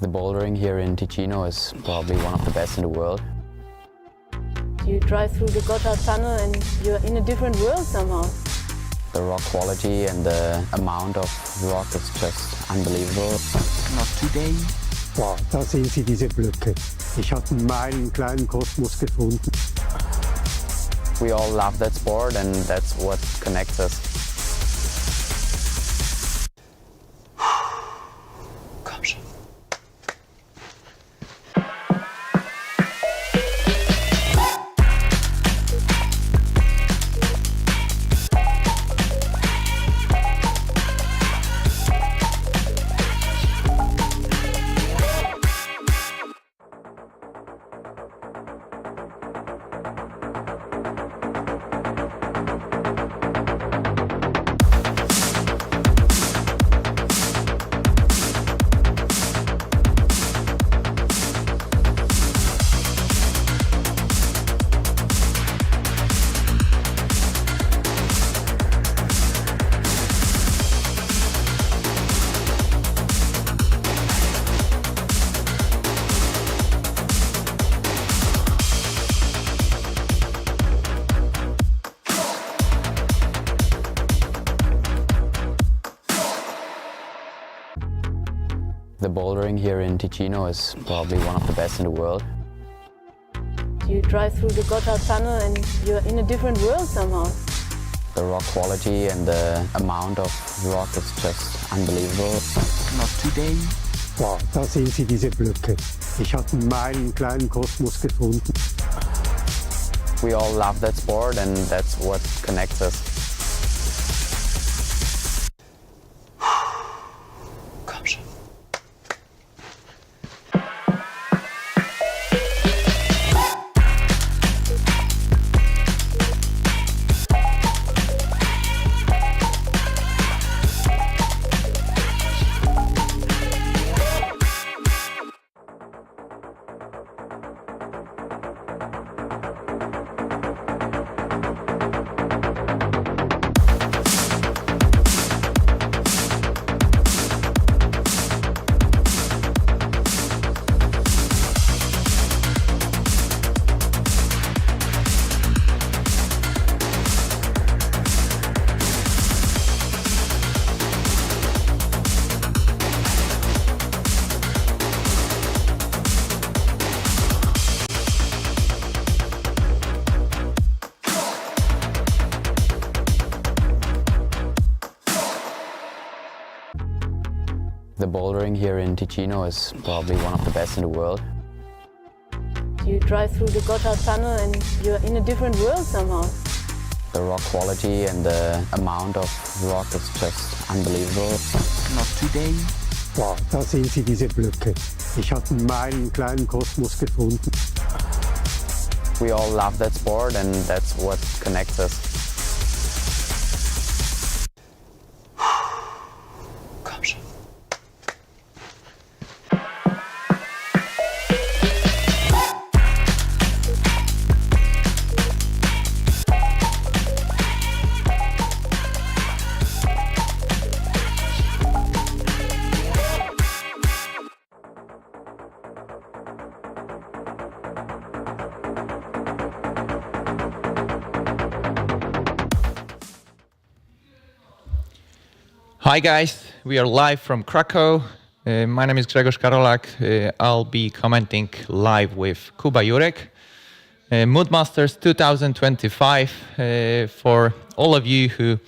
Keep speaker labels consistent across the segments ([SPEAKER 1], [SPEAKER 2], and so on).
[SPEAKER 1] The bouldering here in Ticino is probably one of the best in the world.
[SPEAKER 2] You drive through the Gotthard tunnel and you're in a different world somehow.
[SPEAKER 1] The rock quality and the amount of rock is just unbelievable.
[SPEAKER 3] Not today.
[SPEAKER 4] Wow, da sehen Sie diese Blöcke. Ich habe meinen kleinen Kosmos gefunden.
[SPEAKER 1] We all love that sport and that's what connects us.
[SPEAKER 3] Komm schon.
[SPEAKER 1] The bouldering here in Ticino is probably one of the best in the world.
[SPEAKER 2] You drive through the Gotthard tunnel and you're in a different world somehow.
[SPEAKER 1] The rock quality and the amount of rock is just unbelievable.
[SPEAKER 3] Not today.
[SPEAKER 4] Wow, da sehen Sie diese Blöcke. Ich habe meinen kleinen Kosmos gefunden.
[SPEAKER 1] We all love that sport and that's what connects us.
[SPEAKER 3] Komm schon.
[SPEAKER 1] The bouldering here in Ticino is probably one of the best in the world.
[SPEAKER 2] You drive through the Gotthard tunnel and you're in a different world somehow.
[SPEAKER 1] The rock quality and the amount of rock is just unbelievable.
[SPEAKER 3] Not today.
[SPEAKER 4] Wow, da sehen Sie diese Blöcke. Ich habe meinen kleinen Kosmos gefunden.
[SPEAKER 1] We all love that sport and that's what connects us.
[SPEAKER 3] Komm schon.
[SPEAKER 5] Hi guys, we are live from Cracow. My name is Grzegorz Karolak. I'll be commenting live with Kuba, Jurek. Moodmasters 2025. For all of you who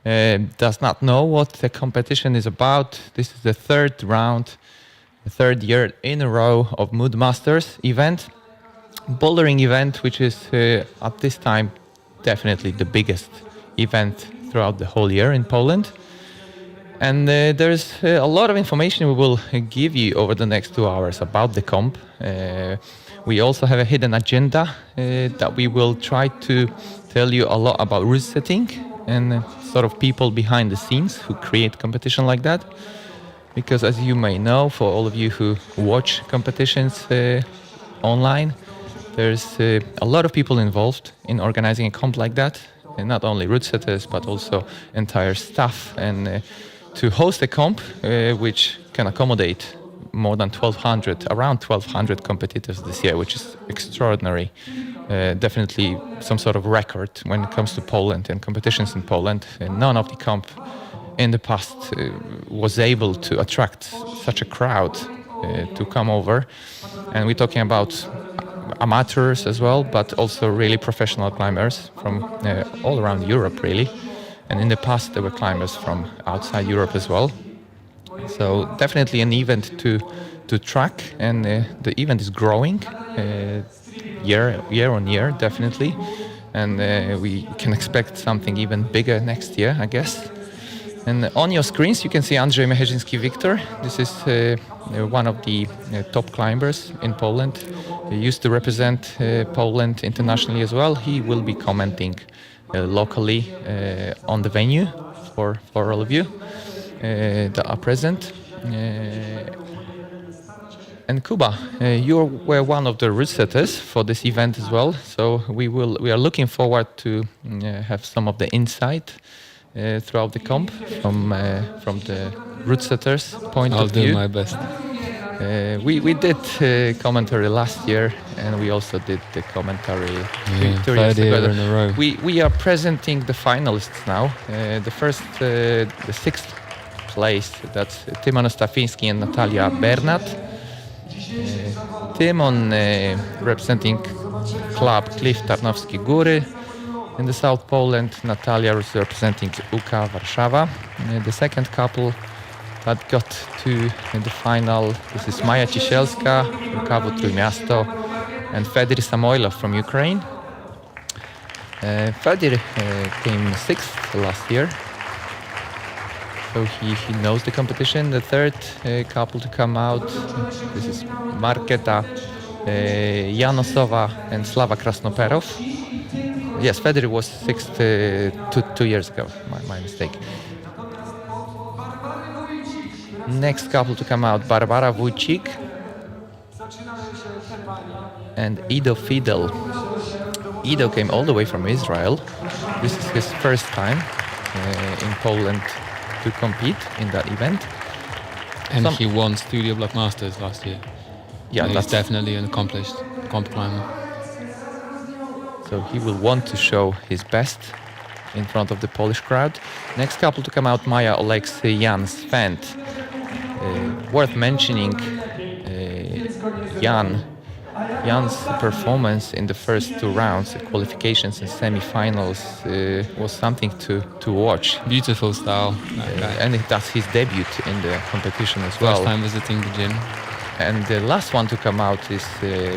[SPEAKER 5] does not know what the competition is about, this is the third round, the third year in a row of Moodmasters event. Bouldering event, which is at this time definitely the biggest event throughout the whole year in Poland. And there's a lot of information we will give you over the next 2 hours about the comp. We also have a hidden agenda that we will try to tell you a lot about route setting and sort of people behind the scenes who create competition like that. Because as you may know, for all of you who watch competitions online, there's a lot of people involved in organizing a comp like that. And not only route setters, but also entire staff. And to host a comp which can accommodate more than 1,200, around 1,200 competitors this year, which is extraordinary. Definitely some sort of record when it comes to Poland and competitions in Poland. None of the comp in the past was able to attract such a crowd to come over. And we're talking about amateurs as well, but also really professional climbers from all around Europe, really. And in the past, there were climbers from outside Europe as well. So definitely an event to track, and the event is growing year on year, definitely. And we can expect something even bigger next year, I guess. And on your screens, you can see Andrzej Mechezynski-Victor. This is one of the top climbers in Poland. He used to represent Poland internationally as well. He will be commenting locally on the venue for all of you that are present. And Kuba, you were one of the route setters for this event as well. So we are looking forward to have some of the insight throughout the comp from the route setters' point of view.
[SPEAKER 6] I'll do my best.
[SPEAKER 5] We did commentary last year, and we also did the commentary 2 years
[SPEAKER 6] third year
[SPEAKER 5] ago.
[SPEAKER 6] in a row.
[SPEAKER 5] We are presenting the finalists now. The sixth place, that's Tymon Stafiński and Natalia Bernat. Tymon representing club Cliff Tarnowskie Góry in the South Poland. Natalia is representing UK Warszawa. The second couple that got to the final, this is Maja Cisielska, Łukawo Trójmiasto, and Fedir Samoilov from Ukraine. Fedir came sixth last year, so he knows the competition. The third couple to come out, this is Marketa Janosova and Slava Krasnoperov. Yes, Fedir was sixth 2 years ago, my mistake. Next couple to come out, Barbara Wójcik and Ido Fidel. Ido came all the way from Israel. This is his first time in Poland to compete in that event.
[SPEAKER 6] And he won Studio Block Masters last year.
[SPEAKER 5] Yeah,
[SPEAKER 6] he's
[SPEAKER 5] that's
[SPEAKER 6] definitely an accomplished comp climber.
[SPEAKER 5] So he will want to show his best in front of the Polish crowd. Next couple to come out, Maja Oleksy, Jan Svent. Worth mentioning Jan's performance in the first two rounds, the qualifications and semi-finals, was something to watch.
[SPEAKER 6] Beautiful style.
[SPEAKER 5] And that's his debut in the competition as well.
[SPEAKER 6] First time visiting the gym.
[SPEAKER 5] And the last one to come out is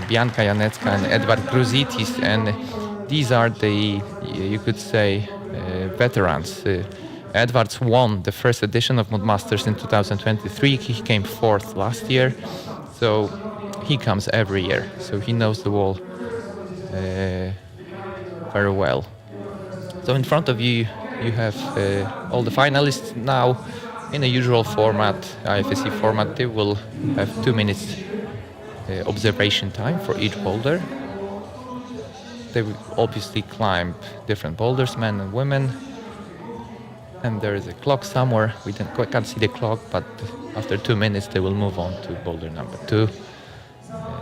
[SPEAKER 5] Bianca Janecka and Edward Gruzitis, and these are the, you could say, veterans. Edwards won the first edition of Moodmasters in 2023. He came fourth last year, so he comes every year. So he knows the wall very well. So in front of you, you have all the finalists now in a usual format, IFSC format. They will have 2 minutes observation time for each boulder. They will obviously climb different boulders, men and women. And there is a clock somewhere. We can't see the clock, but after 2 minutes they will move on to boulder number 2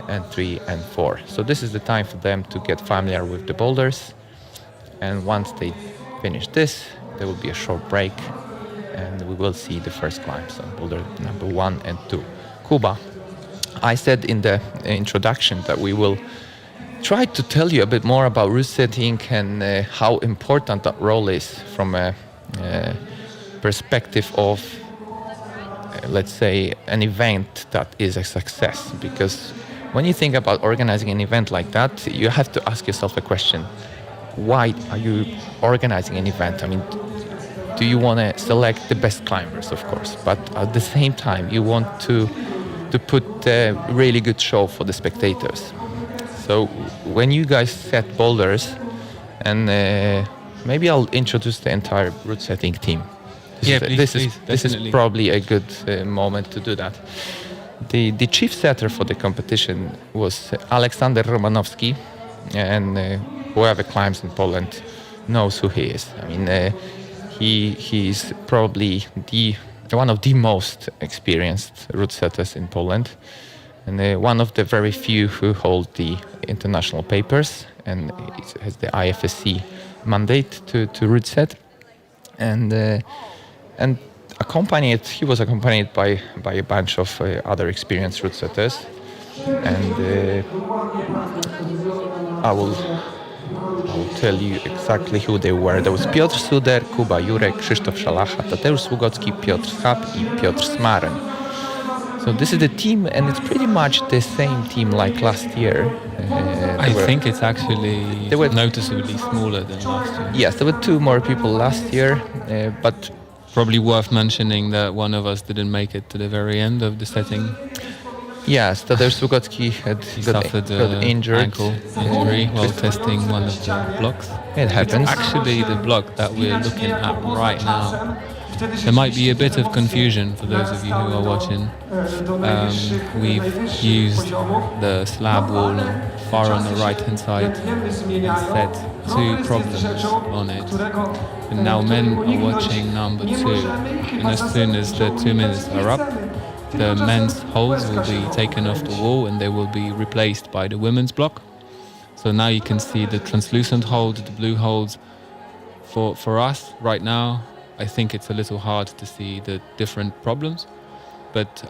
[SPEAKER 5] and 3 and 4. So this is the time for them to get familiar with the boulders. And once they finish this, there will be a short break and we will see the first climbs on boulder number 1 and 2. Kuba, I said in the introduction that we will try to tell you a bit more about route setting and how important that role is from a perspective of, let's say, an event that is a success. Because when you think about organizing an event like that, you have to ask yourself a question: why are you organizing an event? I mean, do you want to select the best climbers, of course, but at the same time you want to put a really good show for the spectators. So when you guys set boulders, and maybe I'll introduce the entire route setting team. This is probably a good moment to do that. The chief setter for the competition was Aleksander Romanowski, and whoever climbs in Poland knows who he is. I mean, he's probably the one of the most experienced route setters in Poland, and one of the very few who hold the international papers, and it has the IFSC mandate to route set, and he was accompanied by a bunch of other experienced route setters, and I will tell you exactly who they were. There was Piotr Suder, Kuba, Jurek, Krzysztof Szalacha, Tadeusz Sługocki, Piotr Schab i Piotr Smaryń. So this is the team, and it's pretty much the same team like last year.
[SPEAKER 6] I think it's actually
[SPEAKER 5] they were
[SPEAKER 6] noticeably smaller than last year.
[SPEAKER 5] Yes, there were 2 more people last year, but
[SPEAKER 6] probably worth mentioning that one of us didn't make it to the very end of the setting.
[SPEAKER 5] yes, Tadeusz Sługocki
[SPEAKER 6] Suffered
[SPEAKER 5] got injured.
[SPEAKER 6] ankle injury while testing one of the blocks.
[SPEAKER 5] It happens.
[SPEAKER 6] It's actually the block that we're looking at right now. There might be a bit of confusion for those of you who are watching. We've used the slab wall far on the right hand side and set 2 problems on it. And now men are watching number 2. And as soon as the 2 minutes are up, the men's holes will be taken off the wall and they will be replaced by the women's block. So now you can see the translucent hold, the blue holds. For us right now, I think it's a little hard to see the different problems, but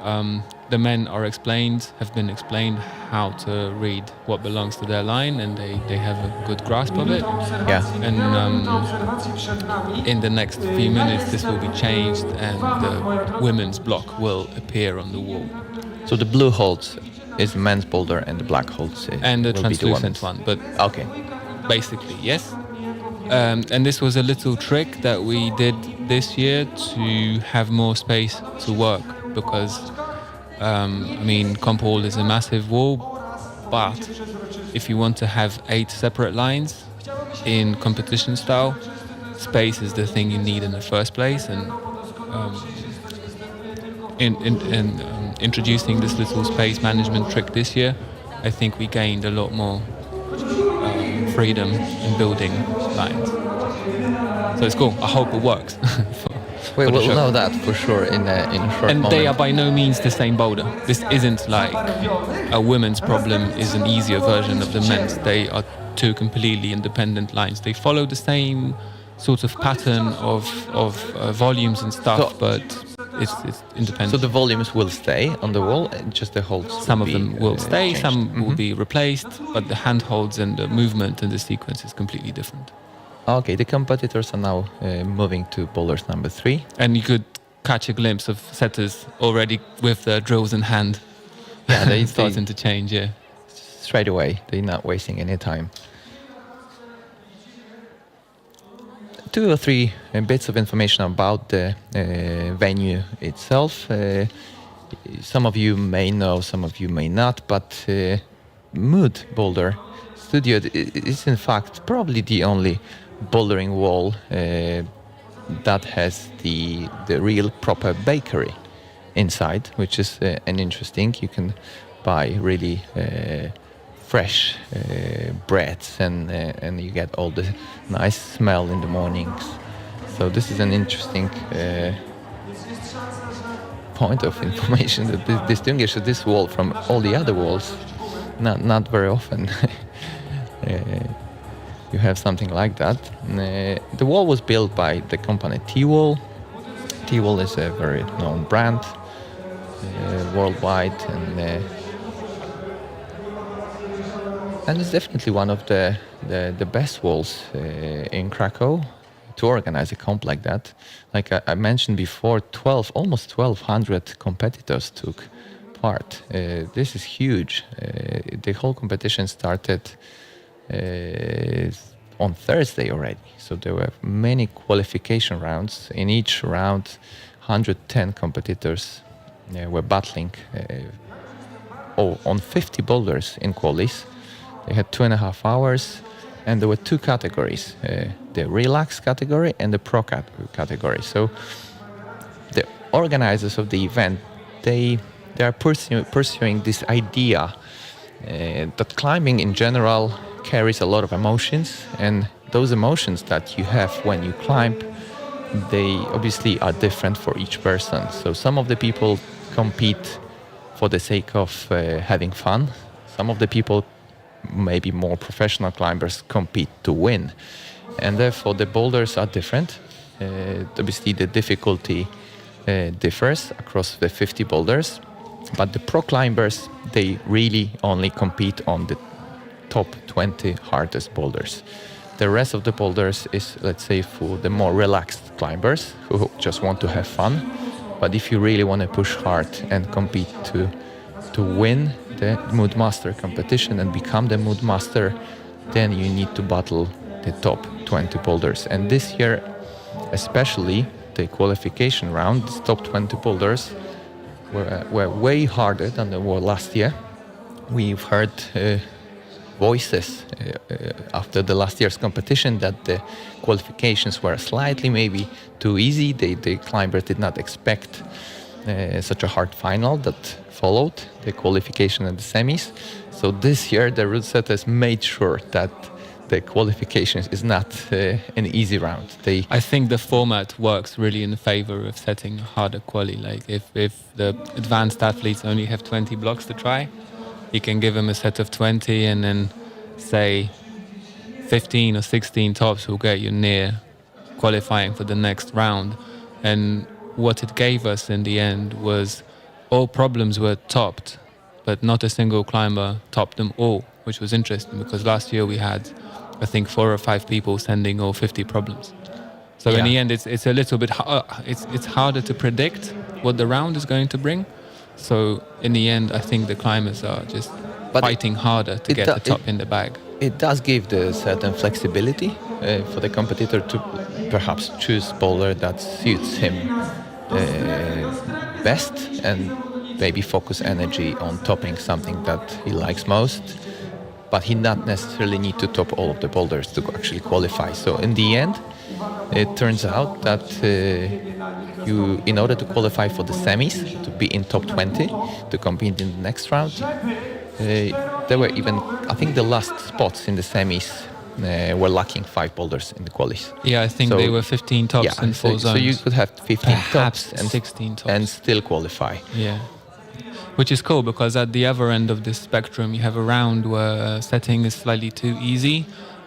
[SPEAKER 6] the men have been explained how to read what belongs to their line, and they have a good grasp of it.
[SPEAKER 5] Yeah.
[SPEAKER 6] And in the next few minutes, this will be changed, and the women's block will appear on the wall.
[SPEAKER 5] So the blue holds is the men's boulder, and the black holds
[SPEAKER 6] and the
[SPEAKER 5] will
[SPEAKER 6] translucent
[SPEAKER 5] be the
[SPEAKER 6] one. But
[SPEAKER 5] okay.
[SPEAKER 6] basically, yes. And this was a little trick that we did this year to have more space to work, because comp wall is a massive wall, but if you want to have 8 separate lines in competition style, space is the thing you need in the first place. And in introducing this little space management trick this year, I think we gained a lot more freedom in building lines. So it's cool. I hope it works.
[SPEAKER 5] We'll know that for sure in a short
[SPEAKER 6] and
[SPEAKER 5] moment.
[SPEAKER 6] they are by no means the same boulder. This isn't like a women's problem is an easier version of the men's. They are 2 completely independent lines. They follow the same sort of pattern of volumes and stuff, but it's independent.
[SPEAKER 5] So the volumes will stay on the wall, just the holds.
[SPEAKER 6] Some of them will stay,
[SPEAKER 5] changed.
[SPEAKER 6] some will be replaced, but the handholds and the movement and the sequence is completely different.
[SPEAKER 5] Okay, the competitors are now moving to boulders number 3.
[SPEAKER 6] And you could catch a glimpse of setters already with their drills in hand.
[SPEAKER 5] Yeah, they
[SPEAKER 6] starting to change, yeah.
[SPEAKER 5] Straight away, they're not wasting any time. 2 or 3 bits of information about the venue itself. Some of you may know, some of you may not, but Mood Boulder Studio is in fact probably the only bouldering wall that has the real proper bakery inside, which is an interesting. You can buy really fresh breads and you get all the nice smell in the mornings. So this is an interesting point of information that distinguishes this wall from all the other walls. Not very often you have something like that. The wall was built by the company T-Wall. T-Wall is a very known brand worldwide, and it's definitely one of the best walls in Cracow to organize a comp like that. Like I mentioned before, almost 1,200 competitors took part. This is huge. The whole competition started on Thursday already, so there were many qualification rounds. In each round, 110 competitors were battling on 50 boulders in qualis. They had 2.5 hours, and there were 2 categories, the relax category and the pro category. So the organizers of the event, they are pursuing this idea that climbing in general carries a lot of emotions, and those emotions that you have when you climb they obviously are different for each person. So some of the people compete for the sake of having fun. Some of the people, maybe more professional climbers, compete to win. And therefore the boulders are different. Obviously the difficulty differs across the 50 boulders, but the pro climbers, they really only compete on the top 20 hardest boulders. The rest of the boulders is, let's say, for the more relaxed climbers who just want to have fun. But if you really want to push hard and compete to win the Mood Master competition and become the Mood Master, then you need to battle the top 20 boulders. And this year, especially the qualification round, the top 20 boulders were way harder than they were last year. We've heard voices after the last year's competition that the qualifications were slightly maybe too easy. The climbers did not expect such a hard final that followed the qualification and the semis. So this year the route setters made sure that the qualifications is not an easy round.
[SPEAKER 6] I think the format works really in favor of setting harder quali. Like if the advanced athletes only have 20 blocks to try, you can give them a set of 20 and then say 15 or 16 tops will get you near qualifying for the next round. And what it gave us in the end was all problems were topped, but not a single climber topped them all, which was interesting because last year we had, I think, 4 or 5 people sending all 50 problems. So in the end, it's a little bit it's harder to predict what the round is going to bring. So in the end, I think the climbers are just fighting harder to get the top in the bag.
[SPEAKER 5] It does give the certain flexibility for the competitor to perhaps choose bowler that suits him best and maybe focus energy on topping something that he likes most. But he not necessarily need to top all of the boulders to actually qualify. So in the end, it turns out that you, in order to qualify for the semis, to be in top 20, to compete in the next round, there were even, I think the last spots in the semis were lacking 5 boulders in the qualis.
[SPEAKER 6] Yeah, I think they were 15 tops and 4 zones.
[SPEAKER 5] So you could have 15
[SPEAKER 6] perhaps
[SPEAKER 5] tops and
[SPEAKER 6] 16 tops
[SPEAKER 5] and still qualify.
[SPEAKER 6] Yeah. Which is cool because at the other end of this spectrum, you have a round where setting is slightly too easy,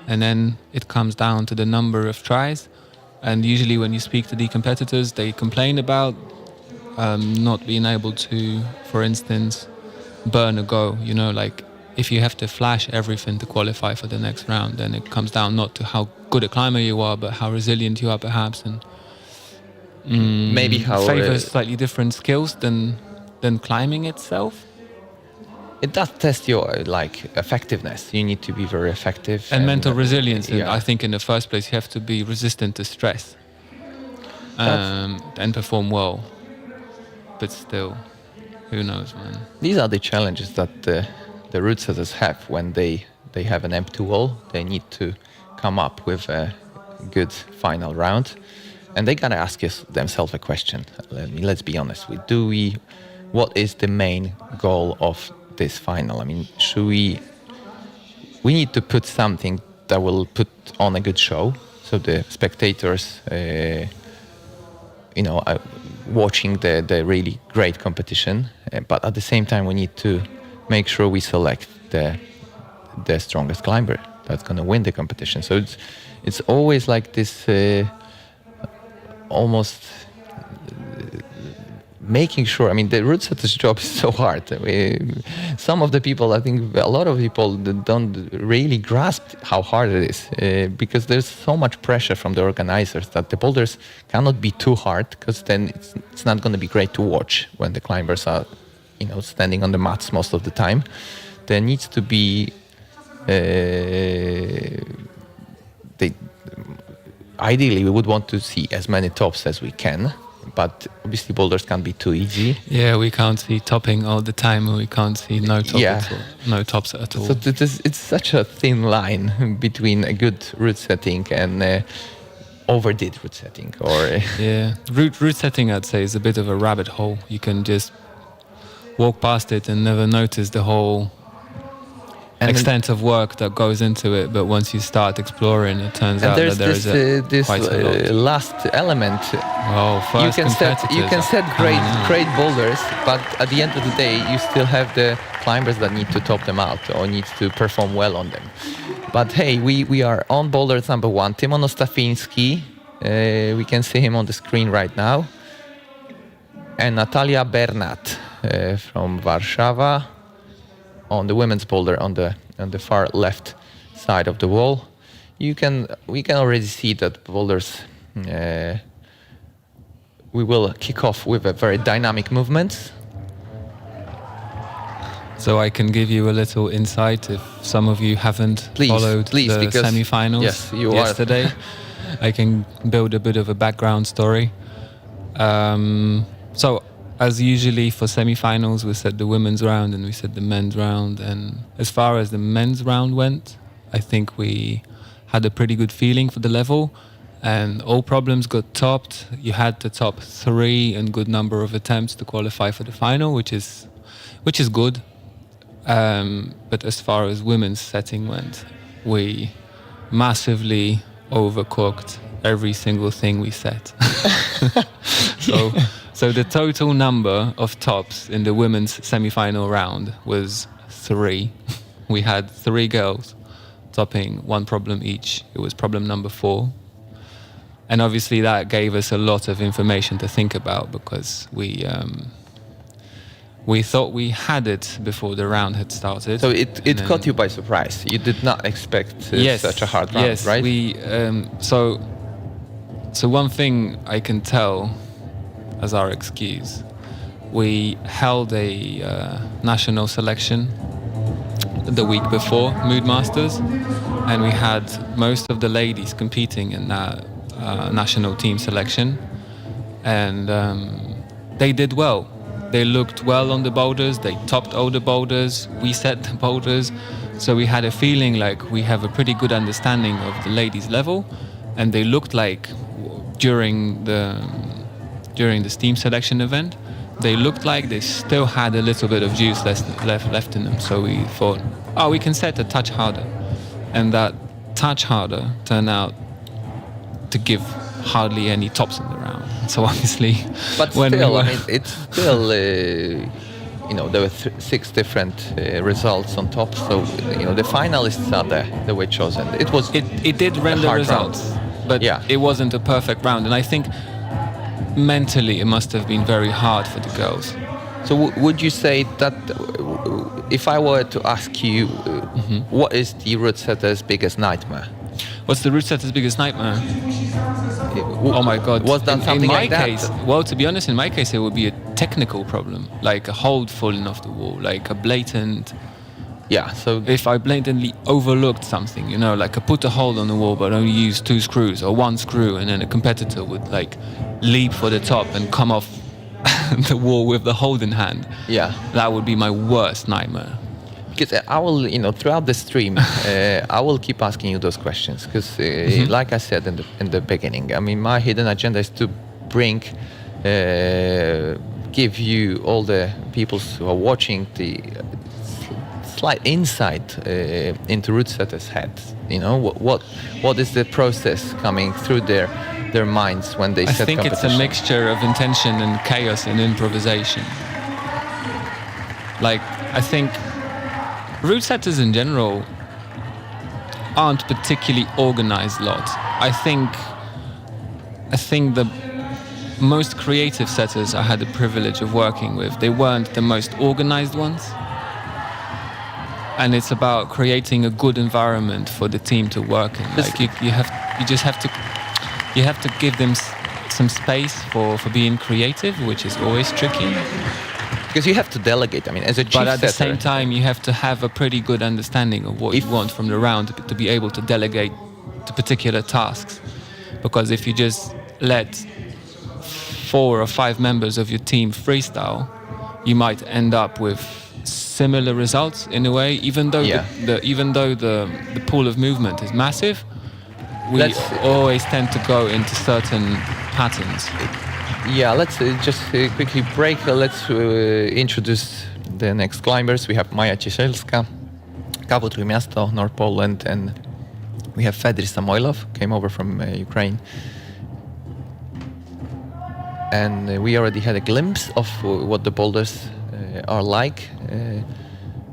[SPEAKER 6] and then it comes down to the number of tries. And usually when you speak to the competitors, they complain about not being able to, for instance, burn a go. You know, like if you have to flash everything to qualify for the next round, then it comes down not to how good a climber you are, but how resilient you are perhaps, and
[SPEAKER 5] maybe how
[SPEAKER 6] favors slightly different skills than climbing itself.
[SPEAKER 5] It does test your effectiveness. You need to be very effective
[SPEAKER 6] and mental resilience.
[SPEAKER 5] Yeah.
[SPEAKER 6] I think in the first place you have to be resistant to stress and perform well. But still, who knows, man.
[SPEAKER 5] These are the challenges that the route setters have when they have an empty wall. They need to come up with a good final round, and they gotta ask themselves a question. Let's be honest. What is the main goal of this final? I mean, we need to put something that will put on a good show, so the spectators, watching the really great competition. But at the same time, we need to make sure we select the strongest climber that's going to win the competition. So it's always like this, almost. Making sure, I mean, the route setter's job is so hard. Some of the people, I think a lot of people don't really grasp how hard it is because there's so much pressure from the organizers that the boulders cannot be too hard, because then it's not going to be great to watch when the climbers are, standing on the mats most of the time. There needs to be ideally we would want to see as many tops as we can. But obviously boulders can't be too easy.
[SPEAKER 6] Yeah, we can't see topping all the time, and we can't see no top at all, no tops at all.
[SPEAKER 5] So it's such a thin line between a good route setting and overdid route setting.
[SPEAKER 6] Route setting, I'd say, is a bit of a rabbit hole. You can just walk past it and never notice the whole extent of work that goes into it. But once you start exploring, it turns out that there is quite a lot.
[SPEAKER 5] Last element.
[SPEAKER 6] Oh, first
[SPEAKER 5] you can set great boulders, but at the end of the day, you still have the climbers that need to top them out or need to perform well on them. But hey, we are on boulders number 1. Tymon Ostafiński, we can see him on the screen right now, and Natalia Bernat from Warszawa on the women's boulder on the far left side of the wall. We can already see that boulders. We will kick off with a very dynamic movement.
[SPEAKER 6] So I can give you a little insight if some of you haven't followed the semi-finals yesterday. I can build a bit of a background story. So as usually for semi-finals, we said the women's round and we said the men's round. And as far as the men's round went, I think we had a pretty good feeling for the level. And all problems got topped. You had the top 3 and good number of attempts to qualify for the final, which is good. But as far as women's setting went, we massively overcooked every single thing we set. So the total number of tops in the women's semi-final round was 3. We had 3 girls topping 1 problem each. It was problem number 4. And obviously that gave us a lot of information to think about, because we thought we had it before the round had started.
[SPEAKER 5] So it caught you by surprise. You did not expect such a hard round, right?
[SPEAKER 6] So one thing I can tell as our excuse, we held a national selection the week before Mood Masters, and we had most of the ladies competing in that national team selection, and they did well. They looked well on the boulders, they topped all the boulders, we set the boulders, so we had a feeling like we have a pretty good understanding of the ladies' level, and they looked like during the team selection event, they looked like they still had a little bit of juice left in them, so we thought, we can set a touch harder, and that touch harder turned out to give hardly any tops in the round. So obviously,
[SPEAKER 5] but still, I mean, it's still there were 6 different results on top. So the finalists are there. They were chosen. It
[SPEAKER 6] did render results, but it wasn't a perfect round. And I think mentally it must have been very hard for the girls.
[SPEAKER 5] So would you say that if I were to ask you, what is the route setter's biggest nightmare?
[SPEAKER 6] What's the route setter's biggest nightmare? Oh my God.
[SPEAKER 5] Was that something
[SPEAKER 6] in my
[SPEAKER 5] like that?
[SPEAKER 6] case, well, to be honest, in my case, it would be a technical problem, like a hold falling off the wall, like a blatant...
[SPEAKER 5] Yeah, so...
[SPEAKER 6] If I blatantly overlooked something, like I put a hold on the wall but only used 2 screws or 1 screw, and then a competitor would like leap for the top and come off the wall with the hold in hand. Yeah. That would be my worst nightmare.
[SPEAKER 5] Because I will, throughout the stream, I will keep asking you those questions. Because, like I said in the beginning, I mean, my hidden agenda is to give you, all the people who are watching, the slight insight into route setters' heads. What is the process coming through their minds when they set competition?
[SPEAKER 6] I think it's a mixture of intention and chaos and improvisation. Like, I think route setters in general aren't particularly organized lot. I think the most creative setters I had the privilege of working with, they weren't the most organized ones. And it's about creating a good environment for the team to work in. Like you have to give them some space for being creative, which is always tricky.
[SPEAKER 5] Because you have to delegate, I mean, as a chief setter.
[SPEAKER 6] But at the same time, you have to have a pretty good understanding of what you want from the round to be able to delegate to particular tasks. Because if you just let 4 or 5 members of your team freestyle, you might end up with similar results in a way. Even though the pool of movement is massive, we always tend to go into certain patterns.
[SPEAKER 5] Yeah, let's just quickly break. Let's introduce the next climbers. We have Maja Ciesielska, Cracow, Trójmiasto, North Poland, and we have Fedor Samoilov, came over from Ukraine. And we already had a glimpse of what the boulders are like.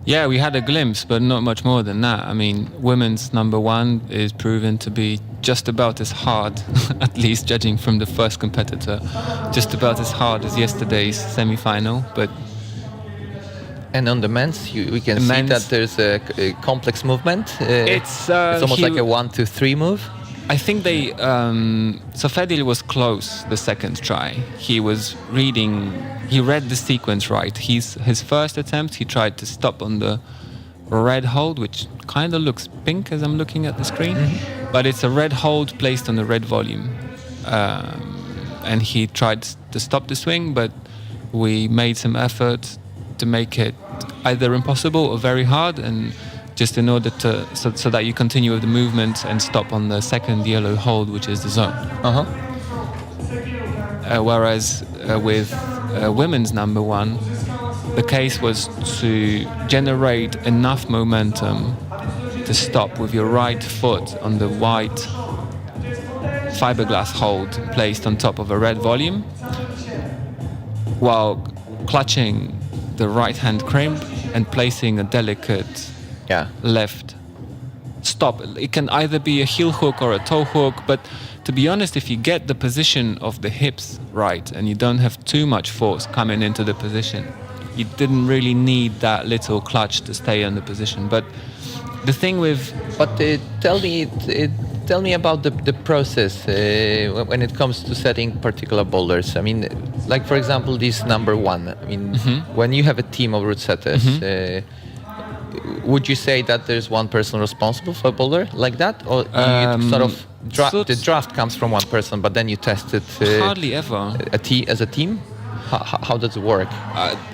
[SPEAKER 6] Yeah, we had a glimpse, but not much more than that. I mean, women's number one is proven to be just about as hard, at least judging from the first competitor, just about as hard as yesterday's semi-final. But
[SPEAKER 5] and on the men's, we can see that there's a complex movement. It's almost like a 1-2-3 move.
[SPEAKER 6] I think they. So Fedor was close the second try. He was reading. He read the sequence right. His first attempt, he tried to stop on the red hold, which kind of looks pink as I'm looking at the screen, but it's a red hold placed on the red volume. And he tried to stop the swing, but we made some effort to make it either impossible or very hard, and just in order to so that you continue with the movement and stop on the second yellow hold, which is the zone. Whereas with women's number one, the case was to generate enough momentum to stop with your right foot on the white fiberglass hold placed on top of a red volume, while clutching the right hand crimp and placing a delicate left stop. It can either be a heel hook or a toe hook, but to be honest, if you get the position of the hips right and you don't have too much force coming into the position, you didn't really need that little clutch to stay in the position. But the thing with...
[SPEAKER 5] But tell me about the process when it comes to setting particular boulders. I mean, like for example, this number one. I mean, when you have a team of route setters, would you say that there's one person responsible for a boulder like that, or you sort of the draft comes from one person, but then you test it?
[SPEAKER 6] Hardly ever.
[SPEAKER 5] As a team? How does it work?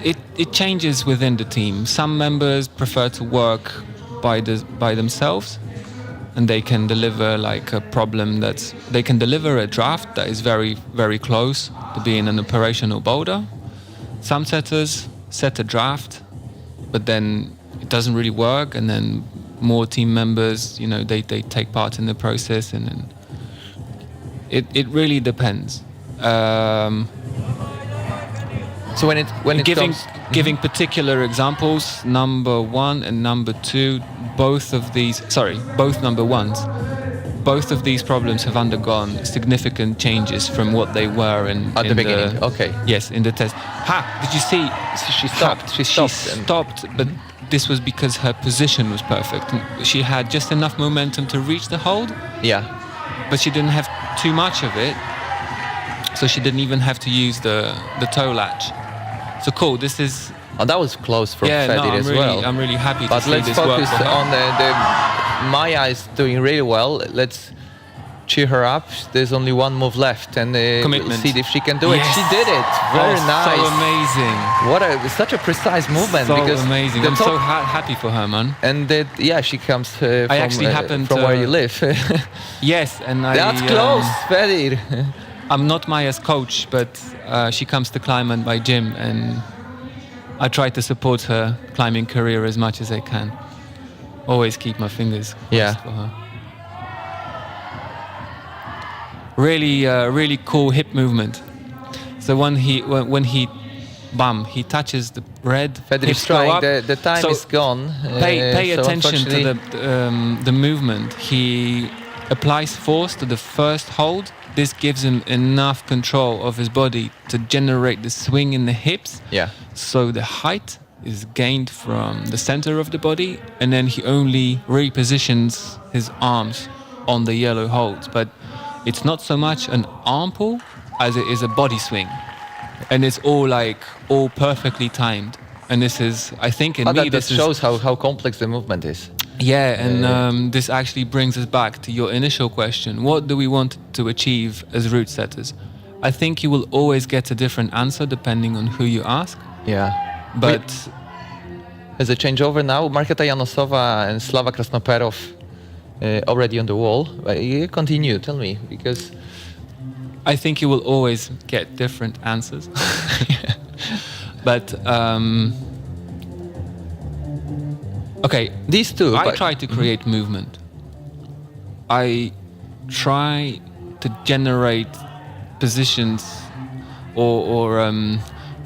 [SPEAKER 6] It changes within the team. Some members prefer to work by themselves, and they can deliver like a problem they can deliver a draft that is very, very close to being an operational boulder. Some setters set a draft, but then it doesn't really work, and then more team members, they take part in the process, and then it really depends.
[SPEAKER 5] So when it
[SPEAKER 6] giving particular examples, number one and number two, both number ones, both of these problems have undergone significant changes from what they were
[SPEAKER 5] at the beginning.
[SPEAKER 6] Yes, in the test. Did you see?
[SPEAKER 5] She stopped. She
[SPEAKER 6] stopped, but this was because her position was perfect. She had just enough momentum to reach the hold.
[SPEAKER 5] Yeah.
[SPEAKER 6] But she didn't have too much of it, so she didn't even have to use the toe latch. So cool. This is.
[SPEAKER 5] Oh, that was close from Fedor as well.
[SPEAKER 6] I'm really happy to see this work.
[SPEAKER 5] But let's focus on Maya is doing really well. Let's cheer her up. There's only one move left, and we'll see if she can do it. She did it. Very nice.
[SPEAKER 6] So amazing.
[SPEAKER 5] Such a precise movement.
[SPEAKER 6] So amazing. I'm so happy for her, man.
[SPEAKER 5] And she comes from where you live.
[SPEAKER 6] Yes, and
[SPEAKER 5] that's close, Fedor.
[SPEAKER 6] I'm not Maya's coach, but she comes to climb at my gym, and I try to support her climbing career as much as I can. Always keep my fingers crossed for her. Really cool hip movement. So when he touches the red,
[SPEAKER 5] Fedor's trying. The time is gone.
[SPEAKER 6] Pay attention to the movement. He applies force to the first hold. This gives him enough control of his body to generate the swing in the hips.
[SPEAKER 5] Yeah.
[SPEAKER 6] So the height is gained from the center of the body, and then he only repositions his arms on the yellow holds. But it's not so much an arm pull as it is a body swing, and it's all perfectly timed. And this is, I think,
[SPEAKER 5] this shows how complex the movement is.
[SPEAKER 6] Yeah, and this actually brings us back to your initial question. What do we want to achieve as route setters? I think you will always get a different answer depending on who you ask.
[SPEAKER 5] Yeah.
[SPEAKER 6] But
[SPEAKER 5] there's a changeover now. Marketa Janosova and Slava Krasnoperov already on the wall. You continue, tell me, because...
[SPEAKER 6] I think you will always get different answers. Okay,
[SPEAKER 5] These two.
[SPEAKER 6] I
[SPEAKER 5] but-
[SPEAKER 6] try to create movement. I try to generate positions or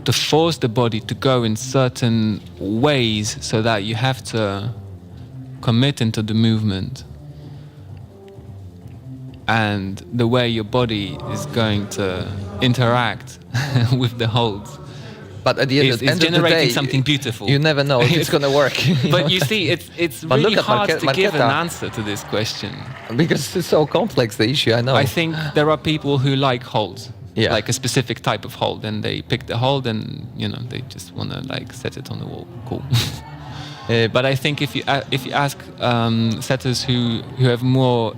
[SPEAKER 6] to force the body to go in certain ways so that you have to commit into the movement and the way your body is going to interact with the holds.
[SPEAKER 5] But at the end,
[SPEAKER 6] It's
[SPEAKER 5] end of the
[SPEAKER 6] generating
[SPEAKER 5] day,
[SPEAKER 6] something beautiful.
[SPEAKER 5] You never know if it's going to work.
[SPEAKER 6] But you see, it's
[SPEAKER 5] But
[SPEAKER 6] really
[SPEAKER 5] look at
[SPEAKER 6] hard to give an
[SPEAKER 5] Marketa.
[SPEAKER 6] answer to this question.
[SPEAKER 5] Because it's so complex, the issue, I know.
[SPEAKER 6] I think there are people who like holds,
[SPEAKER 5] Yeah.
[SPEAKER 6] like a specific type of hold, and they pick the hold, and they just want to like set it on the wall. Cool. But I think if you ask setters who have more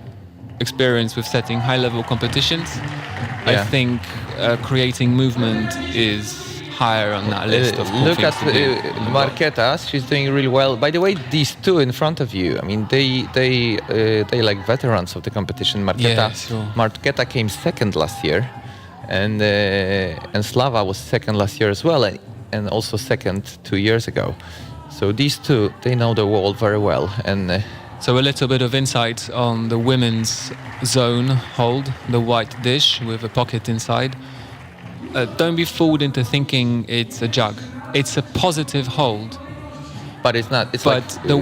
[SPEAKER 6] experience with setting high-level competitions, I
[SPEAKER 5] Yeah.
[SPEAKER 6] think creating movement is higher on that list of cool
[SPEAKER 5] Look
[SPEAKER 6] things
[SPEAKER 5] at
[SPEAKER 6] to do.
[SPEAKER 5] Marketa. She's doing really well. By the way, these two in front of you, I mean, they like veterans of the competition.
[SPEAKER 6] Yeah, sure.
[SPEAKER 5] Marketa came second last year, and Slava was second last year as well, and also second 2 years ago. So these two, they know the world very well, and.
[SPEAKER 6] So a little bit of insight on the women's zone hold, the white dish with a pocket inside. Don't be fooled into thinking it's a jug. It's a positive hold,
[SPEAKER 5] But it's not. It's
[SPEAKER 6] but
[SPEAKER 5] like
[SPEAKER 6] the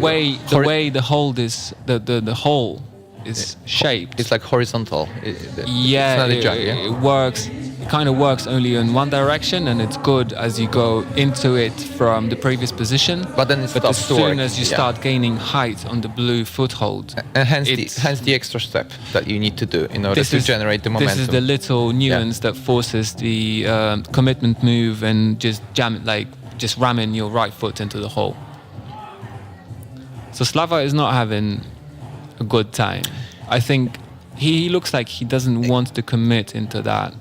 [SPEAKER 6] way the hold is the hole is shaped.
[SPEAKER 5] It's like horizontal.
[SPEAKER 6] Yeah,
[SPEAKER 5] it's not a jug. Yeah.
[SPEAKER 6] it works. It kind of works only in one direction, and it's good as you go into it from the previous position.
[SPEAKER 5] But then it
[SPEAKER 6] as
[SPEAKER 5] stops to
[SPEAKER 6] soon
[SPEAKER 5] work.
[SPEAKER 6] as you
[SPEAKER 5] Yeah.
[SPEAKER 6] start gaining height on the blue foothold,
[SPEAKER 5] And hence
[SPEAKER 6] it's-
[SPEAKER 5] the extra step that you need to do in order to generate the momentum.
[SPEAKER 6] This is the little nuance that forces the commitment move and just just ramming your right foot into the hole. So Slava is not having a good time. I think he looks like he doesn't want to commit into that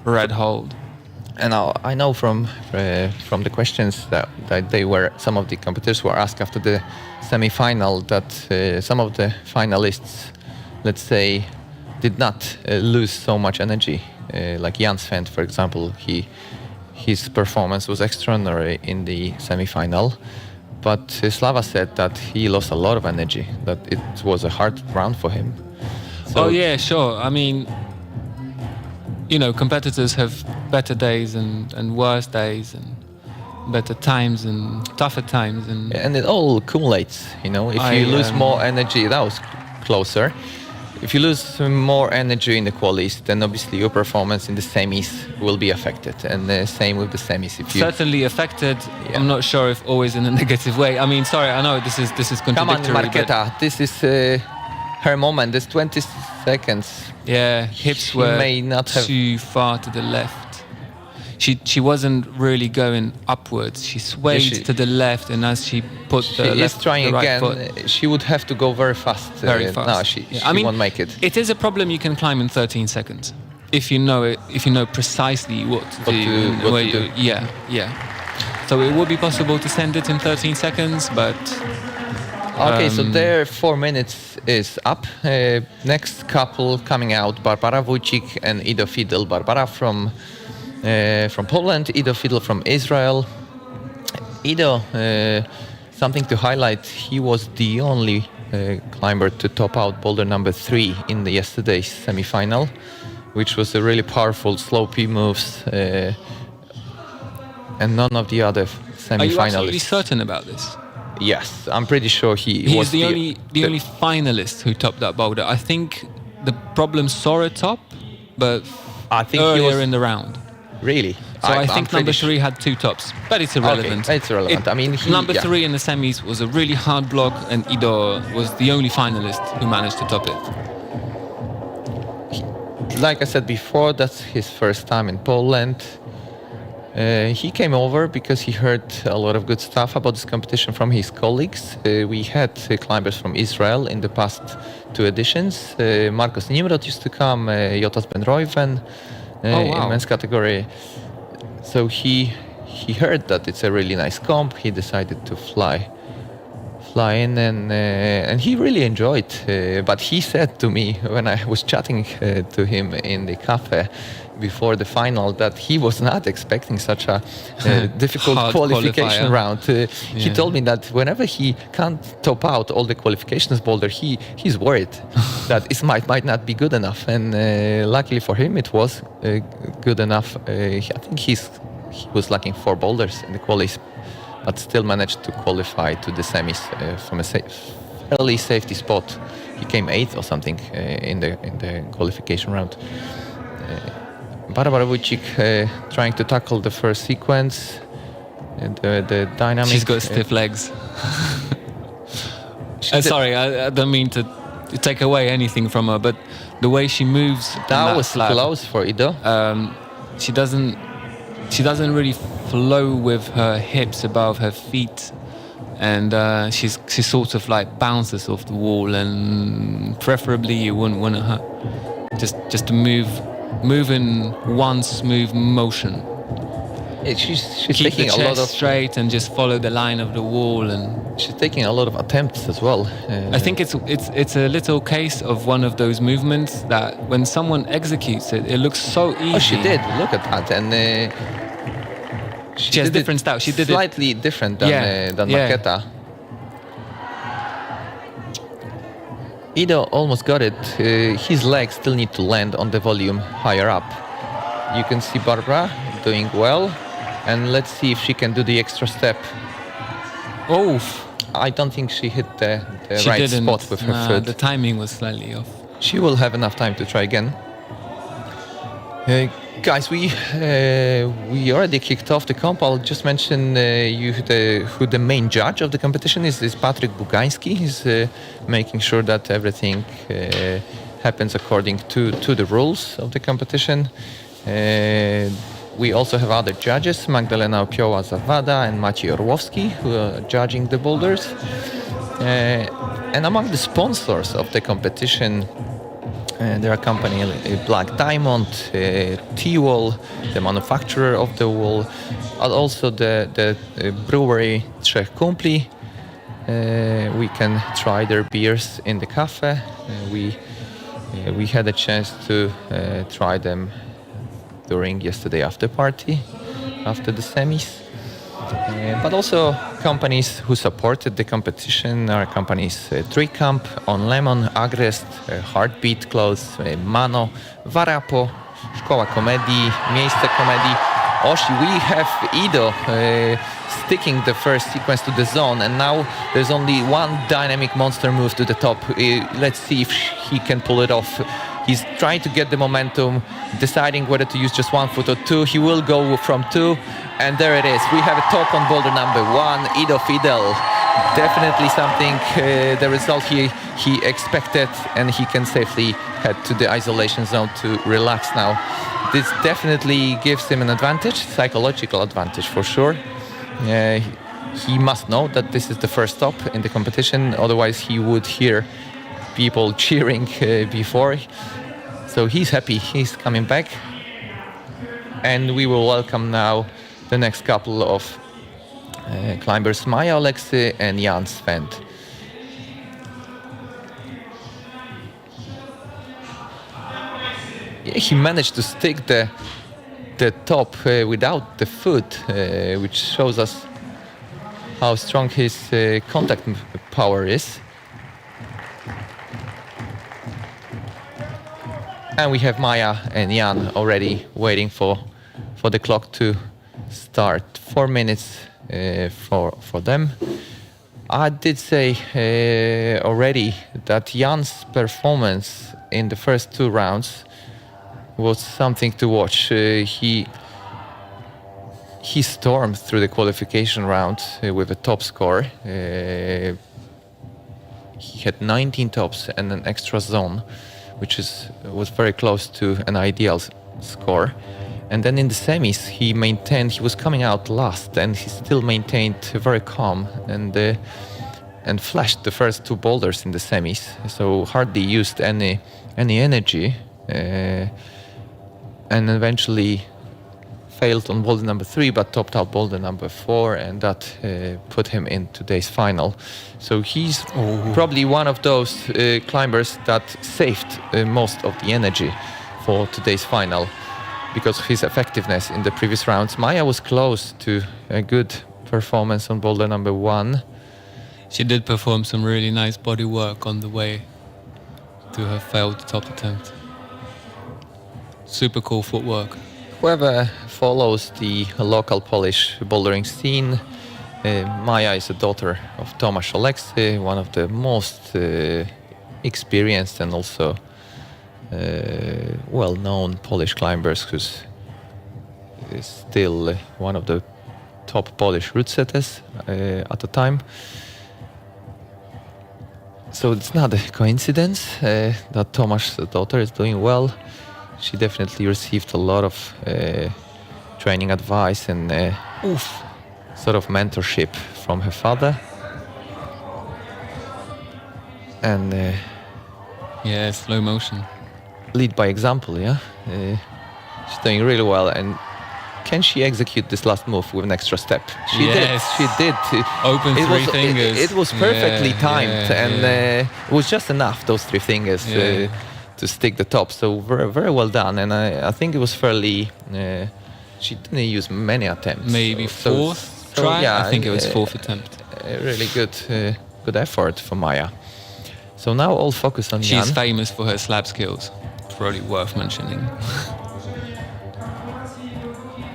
[SPEAKER 6] red hold.
[SPEAKER 5] And I know from the questions that some of the competitors were asked after the semi-final that some of the finalists, let's say, did not lose so much energy. Like Jan Svend, for example, his performance was extraordinary in the semi-final. But Slava said that he lost a lot of energy, that it was a hard round for him. So
[SPEAKER 6] Oh yeah, sure. I mean, competitors have better days and worse days and better times and tougher times
[SPEAKER 5] And it all accumulates, If you lose more energy, that was closer. If you lose more energy in the qualies, then obviously your performance in the semis will be affected. And the same with the semis. If you
[SPEAKER 6] certainly affected.
[SPEAKER 5] Yeah.
[SPEAKER 6] I'm not sure if always in a negative way. I mean, sorry, I know this is
[SPEAKER 5] come on,
[SPEAKER 6] contradictory. but
[SPEAKER 5] Marketa, this is her moment. There's 20 seconds.
[SPEAKER 6] yeah, hips
[SPEAKER 5] She
[SPEAKER 6] were
[SPEAKER 5] may not have-
[SPEAKER 6] too far to the left. She wasn't really going upwards. She swayed
[SPEAKER 5] Yeah,
[SPEAKER 6] to the left, and as she put
[SPEAKER 5] She
[SPEAKER 6] the
[SPEAKER 5] is
[SPEAKER 6] left,
[SPEAKER 5] trying
[SPEAKER 6] the right
[SPEAKER 5] again.
[SPEAKER 6] foot,
[SPEAKER 5] She would have to go very fast.
[SPEAKER 6] very fast.
[SPEAKER 5] No, she
[SPEAKER 6] Yeah, I mean,
[SPEAKER 5] won't make it.
[SPEAKER 6] It is a problem you can climb in 13 seconds if you know it. If you know precisely what to do. and
[SPEAKER 5] what
[SPEAKER 6] where
[SPEAKER 5] to
[SPEAKER 6] you-
[SPEAKER 5] do.
[SPEAKER 6] Yeah. So it would be possible to send it in 13 seconds, but
[SPEAKER 5] Okay, so there 4 minutes is up. Next couple coming out, Barbara Wójcik and Ido Fidel. Barbara from Poland, Ido Fidel from Israel. Ido, something to highlight, he was the only climber to top out boulder number 3 in yesterday's semi-final, which was a really powerful slopey moves, and none of the other
[SPEAKER 6] are you absolutely
[SPEAKER 5] semi-finalists.
[SPEAKER 6] certain about this?
[SPEAKER 5] Yes, I'm pretty sure he
[SPEAKER 6] He
[SPEAKER 5] was
[SPEAKER 6] is the only finalist who topped that boulder. I think the problem saw a top, but
[SPEAKER 5] I think he
[SPEAKER 6] earlier
[SPEAKER 5] was
[SPEAKER 6] in the round.
[SPEAKER 5] really.
[SPEAKER 6] So I
[SPEAKER 5] I'm
[SPEAKER 6] think
[SPEAKER 5] pretty
[SPEAKER 6] number
[SPEAKER 5] sure-
[SPEAKER 6] 3 had 2 tops, but it's irrelevant.
[SPEAKER 5] Okay, it's irrelevant. I mean,
[SPEAKER 6] number 3 in the semis was a really hard block, and Ido was the only finalist who managed to top it.
[SPEAKER 5] Like I said before, that's his first time in Poland. He came over because he heard a lot of good stuff about this competition from his colleagues. We had climbers from Israel in the past 2 editions. Marcos Nimrod used to come, Jotas Ben Reuven in men's category. So he heard that it's a really nice comp. He decided to fly flying, and he really enjoyed. But he said to me when I was chatting to him in the cafe before the final that he was not expecting such a difficult
[SPEAKER 6] Hard
[SPEAKER 5] qualification
[SPEAKER 6] qualifier.
[SPEAKER 5] round. He told me that whenever he can't top out all the qualifications Boulder, he's worried that it might not be good enough. And luckily for him, it was good enough. I think he was lacking 4 boulders in the qualis, but still managed to qualify to the semis from a fairly safety spot. He came 8th or something in the qualification round. Barbara Wójcik trying to tackle the first sequence, and the dynamic.
[SPEAKER 6] She's got stiff legs. Sorry, I don't mean to take away anything from her, but the way she moves.
[SPEAKER 5] That was
[SPEAKER 6] slab,
[SPEAKER 5] close for Ido.
[SPEAKER 6] She doesn't really flow with her hips above her feet, and she sort of like bounces off the wall, and preferably you wouldn't want her just to move in one smooth motion.
[SPEAKER 5] She's
[SPEAKER 6] Keep
[SPEAKER 5] taking
[SPEAKER 6] the
[SPEAKER 5] a lot
[SPEAKER 6] chest
[SPEAKER 5] of
[SPEAKER 6] straight and just follow the line of the wall, and
[SPEAKER 5] she's taking a lot of attempts as well.
[SPEAKER 6] I think it's a little case of one of those movements that when someone executes it, it looks so easy.
[SPEAKER 5] Oh, she did. Look at that, and
[SPEAKER 6] She has
[SPEAKER 5] did
[SPEAKER 6] different style. She did
[SPEAKER 5] slightly different than Marketa. Ido almost got it. His legs still need to land on the volume higher up. You can see Barbara doing well, and let's see if she can do the extra step.
[SPEAKER 6] Oh,
[SPEAKER 5] I don't think she hit the
[SPEAKER 6] she
[SPEAKER 5] right
[SPEAKER 6] didn't.
[SPEAKER 5] spot with her foot.
[SPEAKER 6] The timing was slightly off.
[SPEAKER 5] She will have enough time to try again. Guys, we already kicked off the comp. I'll just mention who the main judge of the competition is. Is Patryk Bugański. He's making sure that everything happens according to the rules of the competition. We also have other judges, Magdalena Opioła-Zawada and Maciej Orłowski, who are judging the boulders. And among the sponsors of the competition, there are companies like Black Diamond, T-Wall, the manufacturer of the wool, and also the brewery Trzech Kumpli. We can try their beers in the cafe. We had a chance to try them during yesterday after party, after the semis. But also companies who supported the competition are companies Tricamp, On Lemon, Agrest, Heartbeat Clothes, Mano, Varapo, Szkoła Komedii, Miejsce Komedii, Oshi. We have Ido sticking the first sequence to the zone, and now there's only one dynamic monster move to the top. Let's see if he can pull it off. He's trying to get the momentum, deciding whether to use just 1 foot or 2. He will go from 2, and there it is. We have a top on boulder number 1, Ido Fidel. Definitely something, the result he expected, and he can safely head to the isolation zone to relax now. This definitely gives him an advantage, psychological advantage for sure. He must know that this is the first stop in the competition, otherwise he would hear people cheering before. So he's happy, he's coming back. And we will welcome now the next couple of climbers, Maja Oleksy and Jan Svend. Yeah, he managed to stick the top without the foot, which shows us how strong his contact power is. And we have Maja and Jan already waiting for the clock to start. 4 minutes for them. I did say already that Jan's performance in the first 2 rounds was something to watch. He stormed through the qualification round with a top score. He had 19 tops and an extra zone, which was very close to an ideal score. And then in the semis, he was coming out last, and he still maintained very calm and flashed the first 2 boulders in the semis. So hardly used any energy, and eventually failed on boulder number 3, but topped out boulder number 4, and that put him in today's final. So he's probably one of those climbers that saved most of the energy for today's final, because of his effectiveness in the previous rounds. Maya was close to a good performance on boulder number 1.
[SPEAKER 6] She did perform some really nice body work on the way to her failed top attempt. Super cool footwork.
[SPEAKER 5] Whoever follows the local Polish bouldering scene, Maya is a daughter of Tomasz Oleksy, one of the most experienced and also well-known Polish climbers, who's still one of the top Polish route setters at the time. So it's not a coincidence that Tomasz's daughter is doing well. She definitely received a lot of training advice and sort of mentorship from her father. And
[SPEAKER 6] Yeah, slow motion.
[SPEAKER 5] lead by example, yeah? She's doing really well. And can she execute this last move with an extra step? She
[SPEAKER 6] Yes.
[SPEAKER 5] did.
[SPEAKER 6] Open three fingers.
[SPEAKER 5] It was perfectly
[SPEAKER 6] Yeah,
[SPEAKER 5] timed,
[SPEAKER 6] yeah,
[SPEAKER 5] and
[SPEAKER 6] yeah.
[SPEAKER 5] it was just enough, those 3 fingers,
[SPEAKER 6] Yeah.
[SPEAKER 5] to stick the top. So very, very well done. And I think it was fairly... she didn't use many attempts.
[SPEAKER 6] Maybe fourth try?
[SPEAKER 5] yeah,
[SPEAKER 6] I think it was fourth attempt.
[SPEAKER 5] Really good effort for Maya. So now all focus on
[SPEAKER 6] She's
[SPEAKER 5] Jan.
[SPEAKER 6] famous for her slab skills. Probably worth mentioning.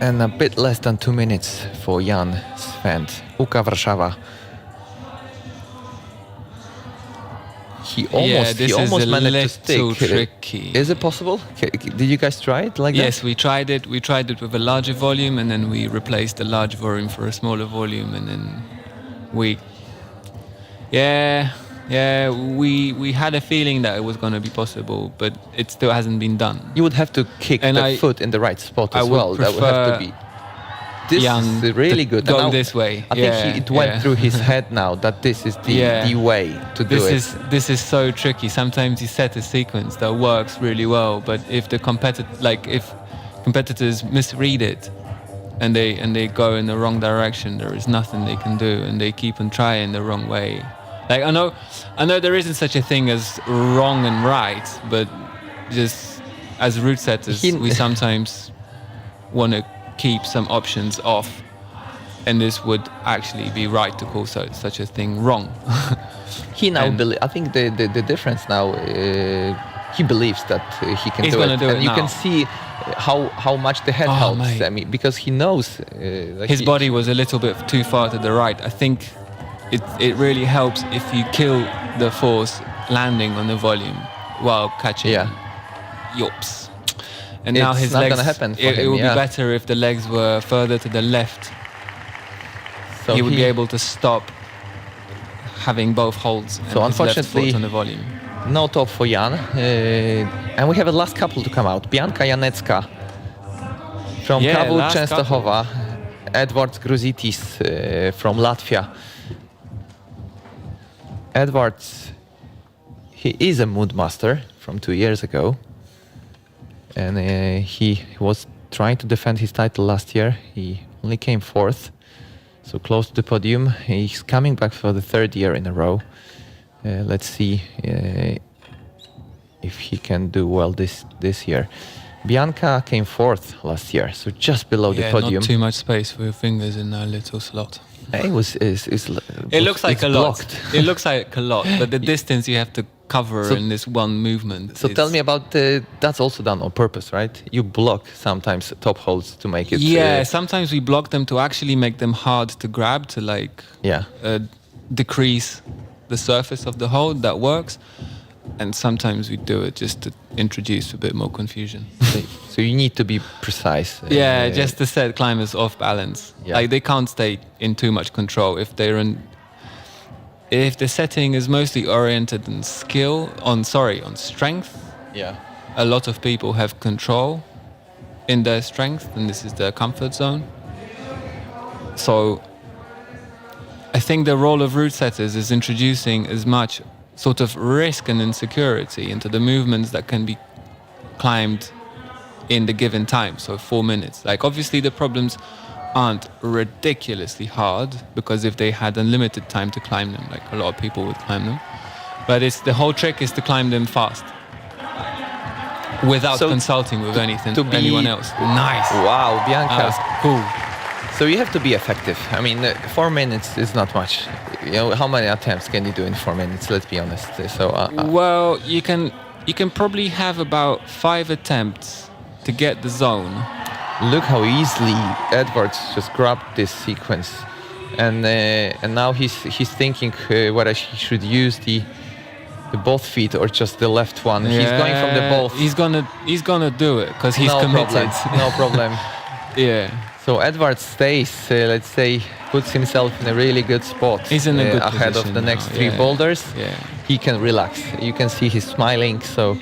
[SPEAKER 5] And a bit less than 2 minutes for Jan Svend. Uka Warszawa. He almost managed to
[SPEAKER 6] little
[SPEAKER 5] stick.
[SPEAKER 6] tricky.
[SPEAKER 5] Is it possible? Did you guys try it like
[SPEAKER 6] Yes,
[SPEAKER 5] that?
[SPEAKER 6] we tried it. We tried it with a larger volume, and then we replaced the large volume for a smaller volume, and then we had a feeling that it was going to be possible, but it still hasn't been done.
[SPEAKER 5] You would have to kick
[SPEAKER 6] And
[SPEAKER 5] the foot in the right spot
[SPEAKER 6] I
[SPEAKER 5] as
[SPEAKER 6] would
[SPEAKER 5] well. That would have to
[SPEAKER 6] prefer
[SPEAKER 5] be. This
[SPEAKER 6] Jan
[SPEAKER 5] is really
[SPEAKER 6] to
[SPEAKER 5] good.
[SPEAKER 6] go
[SPEAKER 5] And now,
[SPEAKER 6] this way.
[SPEAKER 5] I think it went through his head now that this is the way to do it.
[SPEAKER 6] This is so tricky. Sometimes you set a sequence that works really well, but if the if competitors misread it and they go in the wrong direction, there is nothing they can do, and they keep on trying the wrong way. Like I know there isn't such a thing as wrong and right, but just as route setters, we sometimes want to keep some options off, and this would actually be right to call such a thing wrong.
[SPEAKER 5] He now I think the difference now, he believes that he can
[SPEAKER 6] He's
[SPEAKER 5] do
[SPEAKER 6] gonna
[SPEAKER 5] it,
[SPEAKER 6] do
[SPEAKER 5] and
[SPEAKER 6] it
[SPEAKER 5] you
[SPEAKER 6] now.
[SPEAKER 5] can see how much the head helps.
[SPEAKER 6] mate.
[SPEAKER 5] I mean, because he knows
[SPEAKER 6] His body was a little bit too far to the right. I think it really helps if you kill the force landing on the volume while catching yops. And now
[SPEAKER 5] It's
[SPEAKER 6] his
[SPEAKER 5] not
[SPEAKER 6] legs,
[SPEAKER 5] gonna happen for
[SPEAKER 6] it
[SPEAKER 5] him,
[SPEAKER 6] would
[SPEAKER 5] yeah.
[SPEAKER 6] be better if the legs were further to the left.
[SPEAKER 5] So
[SPEAKER 6] he would be able to stop having both holds and
[SPEAKER 5] So
[SPEAKER 6] his left
[SPEAKER 5] unfortunately,
[SPEAKER 6] foot on the volume.
[SPEAKER 5] no top for Jan. And we have a last couple to come out. Bianka Janecka from Kabul,
[SPEAKER 6] last
[SPEAKER 5] Częstochowa. Edward Gruzitis from Latvia. Edward, he is a mood master from 2 years ago. And he was trying to defend his title last year. He only came 4th, so close to the podium. He's coming back for the 3rd year in a row. Let's see if he can do well this year. Bianca came 4th last year, so just below the podium.
[SPEAKER 6] Not too much space for your fingers in that little slot.
[SPEAKER 5] It
[SPEAKER 6] Looks like a lot.
[SPEAKER 5] blocked.
[SPEAKER 6] It looks like a lot, but the distance you have to cover in this one movement.
[SPEAKER 5] So tell me about that's also done on purpose, right? You block sometimes top holds to make it.
[SPEAKER 6] Yeah, sometimes we block them to actually make them hard to grab, to decrease the surface of the hold. That works. And sometimes we do it just to introduce a bit more confusion.
[SPEAKER 5] So you need to be precise.
[SPEAKER 6] Just to set climbers off balance.
[SPEAKER 5] Yeah.
[SPEAKER 6] Like they can't stay in too much control if they're in. If the setting is mostly oriented on on strength.
[SPEAKER 5] Yeah.
[SPEAKER 6] A lot of people have control in their strength, and this is their comfort zone. So I think the role of route setters is introducing as much sort of risk and insecurity into the movements that can be climbed in the given time, so 4 minutes. Like obviously the problems aren't ridiculously hard, because if they had unlimited time to climb them, like a lot of people would climb them. But it's the whole trick is to climb them fast, without consulting with anyone else. Nice.
[SPEAKER 5] Wow, Bianca.
[SPEAKER 6] Cool.
[SPEAKER 5] So you have to be effective. I mean, 4 minutes is not much. You know, how many attempts can you do in 4 minutes? Let's be honest. So
[SPEAKER 6] well, you can probably have about 5 attempts to get the zone.
[SPEAKER 5] look how easily Edwards just grabbed this sequence, and now he's thinking whether he should use the both feet or just the left one.
[SPEAKER 6] Yeah,
[SPEAKER 5] he's going from the both.
[SPEAKER 6] He's gonna do it because he's committed.
[SPEAKER 5] No problem.
[SPEAKER 6] Yeah.
[SPEAKER 5] So Edwards stays, let's say, puts himself in a really good spot.
[SPEAKER 6] He's in a good
[SPEAKER 5] ahead
[SPEAKER 6] position
[SPEAKER 5] of the next
[SPEAKER 6] now,
[SPEAKER 5] 3 boulders.
[SPEAKER 6] Yeah.
[SPEAKER 5] He can relax. You can see he's smiling. So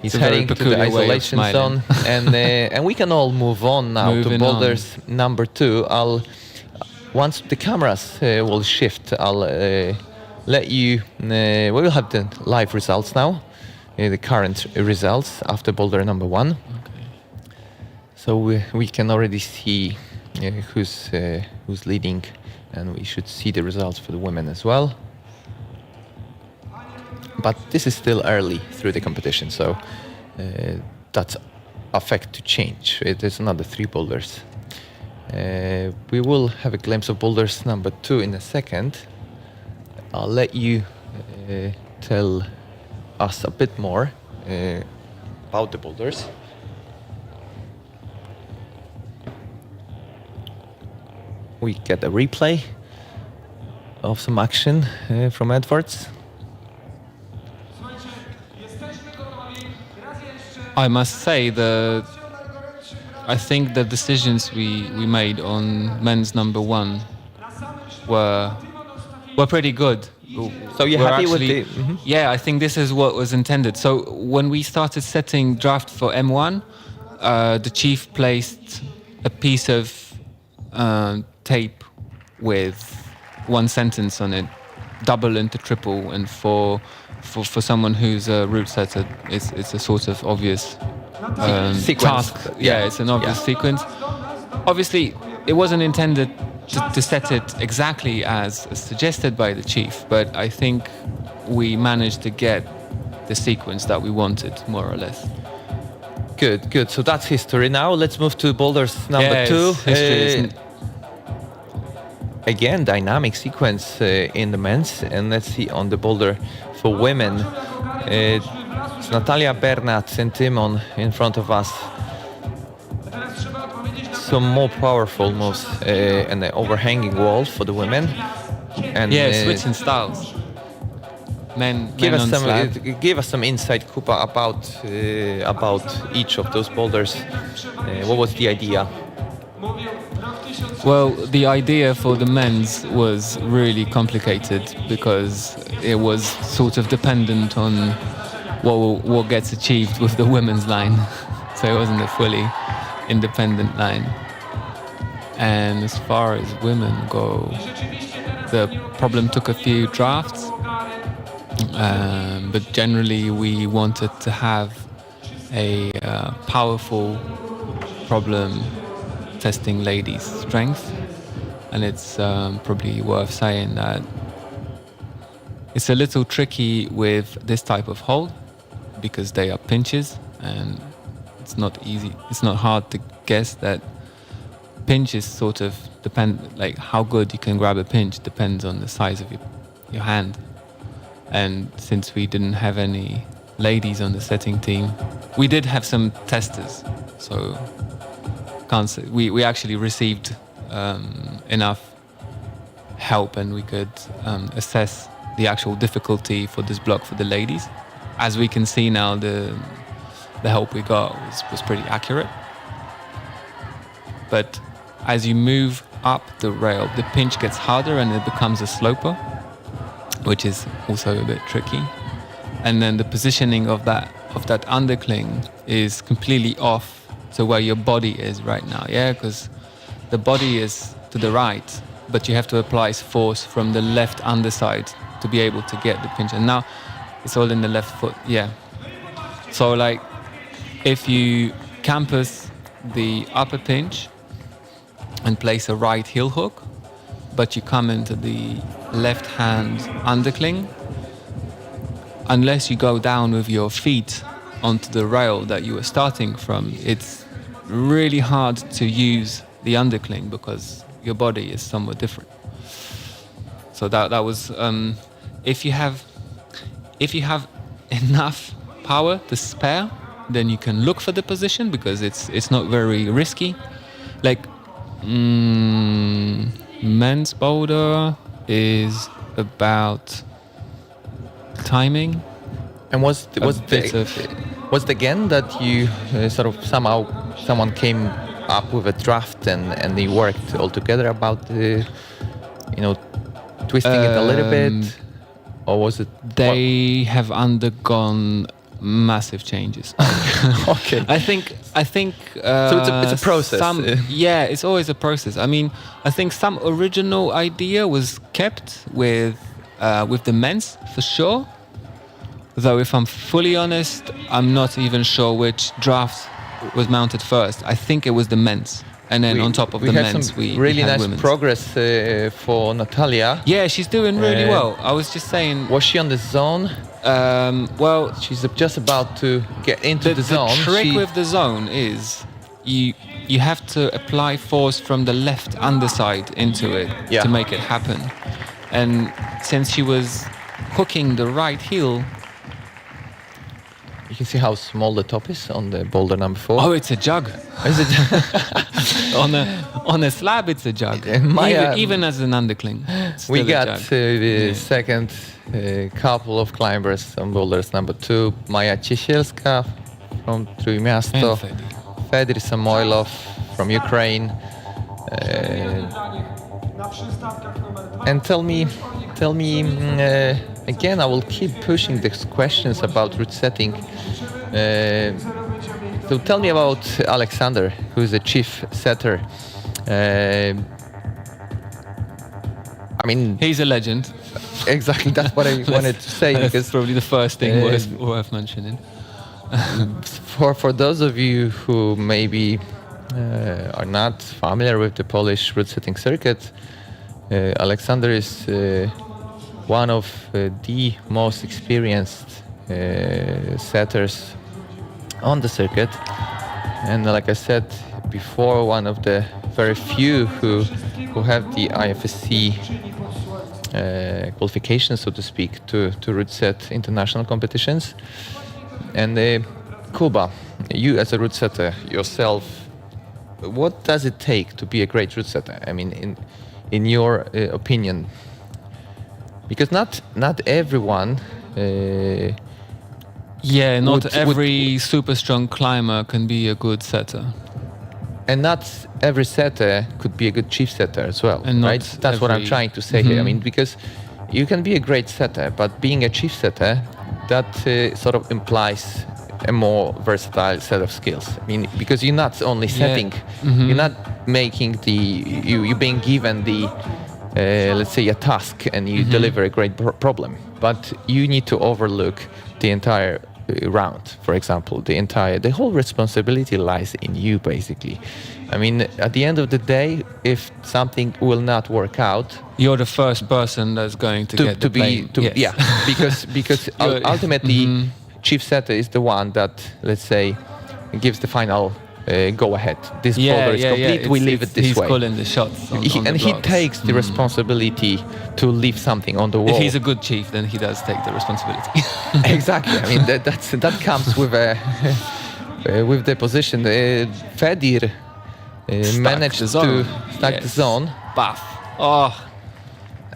[SPEAKER 5] he's heading to the
[SPEAKER 6] peculiar way of
[SPEAKER 5] isolation
[SPEAKER 6] smiling.
[SPEAKER 5] zone, and we can all move on now to boulders number 2. Once the cameras will shift, I'll let you. We will have the live results now, the current results after boulder number 1. So we can already see who's leading, and we should see the results for the women as well. But this is still early through the competition, so that's affect to change. There's another 3 boulders. We will have a glimpse of boulders number 2 in a second. I'll let you tell us a bit more about the boulders. We get a replay of some action from Edwards.
[SPEAKER 6] I must say I think the decisions we made on men's number 1 were pretty good.
[SPEAKER 5] So you're happy with the...
[SPEAKER 6] Yeah, I think this is what was intended. So when we started setting draft for M1, the chief placed a piece of tape with 1 sentence on it, double into triple, and for someone who's a route setter, it's a sort of obvious
[SPEAKER 5] sequence.
[SPEAKER 6] task. Yeah, it's an obvious sequence. Obviously, it wasn't intended to set it exactly as suggested by the chief, but I think we managed to get the sequence that we wanted, more or less.
[SPEAKER 5] Good. So that's history. Now let's move to boulders number 2.
[SPEAKER 6] History
[SPEAKER 5] Again, dynamic sequence in the men's, and let's see on the boulder for women. It's Natalia Bernat and Timon in front of us. Some more powerful moves and the overhanging wall for the women. And
[SPEAKER 6] switching styles.
[SPEAKER 5] Give us some insight, Kuba, about each of those boulders. What was the idea?
[SPEAKER 6] Well, the idea for the men's was really complicated because it was sort of dependent on what gets achieved with the women's line. So it wasn't a fully independent line. And as far as women go, the problem took a few drafts, but generally we wanted to have a powerful problem testing ladies' strength, and it's probably worth saying that it's a little tricky with this type of hold because they are pinches, and it's not easy. It's not hard to guess that pinches sort of depend, like how good you can grab a pinch depends on the size of your hand. And since we didn't have any ladies on the setting team, we did have some testers, so we actually received enough help, and we could assess the actual difficulty for this block for the ladies. As we can see now, the help we got was pretty accurate. But as you move up the rail, the pinch gets harder and it becomes a sloper, which is also a bit tricky. And then the positioning of that undercling is completely off to where your body is right now, because the body is to the right, but you have to apply force from the left underside to be able to get the pinch. And now it's all in the left foot, So like, if you campus the upper pinch and place a right heel hook, but you come into the left hand undercling. Unless you go down with your feet onto the rail that you were starting from, it's really hard to use the undercling because your body is somewhat different. So that was if you have enough power to spare, then you can look for the position because it's not very risky. Like men's Boulder is about timing.
[SPEAKER 5] And was it again that you sort of someone came up with a draft and they worked all together about the, twisting it a little bit, or was it?
[SPEAKER 6] They have undergone massive changes.
[SPEAKER 5] Okay.
[SPEAKER 6] I think.
[SPEAKER 5] So it's a process.
[SPEAKER 6] Yeah, it's always a process. I mean, I think some original idea was kept with the men's for sure. Though, if I'm fully honest, I'm not even sure which draft was mounted first. I think it was the men's, and then on top of the men's,
[SPEAKER 5] we had really nice
[SPEAKER 6] women's.
[SPEAKER 5] progress for Natalia.
[SPEAKER 6] Yeah, she's doing really well. I was just saying.
[SPEAKER 5] Was she on the zone?
[SPEAKER 6] Well,
[SPEAKER 5] she's just about to get into the zone.
[SPEAKER 6] The trick with the zone is you have to apply force from the left underside into it to make it happen. And since she was hooking the right heel.
[SPEAKER 5] You can see how small the top is on the Boulder number 4.
[SPEAKER 6] Oh, it's a jug.
[SPEAKER 5] Is it?
[SPEAKER 6] on a slab, it's a jug. Even as an undercling.
[SPEAKER 5] We got the second couple of climbers on Boulders number 2. Maja Ciesielska from Trójmiasto. Fedir Samoilov from Ukraine. And tell me, again, I will keep pushing these questions about route setting. So tell me about Alexander, who is the chief setter. I mean,
[SPEAKER 6] he's a legend.
[SPEAKER 5] Exactly, that's what I wanted to say.
[SPEAKER 6] Because probably the first thing worth mentioning.
[SPEAKER 5] For those of you who maybe are not familiar with the Polish route setting circuit, Alexander is one of the most experienced setters on the circuit, and like I said before, one of the very few who have the IFSC qualifications, so to speak, to route set international competitions. And Kuba, you as a route setter yourself, what does it take to be a great route setter? I mean, in your opinion, because not everyone.
[SPEAKER 6] Not every super strong climber can be a good setter.
[SPEAKER 5] And not every setter could be a good chief setter as well, right? That's what I'm trying to say here. I mean, because you can be a great setter, but being a chief setter, that sort of implies a more versatile set of skills. I mean, because you're not only setting, you're not making you're being given the, let's say, a task and you deliver a great problem, but you need to overlook the entire round, for example. The whole responsibility lies in you, basically. I mean, at the end of the day, if something will not work out,
[SPEAKER 6] you're the first person that's going to get the blame.
[SPEAKER 5] Because ultimately, chief setter is the one that, let's say, gives the final go ahead. This boulder is complete. We leave it this way.
[SPEAKER 6] He's calling the shots.
[SPEAKER 5] He takes the responsibility to leave something on the wall.
[SPEAKER 6] If he's a good chief, then he does take the responsibility.
[SPEAKER 5] Exactly. I mean, that comes with the position. Fedir managed to stack the zone.
[SPEAKER 6] Buff. Oh.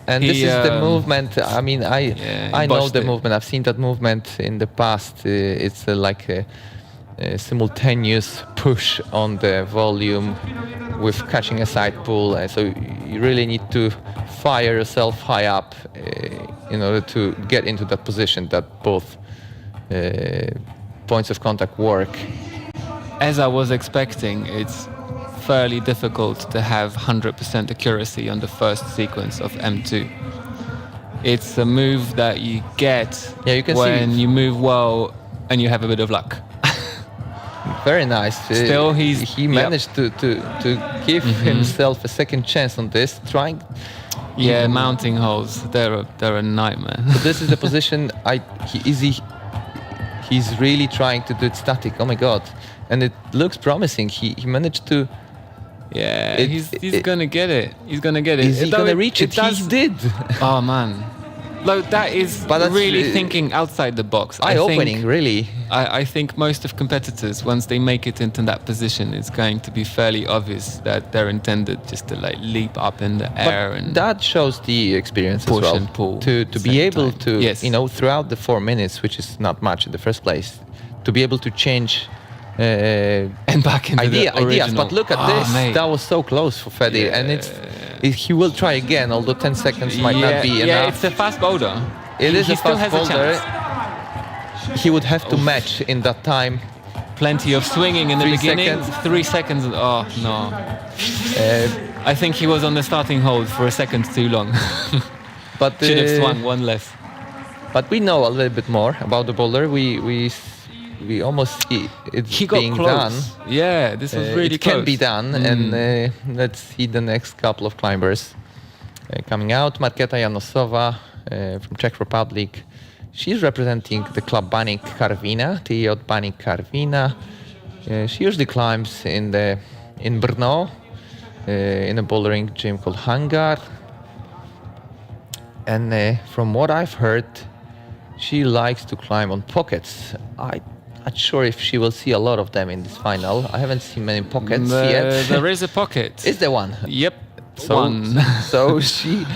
[SPEAKER 5] And this is the movement. I mean, I know the movement. I've seen that movement in the past. It's like a simultaneous push on the volume with catching a side pull. So you really need to fire yourself high up in order to get into that position that both points of contact work.
[SPEAKER 6] As I was expecting, it's fairly difficult to have 100% accuracy on the first sequence of M2. It's a move that you get
[SPEAKER 5] you can
[SPEAKER 6] when you move well and you have a bit of luck.
[SPEAKER 5] very nice.
[SPEAKER 6] Still,
[SPEAKER 5] he managed to give himself a second chance on this, trying.
[SPEAKER 6] Yeah, mounting holes, they're a nightmare.
[SPEAKER 5] So this is the position he's really trying to do it static. Oh my god. And it looks promising. He managed to.
[SPEAKER 6] Yeah, he's gonna get it. He's gonna get it.
[SPEAKER 5] Is he gonna reach it? He did.
[SPEAKER 6] Oh man, like that is really thinking outside the box.
[SPEAKER 5] Eye-opening, really.
[SPEAKER 6] I think most of competitors, once they make it into that position, it's going to be fairly obvious that they're intended just to like leap up in the air and
[SPEAKER 5] that shows the experience as
[SPEAKER 6] push
[SPEAKER 5] well.
[SPEAKER 6] and pull
[SPEAKER 5] To be able to,
[SPEAKER 6] yes.
[SPEAKER 5] throughout the 4 minutes, which is not much in the first place, to be able to change.
[SPEAKER 6] And back into the original.
[SPEAKER 5] Ideas, but look at this.
[SPEAKER 6] Mate.
[SPEAKER 5] That was so close for Fede, and he will try again, although 10 seconds might not be enough.
[SPEAKER 6] Yeah, it's a fast boulder.
[SPEAKER 5] It is
[SPEAKER 6] he
[SPEAKER 5] a
[SPEAKER 6] still
[SPEAKER 5] fast
[SPEAKER 6] has
[SPEAKER 5] boulder.
[SPEAKER 6] a chance.
[SPEAKER 5] He would have to match in that time.
[SPEAKER 6] Plenty of swinging in the
[SPEAKER 5] 3
[SPEAKER 6] beginning.
[SPEAKER 5] seconds.
[SPEAKER 6] 3 seconds. Oh no. I think he was on the starting hold for a second too long.
[SPEAKER 5] But
[SPEAKER 6] should have swung one less.
[SPEAKER 5] But we know a little bit more about the boulder. We almost see it
[SPEAKER 6] got
[SPEAKER 5] being
[SPEAKER 6] close.
[SPEAKER 5] done.
[SPEAKER 6] Yeah, this was really
[SPEAKER 5] it
[SPEAKER 6] close.
[SPEAKER 5] can be done, and let's see the next couple of climbers coming out. Markéta Janosova from Czech Republic. She's representing the club Baník Karviná, TJ Baník Karviná. She usually climbs in Brno, in a bouldering gym called Hangar. And from what I've heard, she likes to climb on pockets. I'm not sure if she will see a lot of them in this final. I haven't seen many pockets yet.
[SPEAKER 6] There is a pocket.
[SPEAKER 5] Is there one?
[SPEAKER 6] Yep.
[SPEAKER 5] So,
[SPEAKER 6] one.
[SPEAKER 5] So she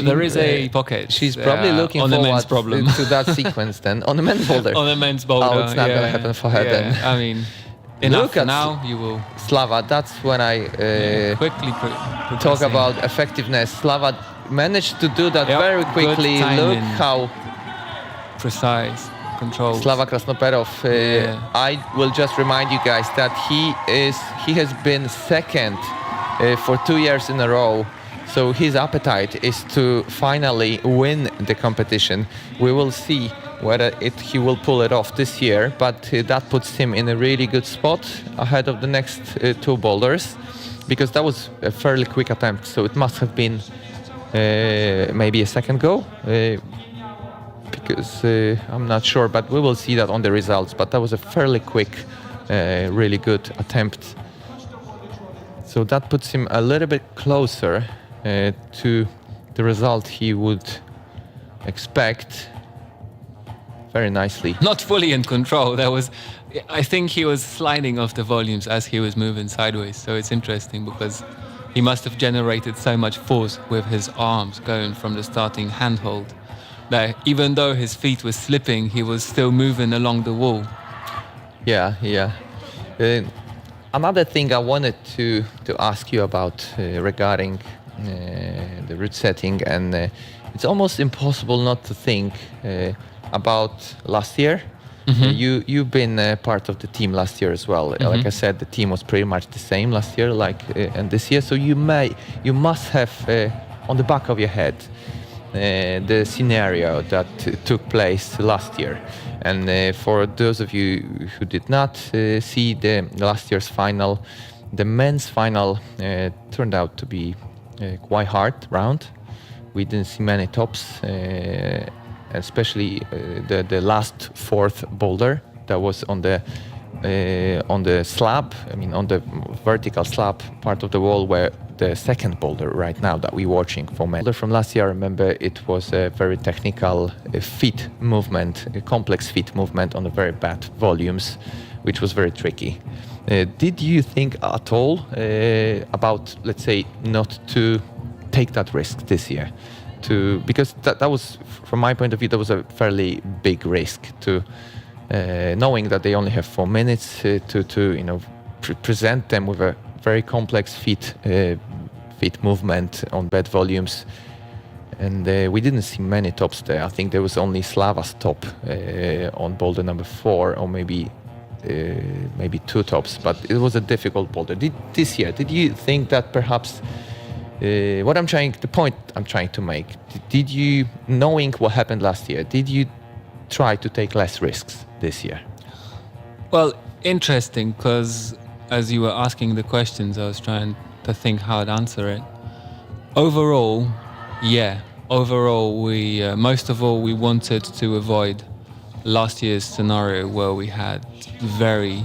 [SPEAKER 6] there is a pocket.
[SPEAKER 5] She's probably looking
[SPEAKER 6] on
[SPEAKER 5] forward
[SPEAKER 6] the men's problem.
[SPEAKER 5] to that sequence then. On the men's boulder.
[SPEAKER 6] On the men's boulder.
[SPEAKER 5] Oh, it's not going to happen for her then.
[SPEAKER 6] I mean, enough
[SPEAKER 5] Look at
[SPEAKER 6] now. You will
[SPEAKER 5] Slava, that's when I
[SPEAKER 6] quickly
[SPEAKER 5] talk
[SPEAKER 6] progressing.
[SPEAKER 5] about effectiveness. Slava managed to do that
[SPEAKER 6] Yep,
[SPEAKER 5] very
[SPEAKER 6] good
[SPEAKER 5] quickly. Look
[SPEAKER 6] timing.
[SPEAKER 5] how
[SPEAKER 6] precise control.
[SPEAKER 5] Slava Krasnoperov. I will just remind you guys that he has been second for 2 years in a row. So his appetite is to finally win the competition. We will see whether he will pull it off this year, but that puts him in a really good spot ahead of the next 2 boulders, because that was a fairly quick attempt. So it must have been maybe a second go. Because I'm not sure, but we will see that on the results. But that was a fairly quick, really good attempt. So that puts him a little bit closer to the result he would expect. Very nicely.
[SPEAKER 6] Not fully in control. I think he was sliding off the volumes as he was moving sideways. So it's interesting because he must have generated so much force with his arms going from the starting handhold that even though his feet were slipping, he was still moving along the wall.
[SPEAKER 5] Yeah. Another thing I wanted to ask you about regarding the route setting, and it's almost impossible not to think about last year. Mm-hmm. You've been part of the team last year as well. Mm-hmm. Like I said, the team was pretty much the same last year, and this year. So you must have on the back of your head the scenario that took place last year. And for those of you who did not see the last year's final, the men's final turned out to be quite hard round. We didn't see many tops, especially the last 4th boulder that was on the slab. I mean, on the vertical slab part of the wall where the second boulder right now that we're watching for men. From last year, I remember it was a very technical feet movement, a complex feet movement on the very bad volumes, which was very tricky. Did you think at all about, let's say, not to take that risk this year? Because that was, from my point of view, that was a fairly big risk to knowing that they only have 4 minutes to present them with a very complex feet movement on bad volumes, and we didn't see many tops there. I think there was only Slava's top on boulder number 4, or maybe 2 tops, but it was a difficult boulder. This year, did you think that perhaps the point I'm trying to make, did you, knowing what happened last year, did you try to take less risks this year?
[SPEAKER 6] Well, interesting because as you were asking the questions, I was trying to think how to answer it. Overall, yeah. Overall, we most of all we wanted to avoid last year's scenario where we had very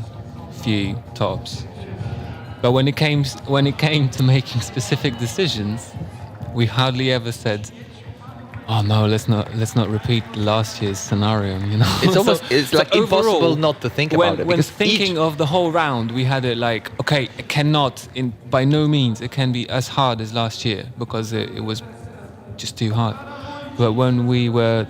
[SPEAKER 6] few tops. But when it came to making specific decisions, we hardly ever said, "Oh no, let's not repeat last year's scenario." You know,
[SPEAKER 5] It's almost it's like impossible
[SPEAKER 6] overall,
[SPEAKER 5] not to think about it.
[SPEAKER 6] When
[SPEAKER 5] Because
[SPEAKER 6] thinking of the whole round, we had it like, okay, it cannot, by no means, it can be as hard as last year because it was just too hard. But when we were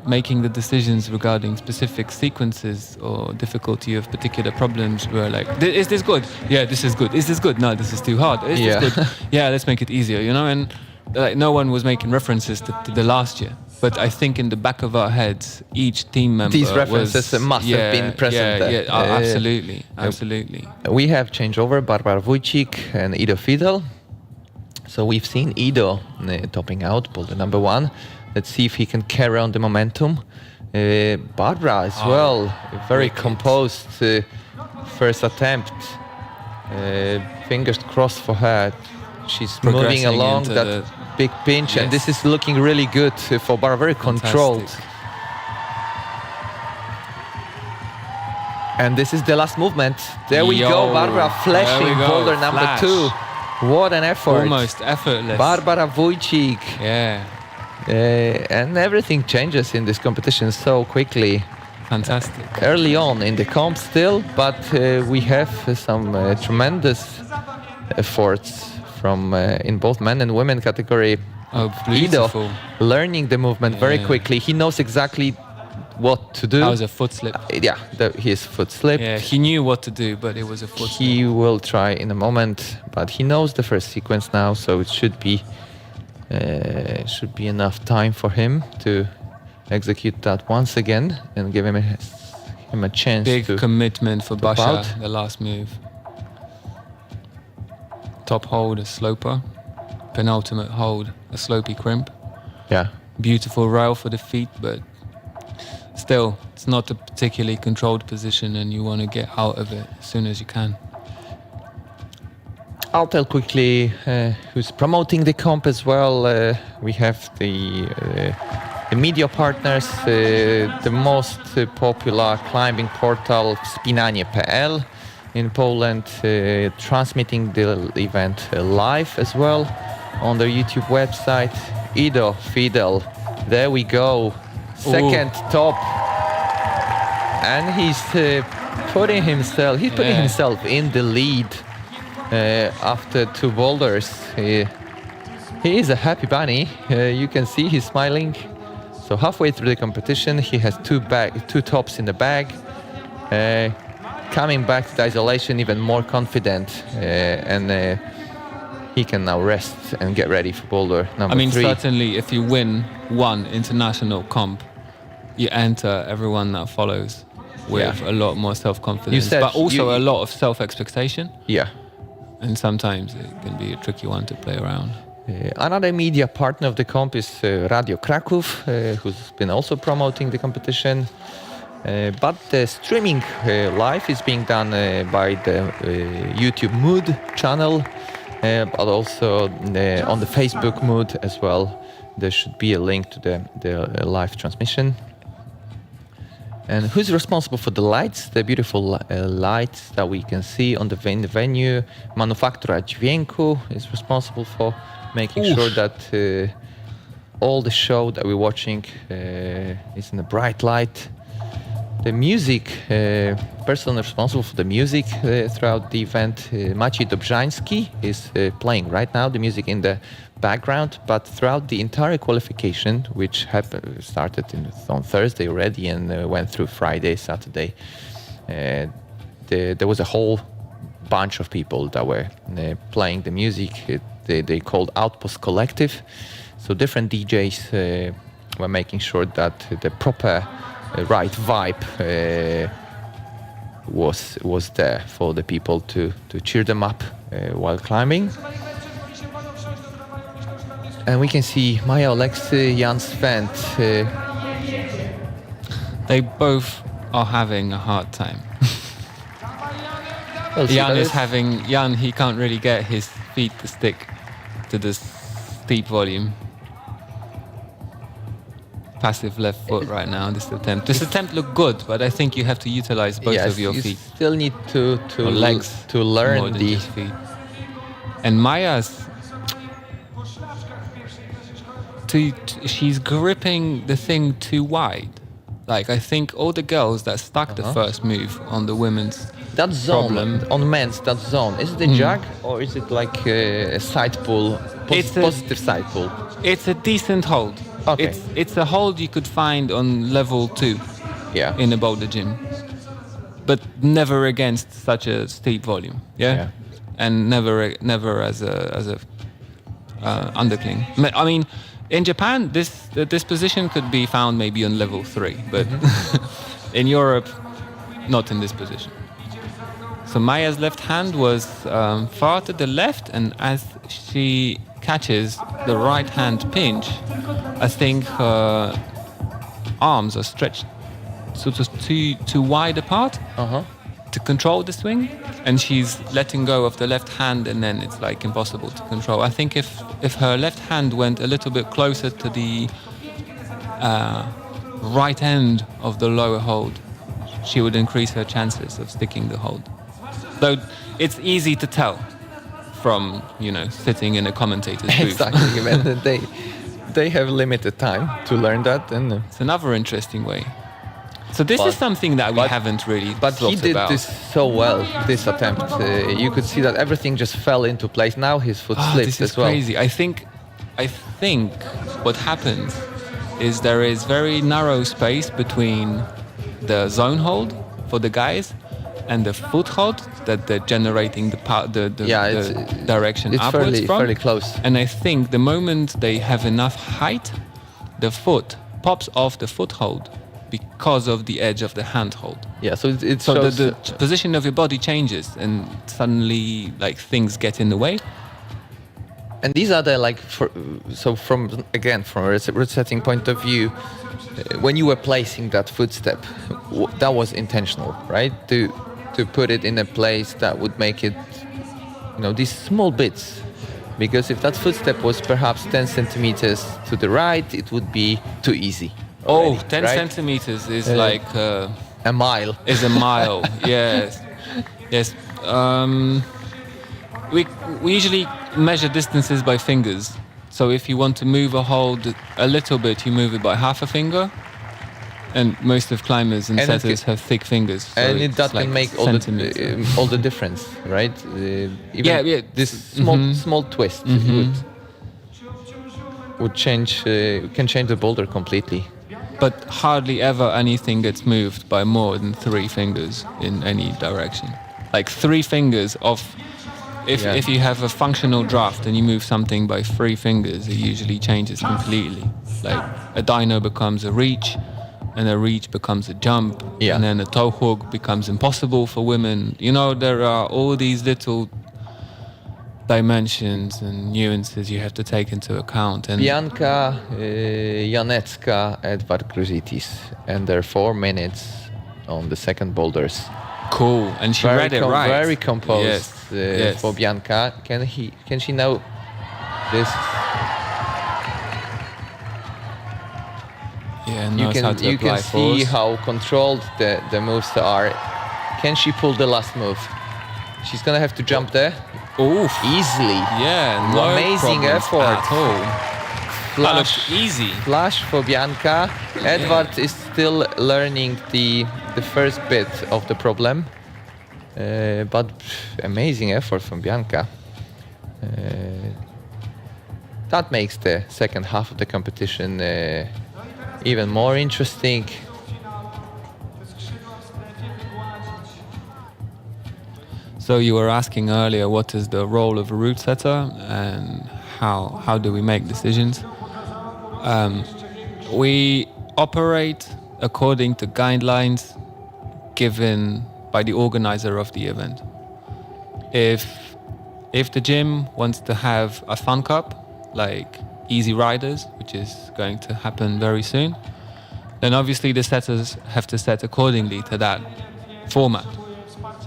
[SPEAKER 6] making the decisions regarding specific sequences or difficulty of particular problems, we were like, is this good? Yeah, this is good. Is this good? No, this is too hard. Is this good? Yeah, let's make it easier, you know? And like, no one was making references to the last year. But I think in the back of our heads, each team member
[SPEAKER 5] these references must have been present there.
[SPEAKER 6] Absolutely.
[SPEAKER 5] We have changed over Barbara Wójcik and Ido Fidel. So we've seen Ido topping out, Boulder number 1. Let's see if he can carry on the momentum. Barbara as well, very composed first attempt. Fingers crossed for her. She's moving along that big pinch, and this is looking really good for Barbara, very controlled. And this is the last movement. There we go, Barbara flashing Boulder number 2. What an effort.
[SPEAKER 6] Almost effortless.
[SPEAKER 5] Barbara Wójcik.
[SPEAKER 6] Yeah.
[SPEAKER 5] And everything changes in this competition so quickly.
[SPEAKER 6] Fantastic.
[SPEAKER 5] Early on in the comp still, but we have some tremendous efforts from in both men and women category.
[SPEAKER 6] Oh, beautiful.
[SPEAKER 5] Ido learning the movement very quickly. He knows exactly what to do.
[SPEAKER 6] That was a foot slip.
[SPEAKER 5] His foot slipped.
[SPEAKER 6] Yeah, he knew what to do, but it was a foot slip.
[SPEAKER 5] He will try in a moment, but he knows the first sequence now, so it should be enough time for him to execute that once again and give him a chance.
[SPEAKER 6] Big
[SPEAKER 5] to
[SPEAKER 6] commitment for Basha,
[SPEAKER 5] out.
[SPEAKER 6] the last move. Top hold, a sloper. Penultimate hold, a slopey crimp.
[SPEAKER 5] Yeah.
[SPEAKER 6] Beautiful rail for the feet, but still, it's not a particularly controlled position and you want to get out of it as soon as you can.
[SPEAKER 5] I'll tell quickly who's promoting the comp as well. We have the media partners, the most popular climbing portal Spinanie.pl in Poland, transmitting the event live as well on their YouTube website. Ido Fidel, there we go, second top, and he's putting himself in the lead. After 2 boulders, he is a happy bunny. You can see he's smiling. So halfway through the competition, he has 2 tops in the bag. Coming back to the isolation even more confident, and he can now rest and get ready for boulder number 3.
[SPEAKER 6] Certainly if you win one international comp, you enter everyone that follows with a lot more self-confidence, but also a lot of self-expectation.
[SPEAKER 5] Yeah.
[SPEAKER 6] And sometimes it can be a tricky one to play around.
[SPEAKER 5] Another media partner of the comp is Radio Cracow, who's been also promoting the competition. But the streaming live is being done by the YouTube Mood channel, but also on the Facebook Mood as well. There should be a link to the live transmission. And who's responsible for the lights, the beautiful lights that we can see on the venue? Manufaktura Dźwięku is responsible for making sure that all the show that we're watching is in a bright light. The music, person responsible for the music throughout the event, Maciej Dobrzański, is playing right now the music in the background, but throughout the entire qualification, which started on Thursday already and went through Friday, Saturday, there was a whole bunch of people that were playing the music. They called Outpost Collective, so different DJs were making sure that the proper right vibe was there for the people to cheer them up while climbing. And we can see Maja Oleksy, Jan Svent.
[SPEAKER 6] They both are having a hard time.
[SPEAKER 1] Well, see,
[SPEAKER 6] Jan
[SPEAKER 1] that
[SPEAKER 6] is having Jan. He can't really get his feet to stick to this steep volume. Passive left foot right now. This attempt looked good, but I think you have to utilize both
[SPEAKER 1] yes,
[SPEAKER 6] of your
[SPEAKER 1] you
[SPEAKER 6] feet.
[SPEAKER 1] still need to
[SPEAKER 6] Or legs
[SPEAKER 1] to
[SPEAKER 6] more
[SPEAKER 1] learn
[SPEAKER 6] than
[SPEAKER 1] the
[SPEAKER 6] just feet. And Maya's she's gripping the thing too wide. Like, I think all the girls that stuck the first move on the women's
[SPEAKER 1] that zone
[SPEAKER 6] problem.
[SPEAKER 1] on men's. That zone, is it a jug or is it like a side pull?
[SPEAKER 6] It's a-
[SPEAKER 1] Positive side pull.
[SPEAKER 6] It's a decent hold.
[SPEAKER 1] Okay.
[SPEAKER 6] It's a hold you could find on level 2
[SPEAKER 1] Yeah.
[SPEAKER 6] in a Boulder gym, but never against such a steep volume. Yeah, and never as a undercling. I mean, in Japan, this position could be found maybe on level 3, but in Europe, not in this position. So Maya's left hand was far to the left, and as she catches the right hand pinch, I think her arms are stretched sort of too wide apart to control the swing, and she's letting go of the left hand, and then it's like impossible to control. I think if her left hand went a little bit closer to the right end of the lower hold, she would increase her chances of sticking the hold. Though it's easy to tell from, sitting in a commentator's booth.
[SPEAKER 1] Exactly. Man, they have limited time to learn that, and
[SPEAKER 6] It's another interesting way. So this is something that we haven't really
[SPEAKER 1] but he
[SPEAKER 6] thought
[SPEAKER 1] did
[SPEAKER 6] about.
[SPEAKER 1] this so well. This attempt, you could see that everything just fell into place. Now his foot slipped
[SPEAKER 6] This is
[SPEAKER 1] as well.
[SPEAKER 6] crazy. I think what happens is there is very narrow space between the zone hold for the guys and the foot hold that they're generating the direction
[SPEAKER 1] It's
[SPEAKER 6] upwards from.
[SPEAKER 1] fairly close.
[SPEAKER 6] And I think the moment they have enough height, the foot pops off the foothold because of the edge of the handhold.
[SPEAKER 1] Yeah, so it
[SPEAKER 6] So
[SPEAKER 1] shows
[SPEAKER 6] the position of your body changes, and suddenly like things get in the way.
[SPEAKER 1] and these are the from a resetting point of view, when you were placing that footstep, that was intentional, right? To put it in a place that would make it, these small bits. Because if that footstep was perhaps 10 centimeters to the right, it would be too easy. Already,
[SPEAKER 6] 10
[SPEAKER 1] right?
[SPEAKER 6] centimeters is like
[SPEAKER 1] A mile.
[SPEAKER 6] is a mile. Yes. We usually measure distances by fingers. So if you want to move a hold a little bit, you move it by half a finger. And most of climbers and setters have thick fingers. So
[SPEAKER 1] And that
[SPEAKER 6] like
[SPEAKER 1] can make all the difference, right? Even this small twist would change, can change the boulder completely.
[SPEAKER 6] But hardly ever anything gets moved by more than 3 fingers in any direction. Like 3 fingers off. If you have a functional draft and you move something by 3 fingers, it usually changes completely. Like a dyno becomes a reach, and a reach becomes a jump, and then a toe hook becomes impossible for women. There are all these little dimensions and nuances you have to take into account. And
[SPEAKER 1] Bianca Janecka, Edward Gruzitis, and they're 4 minutes on the second boulders.
[SPEAKER 6] cool, and she read it right.
[SPEAKER 1] Very composed
[SPEAKER 6] Yes.
[SPEAKER 1] for Bianca. Can she know this?
[SPEAKER 6] Yeah,
[SPEAKER 1] You
[SPEAKER 6] knows how to
[SPEAKER 1] can
[SPEAKER 6] apply
[SPEAKER 1] see
[SPEAKER 6] force.
[SPEAKER 1] how controlled the moves are. Can she pull the last move? She's gonna have to jump there
[SPEAKER 6] Oof.
[SPEAKER 1] easily.
[SPEAKER 6] Yeah, no
[SPEAKER 1] Amazing
[SPEAKER 6] problems
[SPEAKER 1] effort.
[SPEAKER 6] at all. That looks easy.
[SPEAKER 1] Flash for Bianca. Edward is still learning the first bit of the problem, but amazing effort from Bianca. That makes the second half of the competition even more interesting.
[SPEAKER 6] So you were asking earlier, what is the role of a route setter and how do we make decisions? We operate according to guidelines given by the organizer of the event. If the gym wants to have a fun cup, like Easy Riders, which is going to happen very soon, then obviously the setters have to set accordingly to that format.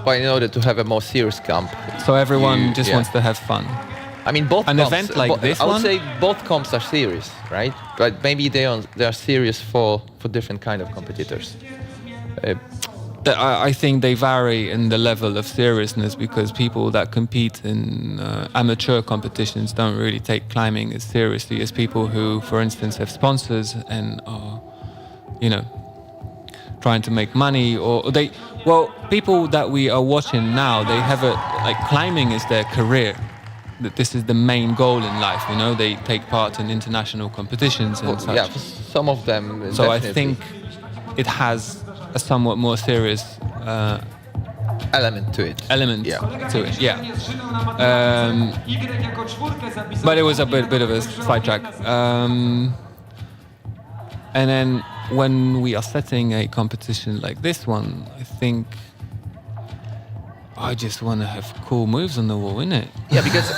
[SPEAKER 1] But in order to have a more serious comp,
[SPEAKER 6] So everyone just
[SPEAKER 1] yeah.
[SPEAKER 6] wants to have fun.
[SPEAKER 1] I mean, both
[SPEAKER 6] An
[SPEAKER 1] comps,
[SPEAKER 6] event like this
[SPEAKER 1] I would
[SPEAKER 6] one?
[SPEAKER 1] say both comps are serious, right? But maybe they are serious for different kind of competitors.
[SPEAKER 6] I think they vary in the level of seriousness because people that compete in amateur competitions don't really take climbing as seriously as people who, for instance, have sponsors and are, trying to make money, or people that we are watching now, they have climbing is their career. That this is the main goal in life, they take part in international competitions and such.
[SPEAKER 1] Yeah, for some of them.
[SPEAKER 6] So
[SPEAKER 1] definitely.
[SPEAKER 6] I think it has a somewhat more serious
[SPEAKER 1] element to it.
[SPEAKER 6] Yeah. But it was a bit of a sidetrack. And then when we are setting a competition like this one, I think I just want to have cool moves on the wall, innit?
[SPEAKER 1] Yeah, because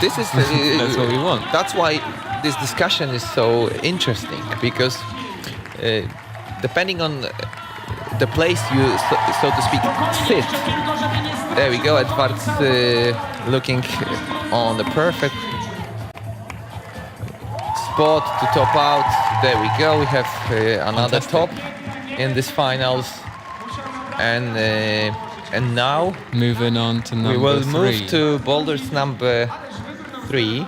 [SPEAKER 1] this is
[SPEAKER 6] That's what we want.
[SPEAKER 1] That's why this discussion is so interesting, because depending on the place you, so to speak, sit. There we go. Edward's looking on the perfect spot to top out. There we go. We have another
[SPEAKER 6] Fantastic.
[SPEAKER 1] top in this finals, and now
[SPEAKER 6] Moving on to number
[SPEAKER 1] we will
[SPEAKER 6] 3.
[SPEAKER 1] move to Boulder's number 3.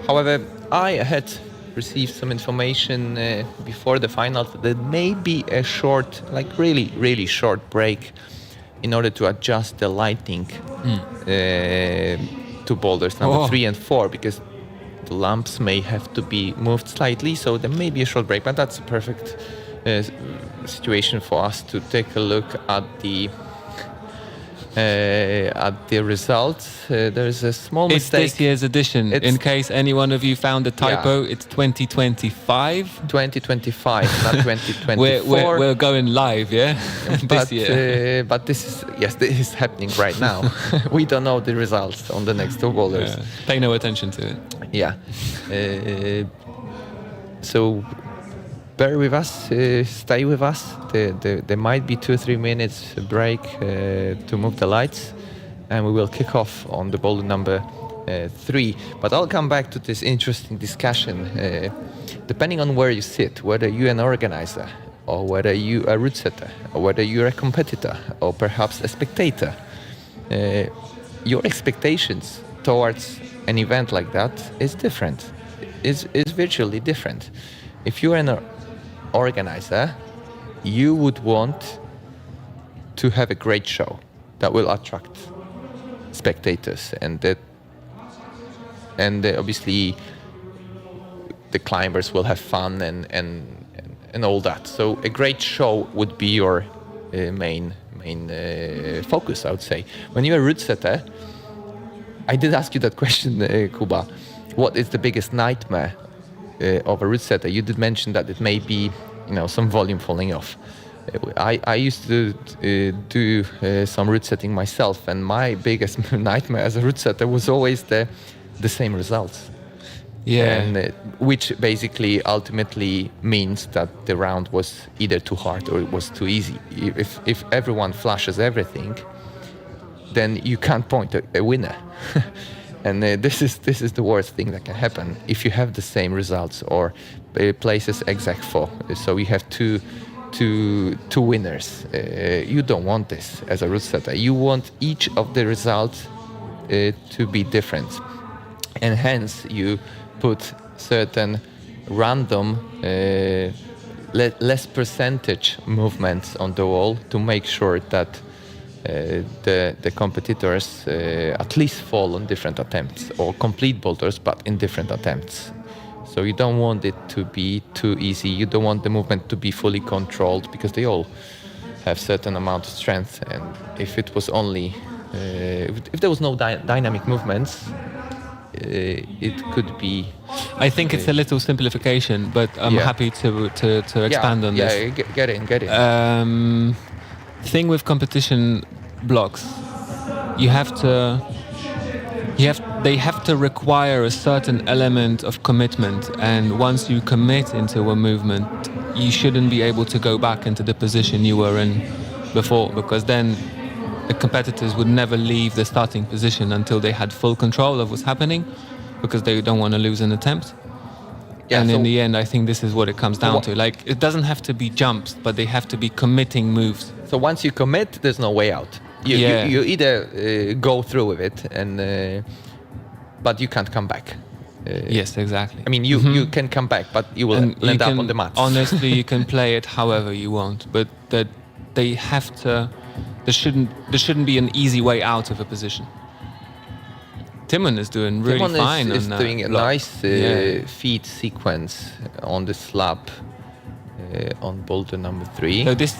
[SPEAKER 1] However, I had received some information before the finals that there may be a short, really short break in order to adjust the lighting to Boulders number 3 and 4, because the lamps may have to be moved slightly, so there may be a short break, but that's a perfect situation for us to take a look at the results. There's a small
[SPEAKER 6] It's
[SPEAKER 1] mistake.
[SPEAKER 6] this year's edition. In case any one of you found a typo, it's 2025.
[SPEAKER 1] 2025, not 2024.
[SPEAKER 6] We're going live, yeah? This year.
[SPEAKER 1] But this is happening right now. We don't know the results on the next two boulders.
[SPEAKER 6] Yeah. Pay no attention to it.
[SPEAKER 1] Yeah. So bear with us, stay with us. There might be 2 or 3 minutes break to move the lights, and we will kick off on the boulder number 3. But I'll come back to this interesting discussion. Depending on where you sit, whether you're an organizer, or whether you're a route setter, or whether you're a competitor, or perhaps a spectator, your expectations towards an event like that is different. Is virtually different. If you're an organizer, you would want to have a great show that will attract spectators, and obviously the climbers will have fun and all that. So a great show would be your main focus, I would say. When you're a route setter, I did ask you that question, Kuba. What is the biggest nightmare of a route setter? You did mention that it may be, some volume falling off. I used to do some route setting myself, and my biggest nightmare as a route setter was always the same results.
[SPEAKER 6] Yeah.
[SPEAKER 1] And which basically ultimately means that the round was either too hard or it was too easy. If everyone flashes everything, then you can't point a winner. And this is the worst thing that can happen if you have the same results or places exact for. So you have two winners. You don't want this as a route setter. You want each of the results to be different, and hence you put certain random, less percentage movements on the wall to make sure that the competitors at least fall on different attempts, or complete boulders but in different attempts. So you don't want it to be too easy. You don't want the movement to be fully controlled, because they all have certain amount of strength. And if it was only if there was no dynamic movements, it could be.
[SPEAKER 6] I think it's a little simplification, but I'm happy to expand on this.
[SPEAKER 1] Yeah, get in.
[SPEAKER 6] Thing with competition blocks, they have to require a certain element of commitment, and once you commit into a movement, you shouldn't be able to go back into the position you were in before, because then the competitors would never leave the starting position until they had full control of what's happening, because they don't want to lose an attempt.
[SPEAKER 1] Yeah,
[SPEAKER 6] And
[SPEAKER 1] so-
[SPEAKER 6] in the end, I think this is what it comes down to. Like, it doesn't have to be jumps, but they have to be committing moves.
[SPEAKER 1] So once you commit, there's no way out. You either go through with it, but you can't come back.
[SPEAKER 6] Yes, exactly.
[SPEAKER 1] I mean, you can come back, but you will
[SPEAKER 6] And
[SPEAKER 1] end
[SPEAKER 6] you
[SPEAKER 1] up
[SPEAKER 6] can-
[SPEAKER 1] on the mats.
[SPEAKER 6] Honestly, you can play it however you want, but that they have to. There shouldn't be an easy way out of a position. Timon is doing really
[SPEAKER 1] Timon
[SPEAKER 6] fine.
[SPEAKER 1] is
[SPEAKER 6] on that
[SPEAKER 1] doing a
[SPEAKER 6] block.
[SPEAKER 1] nice
[SPEAKER 6] Yeah.
[SPEAKER 1] feet sequence on the slab on Boulder number 3.
[SPEAKER 6] So this,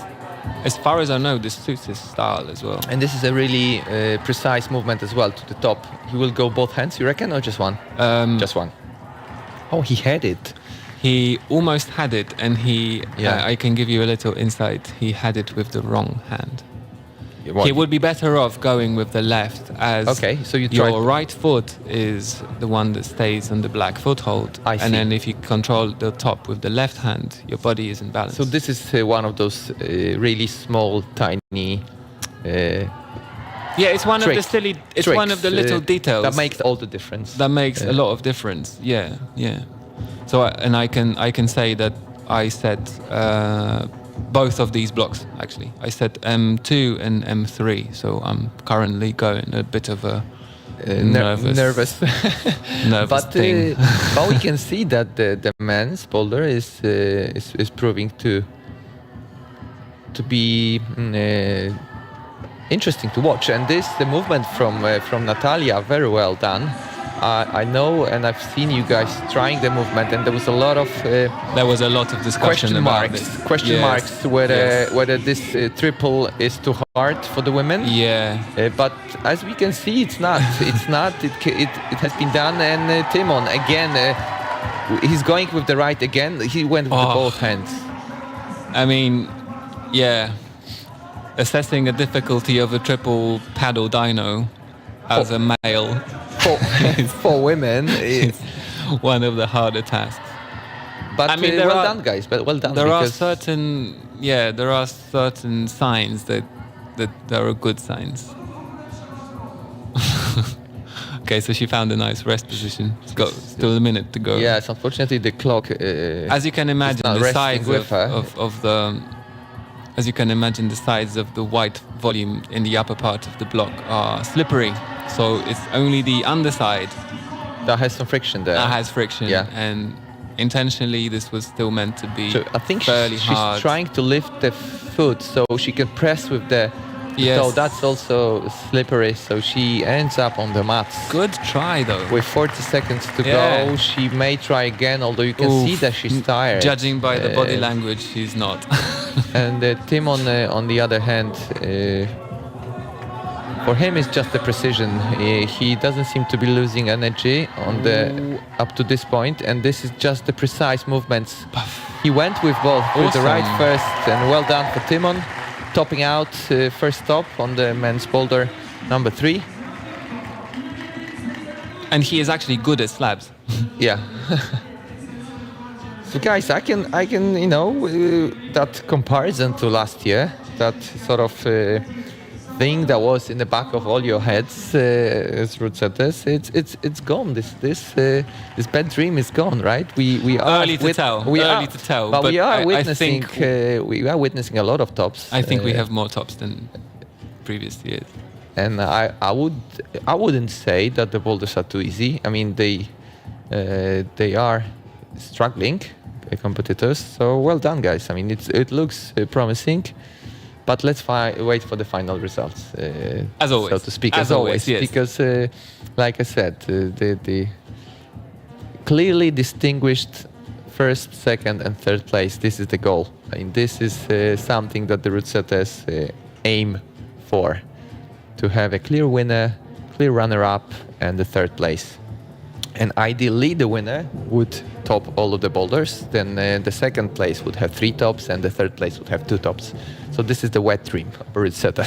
[SPEAKER 6] as far as I know, this suits his style as well.
[SPEAKER 1] And this is a really precise movement as well to the top. He will go both hands, you reckon, or just one? Just one. Oh, he had it.
[SPEAKER 6] He almost had it, and
[SPEAKER 1] Yeah.
[SPEAKER 6] I can give you a little insight. He had it with the wrong hand.
[SPEAKER 1] What?
[SPEAKER 6] He would be better off going with the left, as
[SPEAKER 1] Okay, so you
[SPEAKER 6] your
[SPEAKER 1] tried-
[SPEAKER 6] right foot is the one that stays on the black foothold.
[SPEAKER 1] I see.
[SPEAKER 6] And then if you control the top with the left hand, your body is in balance.
[SPEAKER 1] So this is one of those really small, tiny
[SPEAKER 6] yeah, it's one of the
[SPEAKER 1] tricks.
[SPEAKER 6] silly. It's one of the
[SPEAKER 1] tricks,
[SPEAKER 6] little details
[SPEAKER 1] that makes all the difference.
[SPEAKER 6] that makes a lot of difference. Yeah, yeah. So I can say that I set both of these blocks actually. I set M2 and M3. So I'm currently going a bit of a nervous
[SPEAKER 1] But
[SPEAKER 6] thing.
[SPEAKER 1] but we can see that the men's Boulder is proving to be interesting to watch, and the movement from Natalia, very well done. I know, and I've seen you guys trying the movement, and there was a lot of
[SPEAKER 6] There was a lot of discussion about this.
[SPEAKER 1] question
[SPEAKER 6] Yes,
[SPEAKER 1] marks whether
[SPEAKER 6] yes.
[SPEAKER 1] whether this triple is too hard for the women.
[SPEAKER 6] Yeah.
[SPEAKER 1] But as we can see, it's not. It's not. It has been done. And Timon again, he's going with the right again. He went with
[SPEAKER 6] Oh.
[SPEAKER 1] both hands.
[SPEAKER 6] I mean, yeah. Assessing the difficulty of a triple paddle dyno as a male
[SPEAKER 1] For women,
[SPEAKER 6] is one of the harder tasks.
[SPEAKER 1] but
[SPEAKER 6] I mean, there
[SPEAKER 1] well
[SPEAKER 6] are-
[SPEAKER 1] done, guys. But well done.
[SPEAKER 6] There are
[SPEAKER 1] because
[SPEAKER 6] certain signs that there are good signs. Okay, so she found a nice rest position. It's got still a minute to go.
[SPEAKER 1] yes, unfortunately the clock.
[SPEAKER 6] As you can imagine,
[SPEAKER 1] not
[SPEAKER 6] the
[SPEAKER 1] resting
[SPEAKER 6] size
[SPEAKER 1] with her.
[SPEAKER 6] of the, as you can imagine, the sides of the white volume in the upper part of the block are slippery. So it's only the underside
[SPEAKER 1] that has some friction there.
[SPEAKER 6] that has friction.
[SPEAKER 1] Yeah.
[SPEAKER 6] And intentionally, this was still meant to be
[SPEAKER 1] So I think
[SPEAKER 6] fairly
[SPEAKER 1] she's
[SPEAKER 6] hard.
[SPEAKER 1] trying to lift the foot so she can press with the.
[SPEAKER 6] Yes.
[SPEAKER 1] So that's also slippery. So she ends up on the mats.
[SPEAKER 6] Good try, though.
[SPEAKER 1] With 40 seconds to
[SPEAKER 6] Yeah.
[SPEAKER 1] go, she may try again, although you can
[SPEAKER 6] Oof.
[SPEAKER 1] see that she's tired.
[SPEAKER 6] Judging by the body
[SPEAKER 1] Uh,
[SPEAKER 6] language, she's not.
[SPEAKER 1] And Tim, on the other hand, for him it's just the precision. He doesn't seem to be losing energy on the up to this point, and this is just the precise movements. He went with both, with the right
[SPEAKER 6] Awesome.
[SPEAKER 1] first, and well done for Timon, topping out first stop on the men's Boulder number 3.
[SPEAKER 6] And he is actually good at slabs.
[SPEAKER 1] Yeah. So guys, I can that comparison to last year, that sort of thing that was in the back of all your heads as route setters, it's gone. This bad dream is gone, right? We are
[SPEAKER 6] Early to tell,
[SPEAKER 1] but we are
[SPEAKER 6] I
[SPEAKER 1] witnessing
[SPEAKER 6] think-
[SPEAKER 1] we are witnessing a lot of tops.
[SPEAKER 6] I think we have more tops than previous years.
[SPEAKER 1] And I wouldn't say that the boulders are too easy. I mean, they are struggling competitors. So well done, guys. I mean, it looks promising, but let's wait for the final results.
[SPEAKER 6] As always.
[SPEAKER 1] so to speak.
[SPEAKER 6] As always, yes.
[SPEAKER 1] Because, like I said, the clearly distinguished first, second, and third place. This is the goal. I mean, this is something that the route setters aim for. To have a clear winner, clear runner-up, and the third place. And ideally, the winner would top all of the boulders. Then the second place would have 3 tops, and the third place would have 2 tops. So this is the wet dream of a route setter.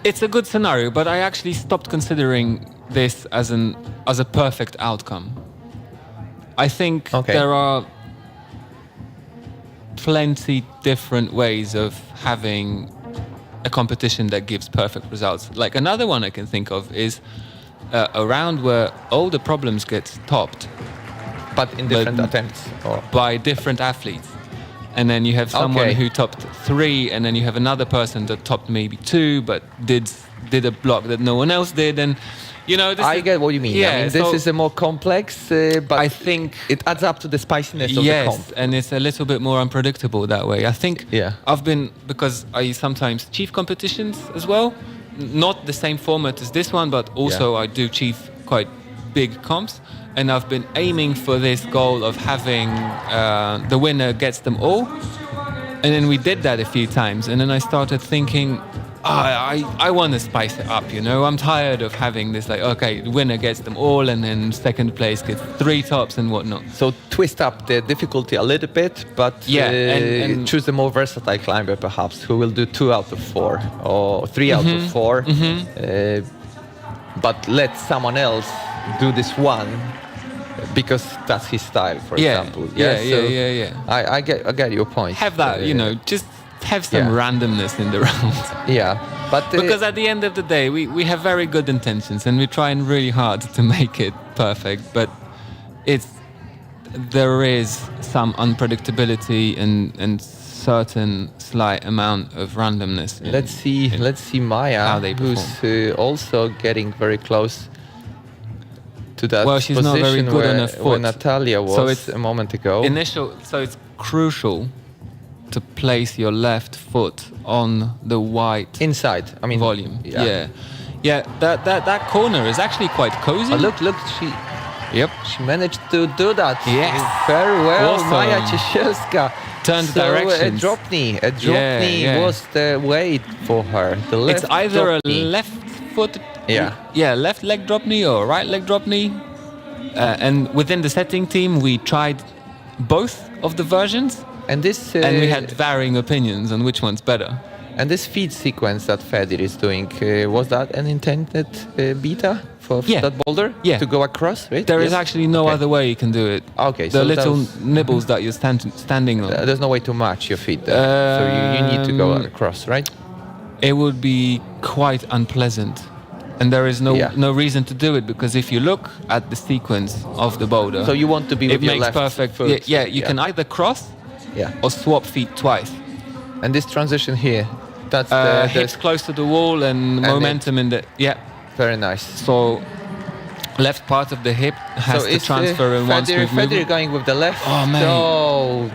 [SPEAKER 6] It's a good scenario, but I actually stopped considering this as a perfect outcome. I think
[SPEAKER 1] Okay.
[SPEAKER 6] plenty different ways of having a competition that gives perfect results. Like another one I can think of is a round where all the problems get topped
[SPEAKER 1] But in different attempts. Or
[SPEAKER 6] by different athletes. And then you have someone
[SPEAKER 1] Okay.
[SPEAKER 6] who topped 3, and then you have another person that topped maybe 2, but did a block that no one else did. And you know,
[SPEAKER 1] I get what you mean.
[SPEAKER 6] Yeah,
[SPEAKER 1] I mean, this
[SPEAKER 6] so
[SPEAKER 1] is a more complex, but
[SPEAKER 6] I think
[SPEAKER 1] it adds up to the spiciness of the
[SPEAKER 6] yes,
[SPEAKER 1] comp.
[SPEAKER 6] and it's a little bit more unpredictable that way. I think
[SPEAKER 1] Yeah.
[SPEAKER 6] I've been, because I sometimes chief competitions as well, not the same format as this one, but also I do chief quite big comps, and I've been aiming for this goal of having the winner gets them all, and then we did that a few times, and then I started thinking, I want to spice it up, you know. I'm tired of having this, like, okay, the winner gets them all, and then second place gets 3 tops and whatnot.
[SPEAKER 1] So twist up the difficulty a little bit, but
[SPEAKER 6] and
[SPEAKER 1] choose a more versatile climber perhaps, who will do 2 out of 4 or 3 out of 4. But let someone else do this one because that's his style, for example. I get your point.
[SPEAKER 6] Have that, you know, just have some randomness in the round.
[SPEAKER 1] Yeah, but
[SPEAKER 6] Because at the end of the day, we have very good intentions and we're trying really hard to make it perfect, but there is some unpredictability and certain slight amount of randomness.
[SPEAKER 1] Let's see Maya,
[SPEAKER 6] how they
[SPEAKER 1] who's also getting very close to that
[SPEAKER 6] Well, she's
[SPEAKER 1] position
[SPEAKER 6] not very good on her
[SPEAKER 1] where
[SPEAKER 6] foot.
[SPEAKER 1] Natalia was
[SPEAKER 6] So it's
[SPEAKER 1] a moment ago.
[SPEAKER 6] So it's crucial to place your left foot on the white
[SPEAKER 1] Inside, I mean,
[SPEAKER 6] volume. Yeah. That corner is actually quite cozy.
[SPEAKER 1] Oh, look,
[SPEAKER 6] Yep.
[SPEAKER 1] she managed to do that.
[SPEAKER 6] Yes.
[SPEAKER 1] Very well,
[SPEAKER 6] Awesome.
[SPEAKER 1] Maya Ciesielska.
[SPEAKER 6] Turned
[SPEAKER 1] so
[SPEAKER 6] directions.
[SPEAKER 1] A dropney
[SPEAKER 6] Yeah.
[SPEAKER 1] was the way for her. The left
[SPEAKER 6] It's either
[SPEAKER 1] dropney.
[SPEAKER 6] a left foot,
[SPEAKER 1] Yeah.
[SPEAKER 6] left leg drop knee or right leg drop knee. And within the setting team, we tried both of the versions,
[SPEAKER 1] and this
[SPEAKER 6] and we had varying opinions on which one's better.
[SPEAKER 1] And this feed sequence that Fedir is doing, was that an intended beta for that boulder?
[SPEAKER 6] Yeah.
[SPEAKER 1] To go across, right?
[SPEAKER 6] There is
[SPEAKER 1] Yes?
[SPEAKER 6] actually no
[SPEAKER 1] Okay.
[SPEAKER 6] other way you can do it.
[SPEAKER 1] Okay,
[SPEAKER 6] The
[SPEAKER 1] so
[SPEAKER 6] little
[SPEAKER 1] those-
[SPEAKER 6] nibbles that you're standing on.
[SPEAKER 1] There's no way to match your feet there. So you need to go across, right?
[SPEAKER 6] It would be quite unpleasant. And there is no reason to do it, because if you look at the sequence of the boulder,
[SPEAKER 1] So you want to be with
[SPEAKER 6] it
[SPEAKER 1] your
[SPEAKER 6] makes
[SPEAKER 1] left
[SPEAKER 6] perfect.
[SPEAKER 1] foot.
[SPEAKER 6] You can either cross
[SPEAKER 1] Yeah.
[SPEAKER 6] or swap feet twice.
[SPEAKER 1] And this transition here, that's
[SPEAKER 6] Hips close to the wall and momentum in the
[SPEAKER 1] very nice.
[SPEAKER 6] So left part of the hip has to transfer in one smooth
[SPEAKER 1] Fedir
[SPEAKER 6] movement.
[SPEAKER 1] going with the left.
[SPEAKER 6] Oh, mate.
[SPEAKER 1] No.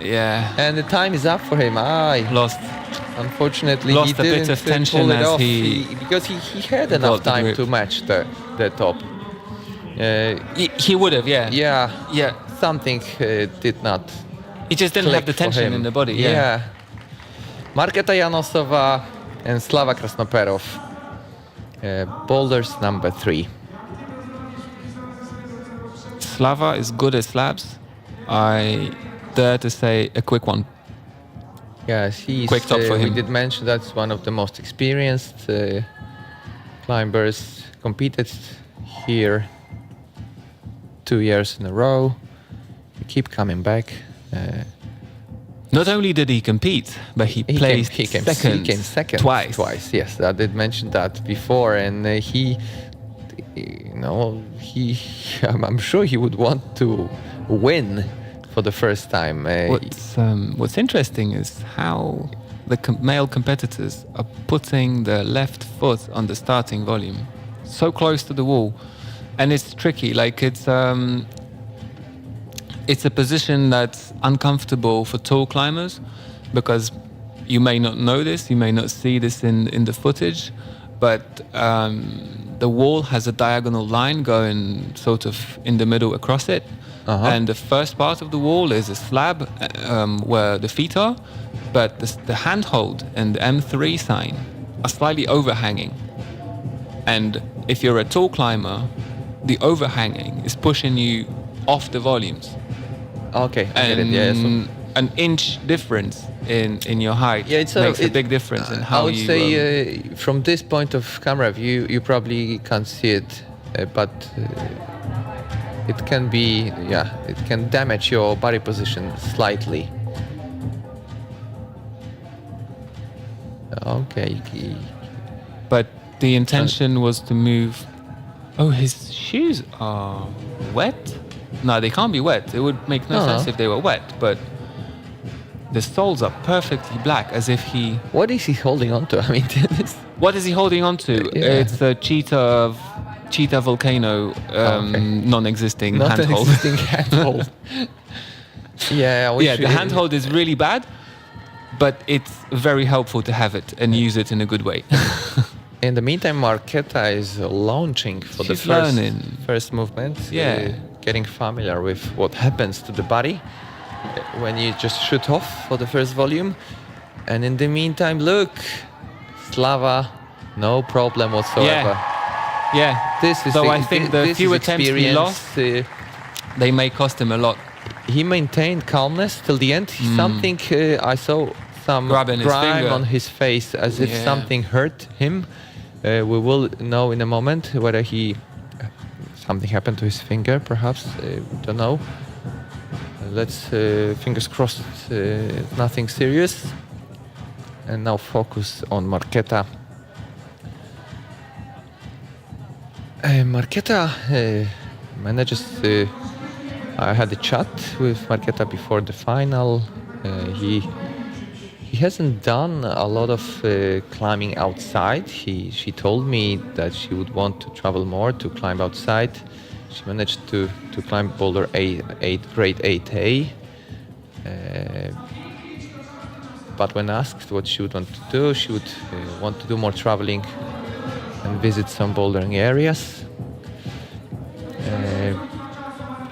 [SPEAKER 6] Yeah,
[SPEAKER 1] And the time is up for him.
[SPEAKER 6] lost.
[SPEAKER 1] Unfortunately,
[SPEAKER 6] Lost
[SPEAKER 1] he
[SPEAKER 6] a bit
[SPEAKER 1] didn't
[SPEAKER 6] of tension
[SPEAKER 1] pull it
[SPEAKER 6] as
[SPEAKER 1] off.
[SPEAKER 6] he
[SPEAKER 1] Because he had enough
[SPEAKER 6] got the
[SPEAKER 1] time
[SPEAKER 6] grip.
[SPEAKER 1] to match the top.
[SPEAKER 6] He would have,
[SPEAKER 1] Yeah,
[SPEAKER 6] yeah.
[SPEAKER 1] something did not
[SPEAKER 6] He just didn't have
[SPEAKER 1] click
[SPEAKER 6] the
[SPEAKER 1] for
[SPEAKER 6] tension
[SPEAKER 1] him.
[SPEAKER 6] in the body.
[SPEAKER 1] Yeah. Marketa Janosova and Slava Krasnoperov. Boulders number 3.
[SPEAKER 6] Slava is good at slabs. I dare to say a quick one.
[SPEAKER 1] Yes, he's.
[SPEAKER 6] Quick top for
[SPEAKER 1] We
[SPEAKER 6] him.
[SPEAKER 1] did mention that's one of the most experienced climbers. Competed here 2 years in a row. He keep coming back.
[SPEAKER 6] Not only did he compete, but he placed second.
[SPEAKER 1] He came second
[SPEAKER 6] twice.
[SPEAKER 1] Yes, I did mention that before, and I'm sure he would want to win for the first time.
[SPEAKER 6] What's interesting is how the male competitors are putting the left foot on the starting volume, so close to the wall, and it's tricky. Like it's a position that's uncomfortable for tall climbers, because you may not know this, you may not see this in the footage, but the wall has a diagonal line going sort of in the middle across it. And the first part of the wall is a slab where the feet are, but the handhold and the M3 sign are slightly overhanging. And if you're a tall climber, the overhanging is pushing you off the volumes.
[SPEAKER 1] Okay, I get it. Yeah, so
[SPEAKER 6] an inch difference in your height makes a big difference in how
[SPEAKER 1] I would
[SPEAKER 6] you...
[SPEAKER 1] say from this point of camera view, you probably can't see it, but it can be, it can damage your body position slightly. Okay.
[SPEAKER 6] But the intention was to move. Oh, his shoes are wet? No, they can't be wet. It would make no sense if they were wet, but the soles are perfectly black, as if he...
[SPEAKER 1] What is he holding on to? I mean,
[SPEAKER 6] What is he holding on to?
[SPEAKER 1] Yeah.
[SPEAKER 6] It's a cheetah volcano non-existing handhold.
[SPEAKER 1] Non-existing handhold. Yeah,
[SPEAKER 6] The handhold is really bad, but it's very helpful to have it and use it in a good way.
[SPEAKER 1] In the meantime, Marketa is launching for
[SPEAKER 6] She's
[SPEAKER 1] the
[SPEAKER 6] learning.
[SPEAKER 1] first movement.
[SPEAKER 6] Yeah.
[SPEAKER 1] Getting familiar with what happens to the body when you just shoot off for the first volume. And in the meantime, look, Slava, no problem whatsoever.
[SPEAKER 6] Yeah.
[SPEAKER 1] This is
[SPEAKER 6] So I think the
[SPEAKER 1] this
[SPEAKER 6] few
[SPEAKER 1] is
[SPEAKER 6] attempts he
[SPEAKER 1] experience,
[SPEAKER 6] lost, they may cost him a lot.
[SPEAKER 1] He maintained calmness till the end. Something I saw some
[SPEAKER 6] Grabbing his
[SPEAKER 1] grime
[SPEAKER 6] finger.
[SPEAKER 1] on his face, as if
[SPEAKER 6] Yeah.
[SPEAKER 1] something hurt him. We will know in a moment whether something happened to his finger. Perhaps we don't know. Let's fingers crossed, nothing serious. And now focus on Marketa. Marketa manages to... I had a chat with Marketa before the final. He hasn't done a lot of climbing outside. She told me that she would want to travel more to climb outside. She managed to climb Boulder grade 8A. But when asked what she would want to do, she would want to do more traveling and visit some bouldering areas.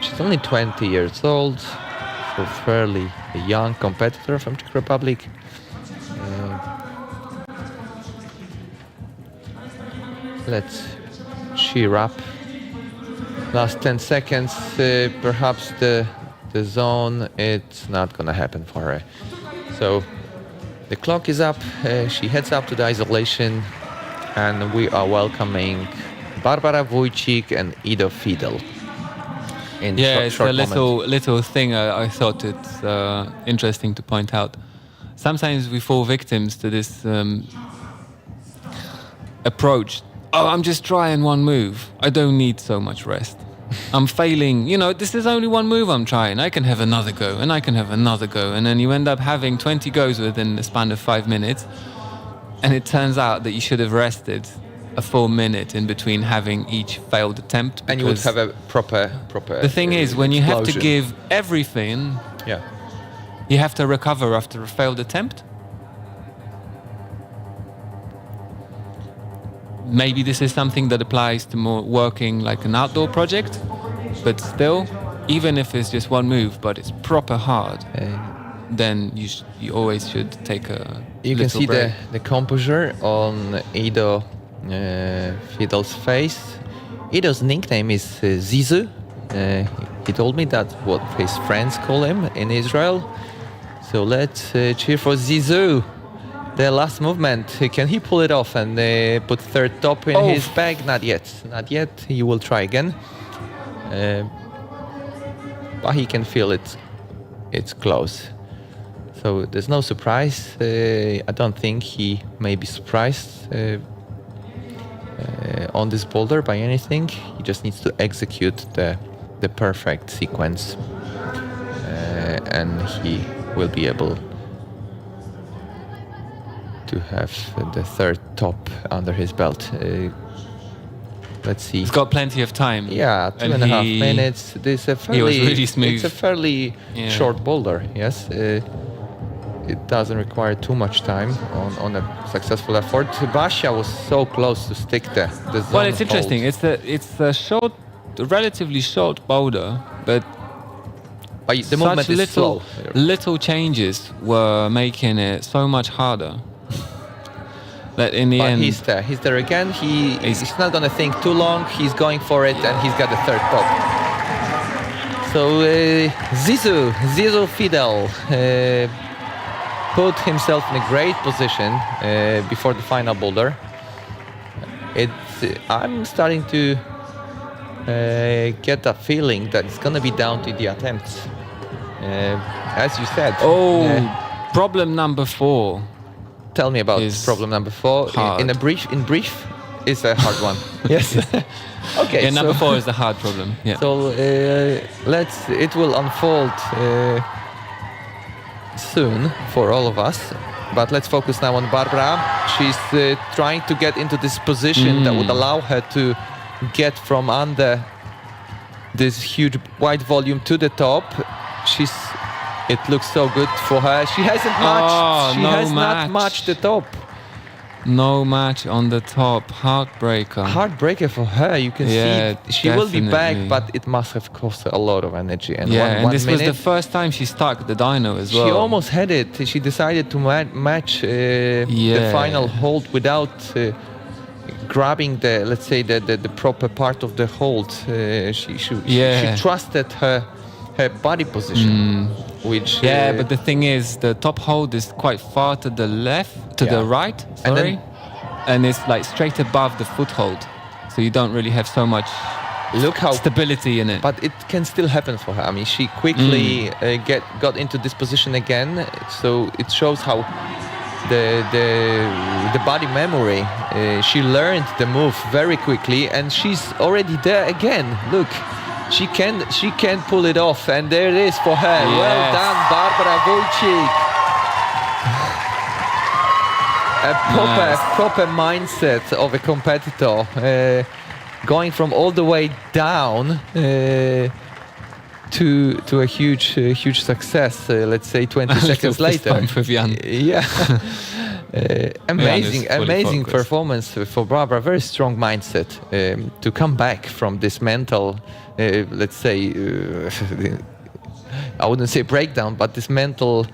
[SPEAKER 1] She's only 20 years old, so fairly a young competitor from Czech Republic. Let's cheer up. Last 10 seconds, perhaps the zone, it's not gonna happen for her. So the clock is up, she heads up to the isolation, and we are welcoming Barbara Wójcik and Ido Fidel.
[SPEAKER 6] It's a little thing I thought it's interesting to point out. Sometimes we fall victims to this approach. Oh, I'm just trying one move. I don't need so much rest. I'm failing. This is only one move I'm trying. I can have another go, and I can have another go. And then you end up having 20 goes within the span of 5 minutes. And it turns out that you should have rested a full minute in between having each failed attempt.
[SPEAKER 1] And you would have a proper...
[SPEAKER 6] The thing is, when you have to
[SPEAKER 1] explosion.
[SPEAKER 6] give everything, you have to recover after a failed attempt. Maybe this is something that applies to more working like an outdoor project, but still, even if it's just one move, but it's proper hard, then you always should take a
[SPEAKER 1] You can
[SPEAKER 6] little
[SPEAKER 1] see
[SPEAKER 6] break.
[SPEAKER 1] the composure on Ido Fidel's face. Ido's nickname is Zizou. He told me that's what his friends call him in Israel. So let's cheer for Zizou. The last movement, can he pull it off and put third top in his bag? Not yet. Not yet. He will try again. But he can feel it's close. So there's no surprise. I don't think he may be surprised on this boulder by anything. He just needs to execute the perfect sequence. And he will be able to have the third top under his belt. Let's see.
[SPEAKER 6] He's got plenty of time.
[SPEAKER 1] Yeah, 2.5 minutes. This is a fairly,
[SPEAKER 6] he was really smooth.
[SPEAKER 1] It's a fairly short boulder. Yes, it doesn't require too much time on a successful effort. Basia was so close to stick the zone.
[SPEAKER 6] Well, it's interesting. It's a short, relatively short boulder, but
[SPEAKER 1] the movement is slow.
[SPEAKER 6] Little changes were making it so much harder. That in the end,
[SPEAKER 1] he's there again. He's not gonna think too long. He's going for it, and he's got the third top. So Zizou Fidel put himself in a great position before the final boulder. I'm starting to get a feeling that it's gonna be down to the attempts, as you said.
[SPEAKER 6] problem number 4.
[SPEAKER 1] Tell me about
[SPEAKER 6] is
[SPEAKER 1] problem number 4.
[SPEAKER 6] hard.
[SPEAKER 1] In brief, is a hard one. Yes. Okay.
[SPEAKER 6] Yeah, number 4 is the hard problem. Yeah.
[SPEAKER 1] So it will unfold soon for all of us. But let's focus now on Barbara. She's trying to get into this position that would allow her to get from under this huge wide volume to the top. It looks so good for her. She hasn't matched. Not matched the top.
[SPEAKER 6] No match on the top.
[SPEAKER 1] Heartbreaker for her. You can see she will be back, but it must have cost her a lot of energy. And
[SPEAKER 6] and this was the first time she stuck the dyno as well.
[SPEAKER 1] She almost had it. She decided to match the final hold without grabbing the proper part of the hold. She trusted her body position, which
[SPEAKER 6] but the thing is, the top hold is quite far to the left, to the right, and it's like straight above the foothold, so you don't really have so much stability in it.
[SPEAKER 1] But it can still happen for her. I mean, she quickly got into this position again, so it shows how the body memory. She learned the move very quickly, and she's already there again. Look. She can pull it off, and there it is for her.
[SPEAKER 6] Yes.
[SPEAKER 1] Well done, Barbara Wojcik. A proper mindset of a competitor, going from all the way down to a huge success. Let's say 20 seconds later. Yeah. Amazing performance for Barbara. Very strong mindset to come back from this mental, let's say, I wouldn't say breakdown, but this mental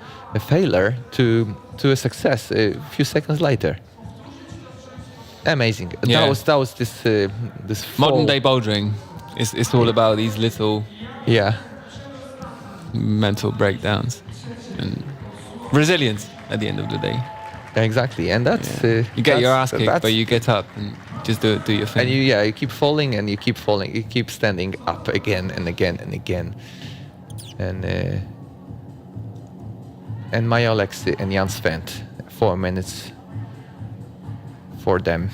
[SPEAKER 1] failure to a success a few seconds later. Amazing.
[SPEAKER 6] Yeah.
[SPEAKER 1] That was this
[SPEAKER 6] modern day bouldering. It's all about these little mental breakdowns and resilience at the end of the day.
[SPEAKER 1] Exactly, and that's
[SPEAKER 6] you get your ass kicked, but you get up and just do your thing.
[SPEAKER 1] And you keep falling, and you keep falling. You keep standing up again and again and again. And Maja Oleksy and Jan spent 4 minutes for them.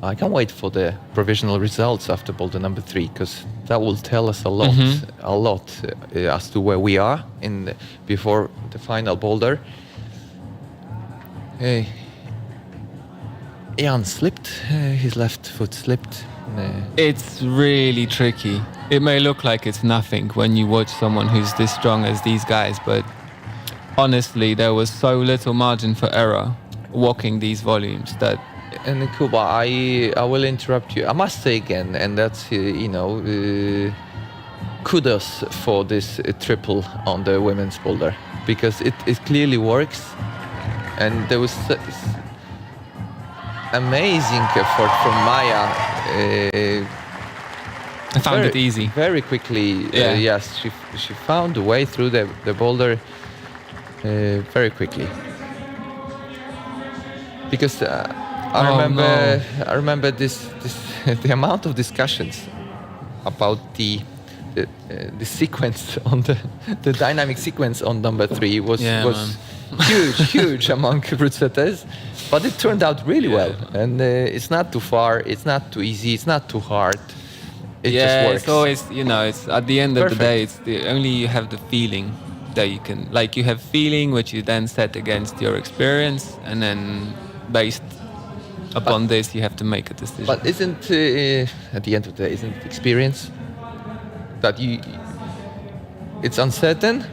[SPEAKER 1] I can't wait for the provisional results after Boulder number 3, because that will tell us a lot as to where we are before the final boulder. Jan slipped, his left foot slipped.
[SPEAKER 6] It's really tricky. It may look like it's nothing when you watch someone who's this strong as these guys, but honestly, there was so little margin for error walking these volumes that.
[SPEAKER 1] And Kuba, I will interrupt you. I must say again, and that's kudos for this triple on the women's boulder, because it clearly works, and there was amazing effort from Maja.
[SPEAKER 6] I found it easy.
[SPEAKER 1] Very quickly, yes, she found a way through the boulder very quickly. Because I remember this the amount of discussions about the sequence on the dynamic sequence on number 3 was huge among route setters, but it turned out really well, and it's not too far, it's not too easy, it's not too hard. It just works.
[SPEAKER 6] It's always, it's at the end of the day, it's only you have the feeling that you can, like, you have feeling which you then set against your experience, and then based upon this you have to make a decision.
[SPEAKER 1] But isn't at the end of the day, isn't experience that it's uncertain,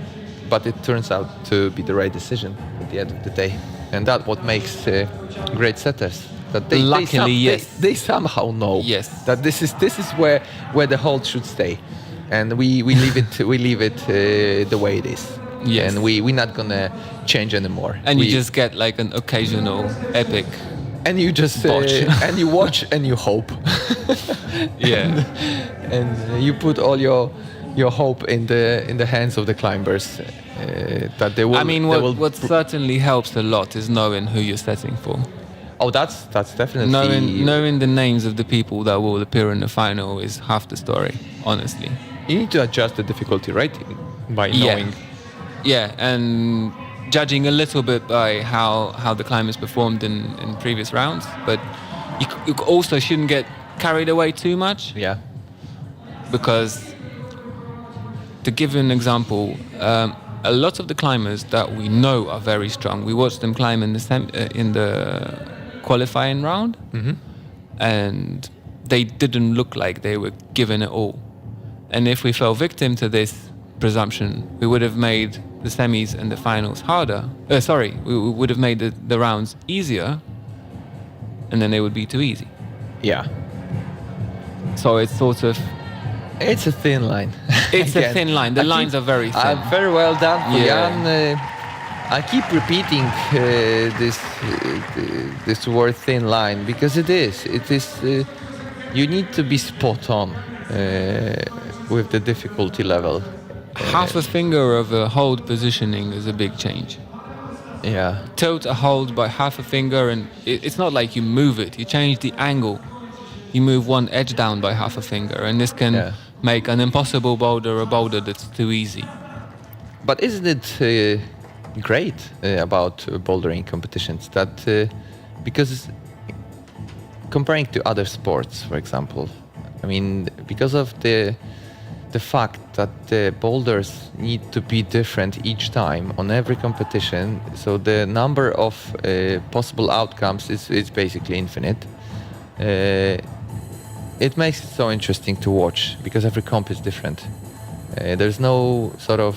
[SPEAKER 1] but it turns out to be the right decision at the end of the day, and that's what makes great setters. That they somehow know that this is where the hold should stay, and we leave it the way it is.
[SPEAKER 6] Yes.
[SPEAKER 1] And we're not gonna change anymore.
[SPEAKER 6] And you just get like an occasional epic.
[SPEAKER 1] And you just and you watch and you hope.
[SPEAKER 6] Yeah.
[SPEAKER 1] and you put all your hope in the hands of the climbers that they will.
[SPEAKER 6] I mean, what certainly helps a lot is knowing who you're setting for.
[SPEAKER 1] Oh, that's definitely
[SPEAKER 6] knowing the names of the people that will appear in the final is half the story, honestly.
[SPEAKER 1] You need to adjust the difficulty rating by knowing.
[SPEAKER 6] Yeah, and judging a little bit by how the climbers performed in previous rounds, but you also shouldn't get carried away too much.
[SPEAKER 1] Yeah.
[SPEAKER 6] Because, to give you an example, a lot of the climbers that we know are very strong, we watched them climb in the qualifying round, and they didn't look like they were giving it all. And if we fell victim to this presumption, we would have made the semis and the finals harder. We would have made the rounds easier, and then they would be too easy.
[SPEAKER 1] Yeah.
[SPEAKER 6] So it's sort of...
[SPEAKER 1] It's a thin line.
[SPEAKER 6] It's a thin line. The lines are very thin.
[SPEAKER 1] Very well done,
[SPEAKER 6] Yeah.
[SPEAKER 1] Jan. I keep repeating this word thin line because it is. It is. You need to be spot on with the difficulty level.
[SPEAKER 6] Half a finger of a hold positioning is a big change.
[SPEAKER 1] Yeah.
[SPEAKER 6] Tilt a hold by half a finger, and it's not like you move it. You change the angle. You move one edge down by half a finger, and this can make an impossible boulder a boulder that's too easy.
[SPEAKER 1] But isn't it great about bouldering competitions that because comparing to other sports, for example, I mean, because of the fact that the boulders need to be different each time on every competition, so the number of possible outcomes is basically infinite. It makes it so interesting to watch because every comp is different. There's no sort of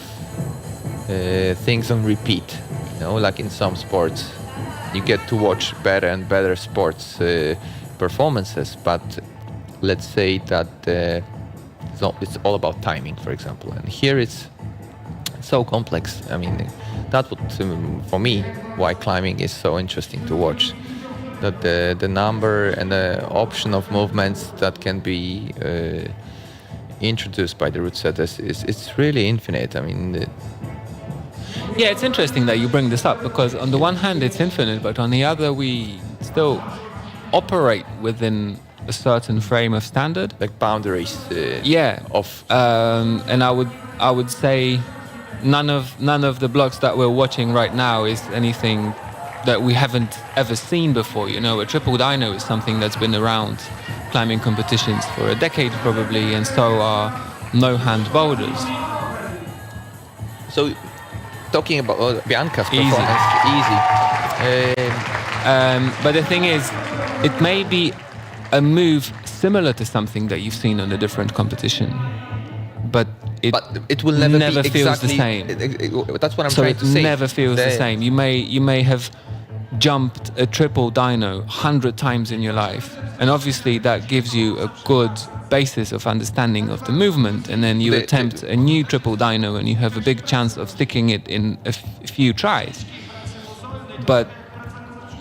[SPEAKER 1] things on repeat, like in some sports. You get to watch better and better sports performances, but let's say that it's all about timing, for example. And here it's so complex. I mean, that would, for me, why climbing is so interesting to watch. That the number and the option of movements that can be introduced by the route setters it's really infinite. I mean,
[SPEAKER 6] yeah, it's interesting that you bring this up because on the one hand it's infinite, but on the other we still operate within a certain frame of standard,
[SPEAKER 1] like boundaries.
[SPEAKER 6] And I would say none of the blocks that we're watching right now is anything that we haven't ever seen before. A triple dyno is something that's been around climbing competitions for a decade probably, and so are no-hand boulders.
[SPEAKER 1] So, talking about Bianca's performance, easy.
[SPEAKER 6] But the thing is, it may be a move similar to something that you've seen on a different competition, but it will never feels the same.
[SPEAKER 1] That's what I'm trying to say.
[SPEAKER 6] So it never feels the same. You may have jumped a triple dyno 100 times in your life, and obviously that gives you a good basis of understanding of the movement, and then you attempt a new triple dyno and you have a big chance of sticking it in a few tries. But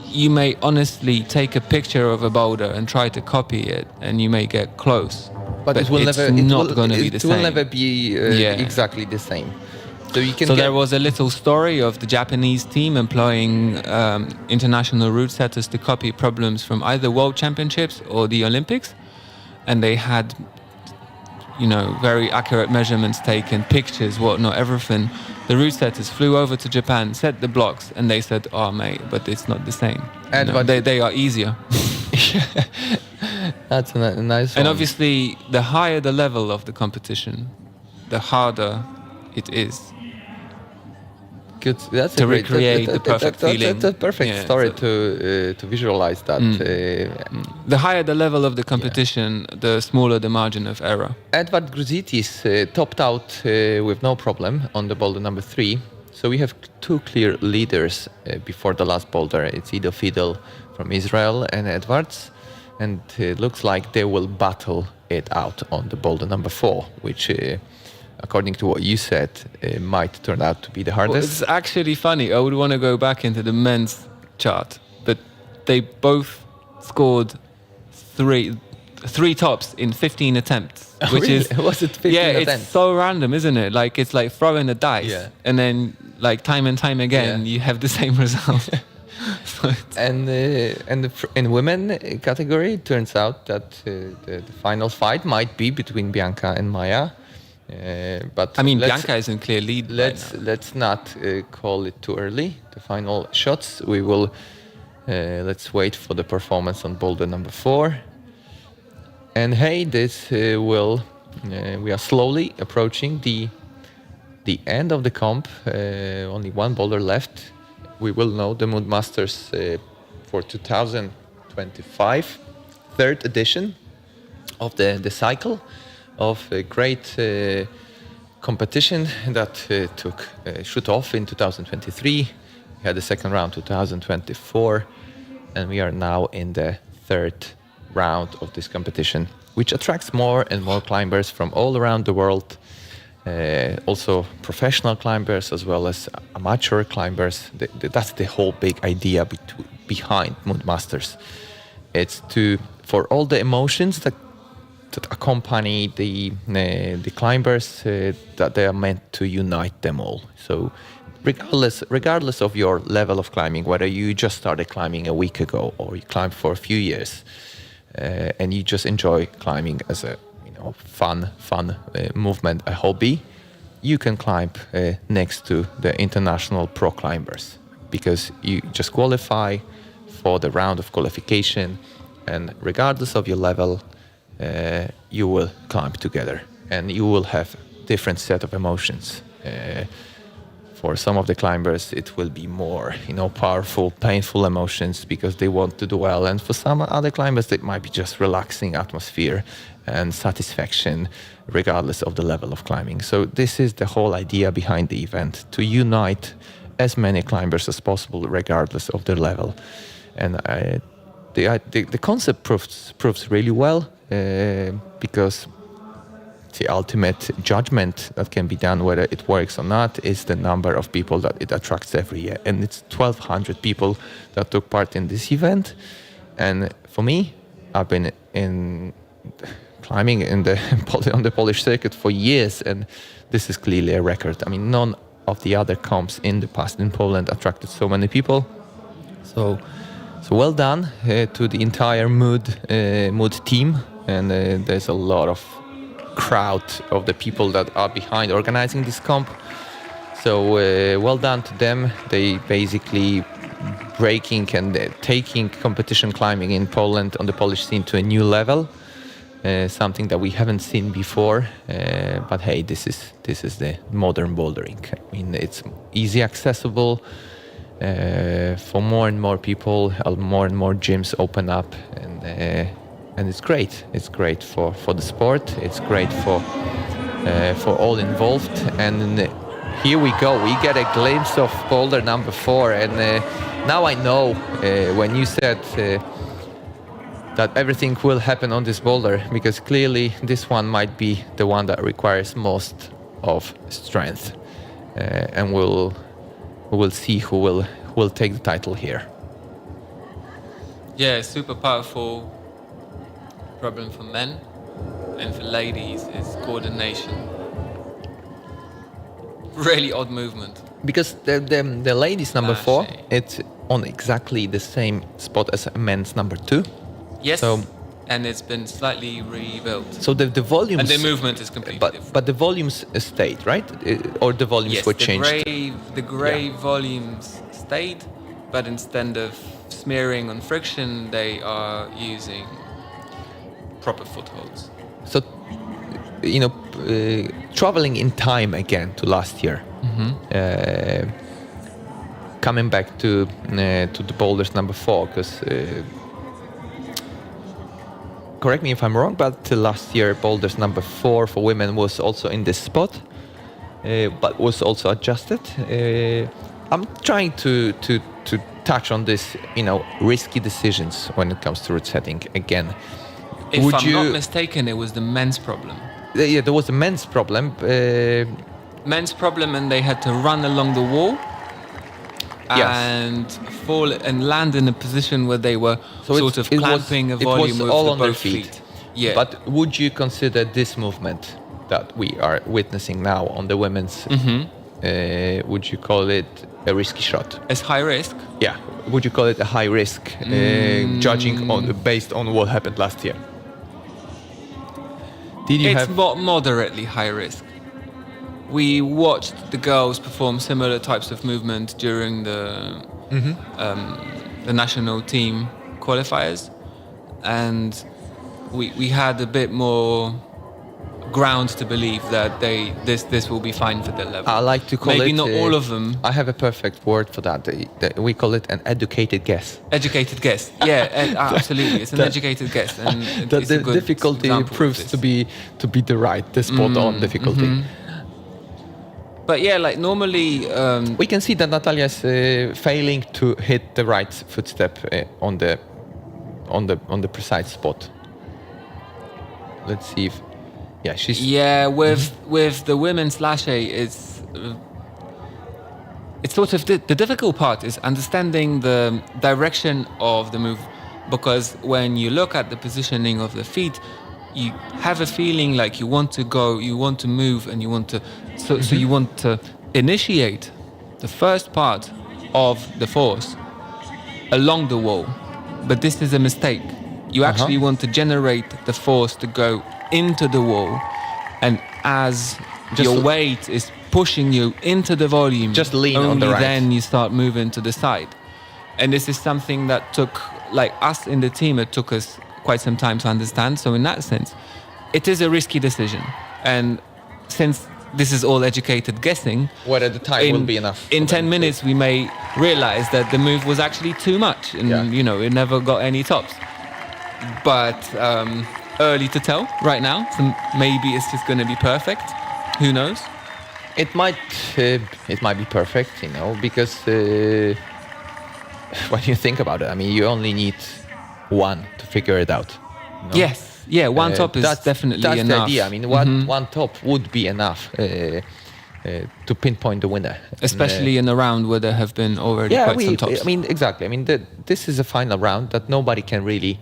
[SPEAKER 6] you may honestly take a picture of a boulder and try to copy it, and you may get close.
[SPEAKER 1] But it will
[SPEAKER 6] it's
[SPEAKER 1] never.
[SPEAKER 6] not going to be the same.
[SPEAKER 1] It will never be exactly the same. So
[SPEAKER 6] there was a little story of the Japanese team employing international route setters to copy problems from either World Championships or the Olympics, and they had, very accurate measurements taken, pictures, whatnot, everything. The route setters flew over to Japan, set the blocks, and they said, "Oh, mate, but it's not the same. They are easier."
[SPEAKER 1] That's a nice one.
[SPEAKER 6] And obviously, the higher the level of the competition, the harder it is.
[SPEAKER 1] Good. That's
[SPEAKER 6] to recreate the perfect feeling.
[SPEAKER 1] That's a perfect story to visualize that.
[SPEAKER 6] The higher the level of the competition, the smaller the margin of error.
[SPEAKER 1] Edward Gruzitis topped out with no problem on the boulder number 3. So we have two clear leaders before the last boulder. It's Ido Fidel from Israel and Edwards. And it looks like they will battle it out on the boulder number 4, which... according to what you said, it might turn out to be the hardest.
[SPEAKER 6] Well, it's actually funny. I would want to go back into the men's chart, but they both scored three tops in 15 attempts. Which
[SPEAKER 1] really?
[SPEAKER 6] is
[SPEAKER 1] Was it 15 attempts?
[SPEAKER 6] It's so random, isn't it? Like it's like throwing a dice, and then like time and time again, you have the same result.
[SPEAKER 1] And in women category, it turns out that the final fight might be between Bianca and Maya. But
[SPEAKER 6] I mean,
[SPEAKER 1] let's-
[SPEAKER 6] Bianca is in clear lead.
[SPEAKER 1] Let's not call it too early. The final shots. We will. Let's wait for the performance on Boulder number 4. And hey, this will. We are slowly approaching the end of the comp. Only one boulder left. We will know the Mood Masters for 2025, third edition of the cycle of a great competition that took shoot off in 2023. We had the second round 2024, and we are now in the third round of this competition, which attracts more and more climbers from all around the world. Also professional climbers as well as amateur climbers. That's the whole big idea behind Mood Masters. It's for all the emotions that accompany the climbers, that they are meant to unite them all. So regardless of your level of climbing, whether you just started climbing a week ago or you climbed for a few years, and you just enjoy climbing as a fun movement, a hobby, you can climb next to the international pro climbers, because you just qualify for the round of qualification, and regardless of your level, you will climb together, and you will have different set of emotions. For some of the climbers, it will be more, powerful, painful emotions because they want to do well. And for some other climbers, it might be just relaxing atmosphere and satisfaction, regardless of the level of climbing. So this is the whole idea behind the event, to unite as many climbers as possible, regardless of their level. And the concept proves really well, because the ultimate judgment that can be done whether it works or not is the number of people that it attracts every year. And it's 1,200 people that took part in this event. And for me, I've been climbing on the Polish circuit for years, and this is clearly a record. I mean, none of the other comps in the past in Poland attracted so many people. So well done to the entire Mood team, and there's a lot of crowd of the people that are behind organizing this comp. So well done to them. They basically breaking and taking competition climbing in Poland on the Polish scene to a new level, something that we haven't seen before. But hey, this is the modern bouldering. I mean, it's easy accessible for more and more people. More and more gyms open up, and it's great. It's great for the sport. It's great for all involved. And here we go. We get a glimpse of boulder number 4. And now I know when you said that everything will happen on this boulder, because clearly this one might be the one that requires most of strength. And we'll see who will take the title here.
[SPEAKER 6] Yeah, super powerful. Problem for men, and for ladies is coordination. Really odd movement.
[SPEAKER 1] Because the ladies number 4,
[SPEAKER 6] Flashy.
[SPEAKER 1] it's on exactly the same spot as men's number 2.
[SPEAKER 6] Yes,
[SPEAKER 1] So-
[SPEAKER 6] and it's been slightly rebuilt.
[SPEAKER 1] So the volumes,
[SPEAKER 6] And the movement is completely different.
[SPEAKER 1] but the volumes stayed, right? Or the volumes
[SPEAKER 6] Yes,
[SPEAKER 1] were changed.
[SPEAKER 6] the grey volumes stayed, but instead of smearing on friction, they are using proper footholds.
[SPEAKER 1] So, traveling in time again to last year, coming back to the boulders number 4, because correct me if I'm wrong, but last year boulders number 4 for women was also in this spot, but was also adjusted. I'm trying to touch on this, risky decisions when it comes to route setting again.
[SPEAKER 6] If
[SPEAKER 1] Would
[SPEAKER 6] I'm
[SPEAKER 1] you-
[SPEAKER 6] not mistaken, it was the men's problem.
[SPEAKER 1] Yeah, there was a men's problem.
[SPEAKER 6] Men's problem, and they had to run along the wall
[SPEAKER 1] Yes.
[SPEAKER 6] and fall and land in a position where they were
[SPEAKER 1] So
[SPEAKER 6] sort of clamping a volume with
[SPEAKER 1] all on their
[SPEAKER 6] both
[SPEAKER 1] feet.
[SPEAKER 6] Yeah.
[SPEAKER 1] But would you consider this movement that we are witnessing now on the women's? Would you call it a risky shot?
[SPEAKER 6] It's high risk.
[SPEAKER 1] Yeah. Would you call it a high risk, judging based on what happened last year? Did you
[SPEAKER 6] It's
[SPEAKER 1] have?
[SPEAKER 6] moderately high risk. we watched the girls perform similar types of movement during the national team qualifiers, and we had a bit more ground to believe that this will be fine for their level.
[SPEAKER 1] I like to call
[SPEAKER 6] maybe
[SPEAKER 1] it...
[SPEAKER 6] not all of them.
[SPEAKER 1] I have a perfect word for that. We call it an educated guess.
[SPEAKER 6] Educated guess. Yeah, absolutely. It's an educated guess. And
[SPEAKER 1] The
[SPEAKER 6] it's a good
[SPEAKER 1] difficulty
[SPEAKER 6] example of
[SPEAKER 1] proves
[SPEAKER 6] this.
[SPEAKER 1] to be the spot on difficulty.
[SPEAKER 6] But yeah, like normally...
[SPEAKER 1] We can see that Natalia is failing to hit the right footstep on the precise spot. Let's see if... Yeah, she's...
[SPEAKER 6] Yeah, with the women's lache, it's sort of the difficult part is understanding the direction of the move, because when you look at the positioning of the feet, you have a feeling like you want to go, you want to move, and you want to so you want to initiate the first part of the force along the wall, but this is a mistake. You actually want to generate the force to go into the wall, and as your weight is pushing you into the volume,
[SPEAKER 1] just lean
[SPEAKER 6] only
[SPEAKER 1] on the right.
[SPEAKER 6] Then you start moving to the side. And this is something that took, like us in the team, it took us quite some time to understand. So in that sense, it is a risky decision. And since this is all educated guessing,
[SPEAKER 1] whether the time will be enough.
[SPEAKER 6] In 10 minutes, we may realize that the move was actually too much, and it never got any tops. But early to tell right now. So maybe it's just going to be perfect. Who knows?
[SPEAKER 1] It might be perfect, because when you think about it, I mean, you only need one to figure it out.
[SPEAKER 6] Yes, yeah, one top is definitely
[SPEAKER 1] that's
[SPEAKER 6] enough.
[SPEAKER 1] The idea. I mean, one top would be enough to pinpoint the winner,
[SPEAKER 6] especially in a round where there have been already quite some tops.
[SPEAKER 1] I mean, exactly. I mean, this is a final round that nobody can really,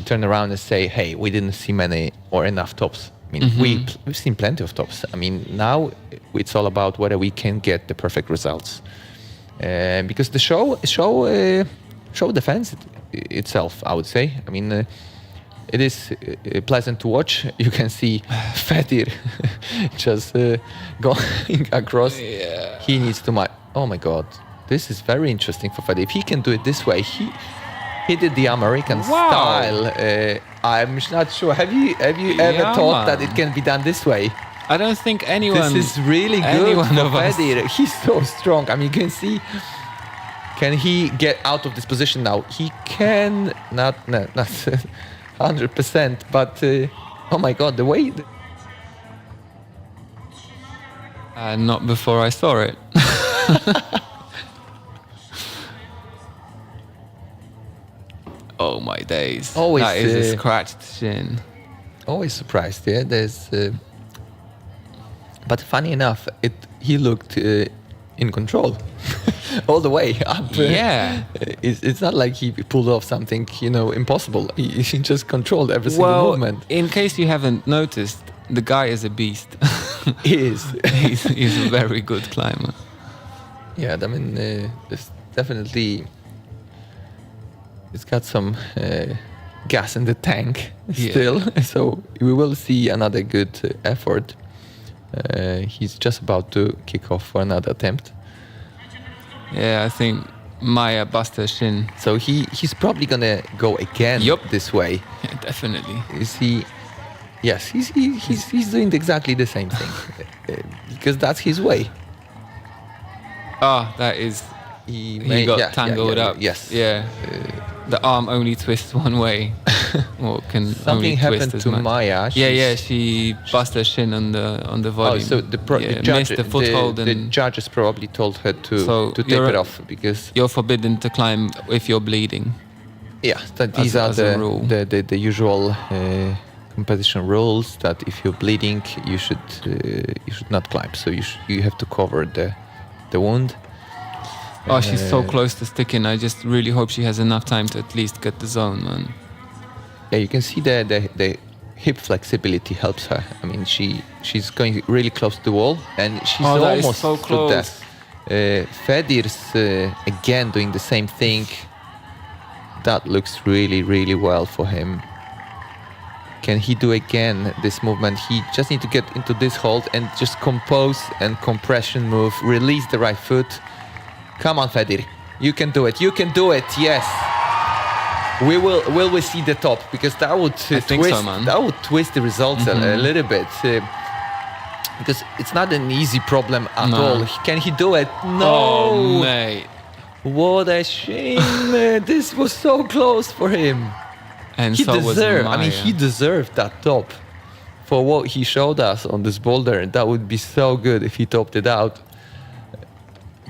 [SPEAKER 1] turn around and say, "Hey, we didn't see many or enough tops." I mean, we've seen plenty of tops. I mean, now it's all about whether we can get the perfect results, because the show defends itself, I would say. I mean, it is pleasant to watch. You can see Fedir just going across.
[SPEAKER 6] Yeah.
[SPEAKER 1] He needs to oh my God, this is very interesting for Fedir. If he can do it this way, he did the American style. I'm not sure. Have you ever thought that it can be done this way?
[SPEAKER 6] I don't think anyone.
[SPEAKER 1] This is really good for Fedir. He's so strong. I mean, you can see. Can he get out of this position now? He can not 100%, but oh my God, the way.
[SPEAKER 6] Not before I saw it. Oh my days!
[SPEAKER 1] Always,
[SPEAKER 6] that is a scratched shin.
[SPEAKER 1] Always surprised. Yeah, there's. But funny enough, he looked in control all the way up.
[SPEAKER 6] Yeah,
[SPEAKER 1] it's not like he pulled off something impossible. He just controlled every single movement.
[SPEAKER 6] In case you haven't noticed, the guy is a beast.
[SPEAKER 1] He is.
[SPEAKER 6] he's a very good climber.
[SPEAKER 1] Yeah, I mean, there's definitely. It's got some gas in the tank still, so we will see another good effort. He's just about to kick off for another attempt.
[SPEAKER 6] Yeah, I think Maya bust her shin.
[SPEAKER 1] So he's probably gonna go again this way.
[SPEAKER 6] Yeah, definitely.
[SPEAKER 1] Is he? Yes, he's doing exactly the same thing because that's his way.
[SPEAKER 6] That is. He got tangled up.
[SPEAKER 1] Yes.
[SPEAKER 6] Yeah. The arm only twists one way, or can
[SPEAKER 1] something
[SPEAKER 6] only
[SPEAKER 1] happened
[SPEAKER 6] twist as
[SPEAKER 1] to
[SPEAKER 6] much.
[SPEAKER 1] Maya.
[SPEAKER 6] She bust her shin on the volume.
[SPEAKER 1] Oh, so the
[SPEAKER 6] missed the foothold,
[SPEAKER 1] the judges probably told her to take it off because
[SPEAKER 6] you're forbidden to climb if you're bleeding.
[SPEAKER 1] Yeah, these are the usual competition rules. That if you're bleeding, you should not climb. So you have to cover the wound.
[SPEAKER 6] Oh, she's so close to sticking. I just really hope she has enough time to at least get the zone, man.
[SPEAKER 1] Yeah, you can see the hip flexibility helps her. I mean, she's going really close to the wall, and she's almost
[SPEAKER 6] so
[SPEAKER 1] to
[SPEAKER 6] close.
[SPEAKER 1] death. Fedir's again doing the same thing. That looks really, really well for him. can he do again this movement? He just need to get into this hold and just compose and compression move, release the right foot. Come on, Fedir, you can do it. You can do it. Yes. Will we see the top? Because that would
[SPEAKER 6] I think
[SPEAKER 1] twist.
[SPEAKER 6] so, man.
[SPEAKER 1] That would twist the results a little bit. Because it's not an easy problem at
[SPEAKER 6] No.
[SPEAKER 1] all. Can he do it? No.
[SPEAKER 6] Oh, mate.
[SPEAKER 1] What a shame. This was so close for him.
[SPEAKER 6] And
[SPEAKER 1] He
[SPEAKER 6] so was
[SPEAKER 1] deserved. I mean,
[SPEAKER 6] Maya.
[SPEAKER 1] he deserved that top for what he showed us on this boulder. That would be so good if he topped it out.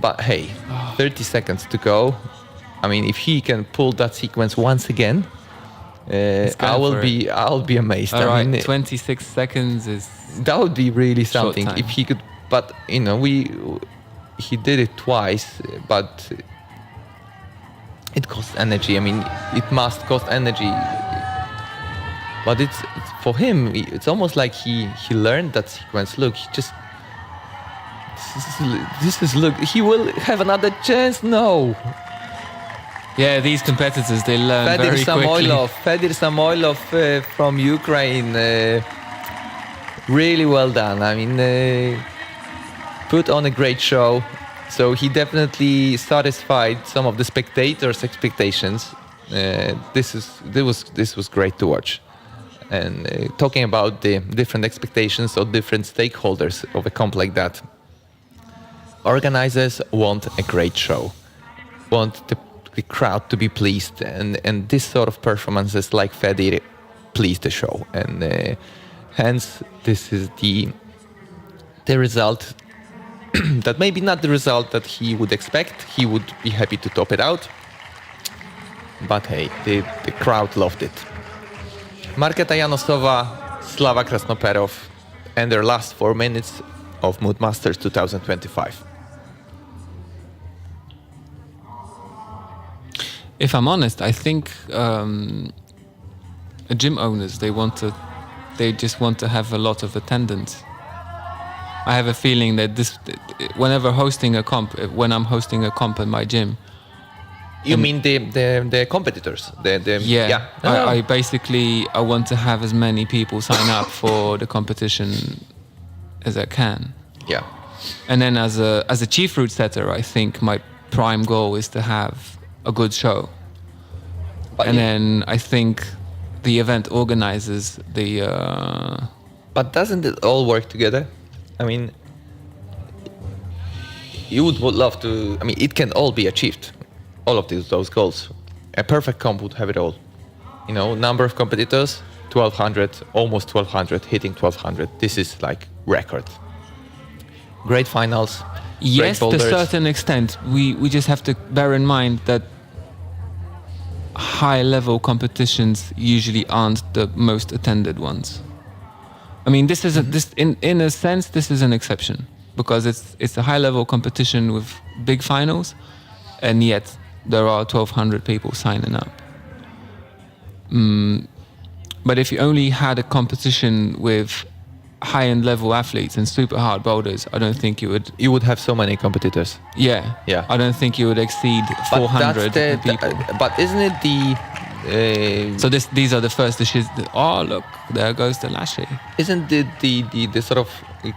[SPEAKER 1] But hey, 30 seconds to go. I mean, if he can pull that sequence once again,
[SPEAKER 6] going for it.
[SPEAKER 1] I'll be amazed.
[SPEAKER 6] All
[SPEAKER 1] I
[SPEAKER 6] right,
[SPEAKER 1] mean,
[SPEAKER 6] 26 seconds is...
[SPEAKER 1] that would be really
[SPEAKER 6] Short
[SPEAKER 1] something
[SPEAKER 6] time.
[SPEAKER 1] if he could. But you know, he did it twice, but it costs energy. I mean, it must cost energy. But it's for him. It's almost like he learned that sequence. Look, he just. This is look. He will have another chance. No.
[SPEAKER 6] Yeah, these competitors, they learn
[SPEAKER 1] Fedir
[SPEAKER 6] very quickly.
[SPEAKER 1] Samoilov from Ukraine. Really well done. I mean, put on a great show. So he definitely satisfied some of the spectators' expectations. This was great to watch. And talking about the different expectations of different stakeholders of a comp like that, organizers want a great show, want the crowd to be pleased, and this sort of performances like Fedir please the show, and hence this is the result that maybe not the result that he would expect. He would be happy to top it out, but hey, the crowd loved it. Marketa Janosova, Slava Krasnoperov, and their last 4 minutes of Mood Masters 2025.
[SPEAKER 6] If I'm honest, I think gym owners, they just want to have a lot of attendance. I have a feeling that whenever hosting a comp, when I'm hosting a comp at my gym.
[SPEAKER 1] You mean the competitors?
[SPEAKER 6] Yeah. I basically want to have as many people sign up for the competition as I can.
[SPEAKER 1] Yeah.
[SPEAKER 6] And then as a chief route setter, I think my prime goal is to have a good show.
[SPEAKER 1] But
[SPEAKER 6] Then I think the event organizers,
[SPEAKER 1] But doesn't it all work together? I mean, you would love to. I mean, it can all be achieved. All of those goals. A perfect comp would have it all. You know, number of competitors, 1,200, almost 1,200, hitting 1,200. This is like record. Great finals.
[SPEAKER 6] yes, to a
[SPEAKER 1] boulders.
[SPEAKER 6] certain extent. We just have to bear in mind that high-level competitions usually aren't the most attended ones. I mean, this is in a sense this is an exception because it's a high-level competition with big finals, and yet there are 1,200 people signing up. But if you only had a competition with high-end level athletes and super hard boulders, I don't think you would.
[SPEAKER 1] You would have so many competitors.
[SPEAKER 6] Yeah.
[SPEAKER 1] Yeah.
[SPEAKER 6] I don't think you would exceed 400 people.
[SPEAKER 1] But isn't it the?
[SPEAKER 6] So these are the first dishes. Oh, look, there goes the lashe.
[SPEAKER 1] Isn't the sort of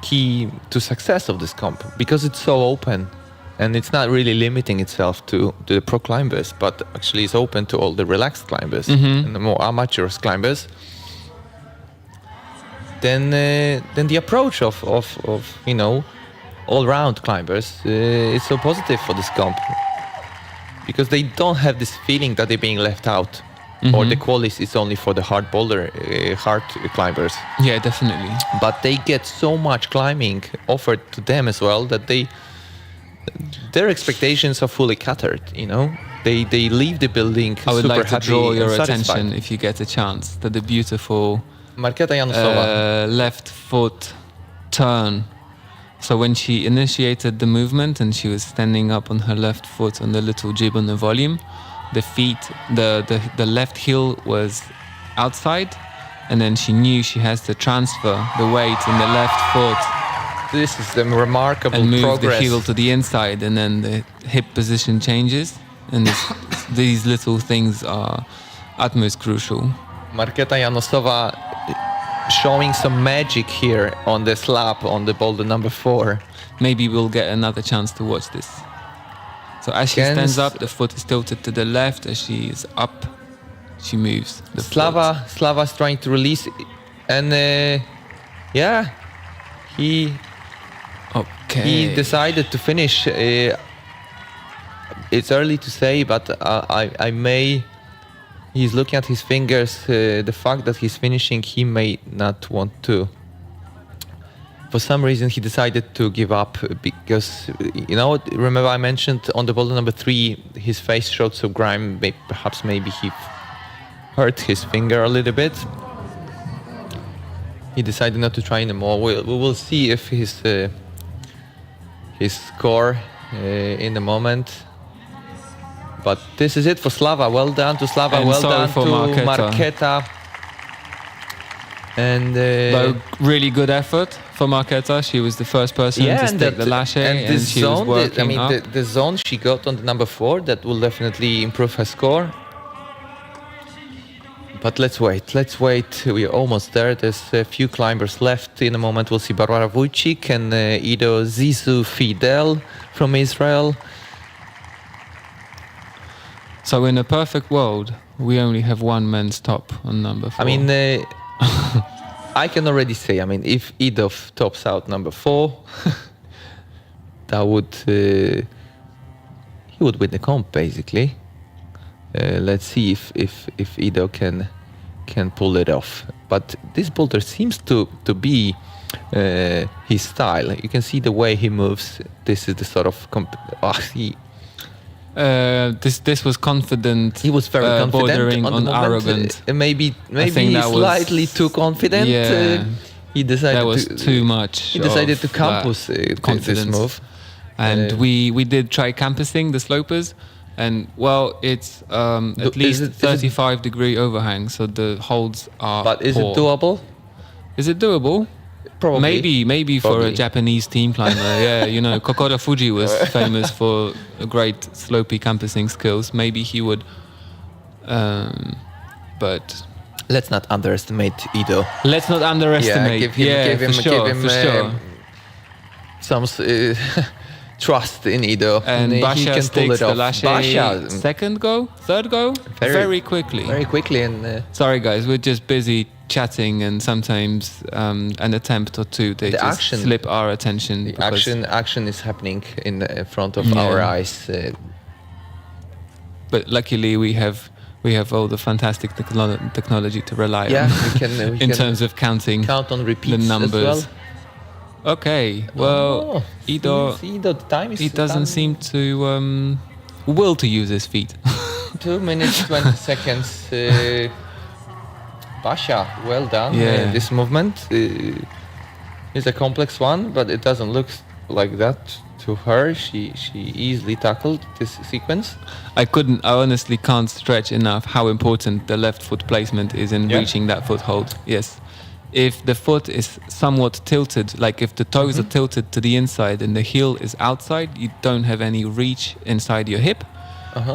[SPEAKER 1] key to success of this comp, because it's so open, and it's not really limiting itself to the pro climbers, but actually it's open to all the relaxed climbers and the more amateur climbers. Then the approach of all-round climbers is so positive for this comp, because they don't have this feeling that they're being left out, or the qualis is only for the hard boulder, hard climbers.
[SPEAKER 6] Yeah, definitely.
[SPEAKER 1] But they get so much climbing offered to them as well that their expectations are fully catered. You know, they leave the building.
[SPEAKER 6] I would
[SPEAKER 1] super
[SPEAKER 6] like to
[SPEAKER 1] happy
[SPEAKER 6] draw
[SPEAKER 1] and
[SPEAKER 6] your
[SPEAKER 1] satisfied.
[SPEAKER 6] attention, if you get a chance, to the beautiful
[SPEAKER 1] Marketa Janosova.
[SPEAKER 6] left foot turn. So when she initiated the movement and she was standing up on her left foot on the little jib on the volume, the feet, the left heel was outside, and then she knew she has to transfer the weight in the left foot
[SPEAKER 1] This is the remarkable
[SPEAKER 6] and move
[SPEAKER 1] progress.
[SPEAKER 6] the heel to the inside, and then the hip position changes. And these little things are utmost crucial.
[SPEAKER 1] Marketa Janosova, showing some magic here on the slab on the boulder number 4.
[SPEAKER 6] Maybe we'll get another chance to watch this. So as she
[SPEAKER 1] Again,
[SPEAKER 6] stands up, the foot is tilted to the left. As she is up, she moves the foot.
[SPEAKER 1] Slava's trying to release, and yeah, he decided to finish. It's early to say, but I may. He's looking at his fingers. The fact that he's finishing, he may not want to. For some reason, he decided to give up because, you know, remember I mentioned on the boulder number 3, his face showed some grime. Perhaps maybe he hurt his finger a little bit. He decided not to try anymore. We will see if his score in a moment. But this is it for Slava. Well done to Slava.
[SPEAKER 6] And
[SPEAKER 1] well
[SPEAKER 6] sorry
[SPEAKER 1] done
[SPEAKER 6] for
[SPEAKER 1] to
[SPEAKER 6] Marketa.
[SPEAKER 1] Marketa. And
[SPEAKER 6] Though really good effort for Marketa. She was the first person to stick the lache, and she was working up.
[SPEAKER 1] The zone she got on the number 4, that will definitely improve her score. But let's wait. We're almost there. There's a few climbers left. In a moment, we'll see Barbara Wójcik and Ido Zizou Fidel from Israel.
[SPEAKER 6] So in a perfect world, we only have one men's top on number 4.
[SPEAKER 1] I mean, I can already say, if Ido tops out number 4, that would he would win the comp basically. Let's see if Ido can pull it off. But this boulder seems to be his style. You can see the way he moves. This is the sort of
[SPEAKER 6] this was confident.
[SPEAKER 1] He was very confident,
[SPEAKER 6] bordering on
[SPEAKER 1] the moment,
[SPEAKER 6] arrogant.
[SPEAKER 1] Maybe
[SPEAKER 6] that was
[SPEAKER 1] slightly too confident.
[SPEAKER 6] Yeah,
[SPEAKER 1] he decided
[SPEAKER 6] that was too much.
[SPEAKER 1] He decided to
[SPEAKER 6] of
[SPEAKER 1] campus
[SPEAKER 6] confidence.
[SPEAKER 1] this move.
[SPEAKER 6] And we did try campusing the slopers, and well, it's at least 35-degree overhang, so the holds are.
[SPEAKER 1] But is
[SPEAKER 6] poor.
[SPEAKER 1] it doable?
[SPEAKER 6] Is it doable?
[SPEAKER 1] Probably.
[SPEAKER 6] Maybe for a Japanese team climber. Yeah, you know, Kokoro Fuji was famous for great slopey campusing skills. Maybe he would, but
[SPEAKER 1] let's not underestimate Ido.
[SPEAKER 6] Let's not underestimate.
[SPEAKER 1] Give him some trust in Ido.
[SPEAKER 6] And
[SPEAKER 1] he
[SPEAKER 6] Basia
[SPEAKER 1] can pull
[SPEAKER 6] stakes
[SPEAKER 1] it
[SPEAKER 6] the
[SPEAKER 1] off.
[SPEAKER 6] lache
[SPEAKER 1] Basia,
[SPEAKER 6] third go, very quickly.
[SPEAKER 1] Very quickly, and
[SPEAKER 6] sorry guys, we're just busy chatting, and sometimes an attempt or two they just slip our attention.
[SPEAKER 1] The action is happening in front of our eyes.
[SPEAKER 6] But luckily we have all the fantastic technology to rely on.
[SPEAKER 1] We can
[SPEAKER 6] in terms of count on
[SPEAKER 1] repeats
[SPEAKER 6] the numbers.
[SPEAKER 1] As well.
[SPEAKER 6] Okay, well, Ido,
[SPEAKER 1] the time is
[SPEAKER 6] he doesn't seem to will to use his feet.
[SPEAKER 1] 2 minutes 20 seconds. Basia, well done.
[SPEAKER 6] Yeah.
[SPEAKER 1] This movement is a complex one, but it doesn't look like that to her. She easily tackled this sequence.
[SPEAKER 6] I honestly can't stretch enough how important the left foot placement is in reaching that foothold. Yes. If the foot is somewhat tilted, like if the toes are tilted to the inside and the heel is outside, you don't have any reach inside your hip.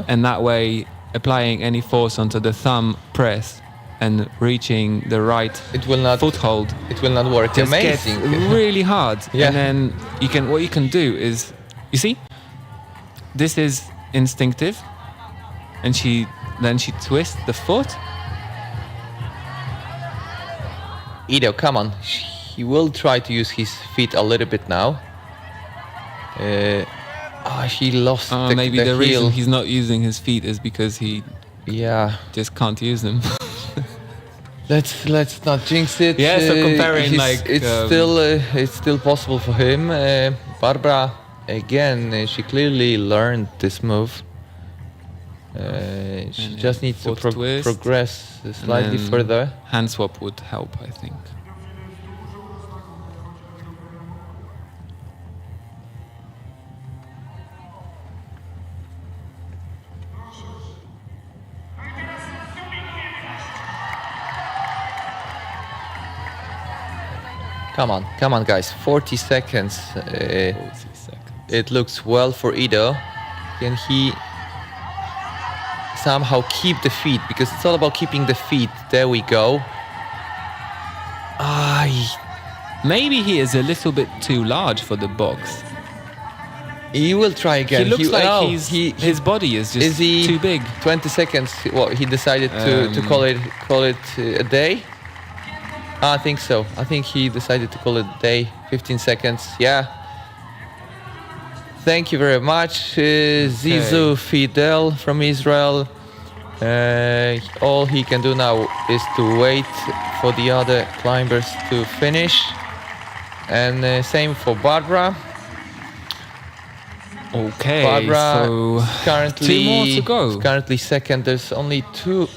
[SPEAKER 6] And that way, applying any force onto the thumb press and reaching the right foothold,
[SPEAKER 1] it will not work.
[SPEAKER 6] Just
[SPEAKER 1] Amazing.
[SPEAKER 6] gets really hard.
[SPEAKER 1] Yeah.
[SPEAKER 6] And then what you can do is, you see, this is instinctive, and she twists the foot.
[SPEAKER 1] Ido, come on. He will try to use his feet a little bit now. He lost
[SPEAKER 6] maybe the
[SPEAKER 1] heel.
[SPEAKER 6] reason he's not using his feet is because he just can't use them.
[SPEAKER 1] Let's not jinx it.
[SPEAKER 6] Yeah, so comparing
[SPEAKER 1] it's still possible for him. Barbara, again, she clearly learned this move. She just needs to progress slightly further.
[SPEAKER 6] Hand swap would help, I think.
[SPEAKER 1] Come on, guys. 40 seconds. It looks well for Ido. Can he somehow keep the feet? Because it's all about keeping the feet. There we go.
[SPEAKER 6] Maybe he is a little bit too large for the box.
[SPEAKER 1] He will try again.
[SPEAKER 6] He looks like his body is just too big.
[SPEAKER 1] 20 seconds. What he decided to call it a day. I think so. I think he decided to call it a day. 15 seconds. Yeah. Thank you very much, Zizou Fidel from Israel. All he can do now is to wait for the other climbers to finish. And same for Barbara.
[SPEAKER 6] Okay,
[SPEAKER 1] Barbara
[SPEAKER 6] so
[SPEAKER 1] currently
[SPEAKER 6] 2 more to go.
[SPEAKER 1] Currently second. There's only 2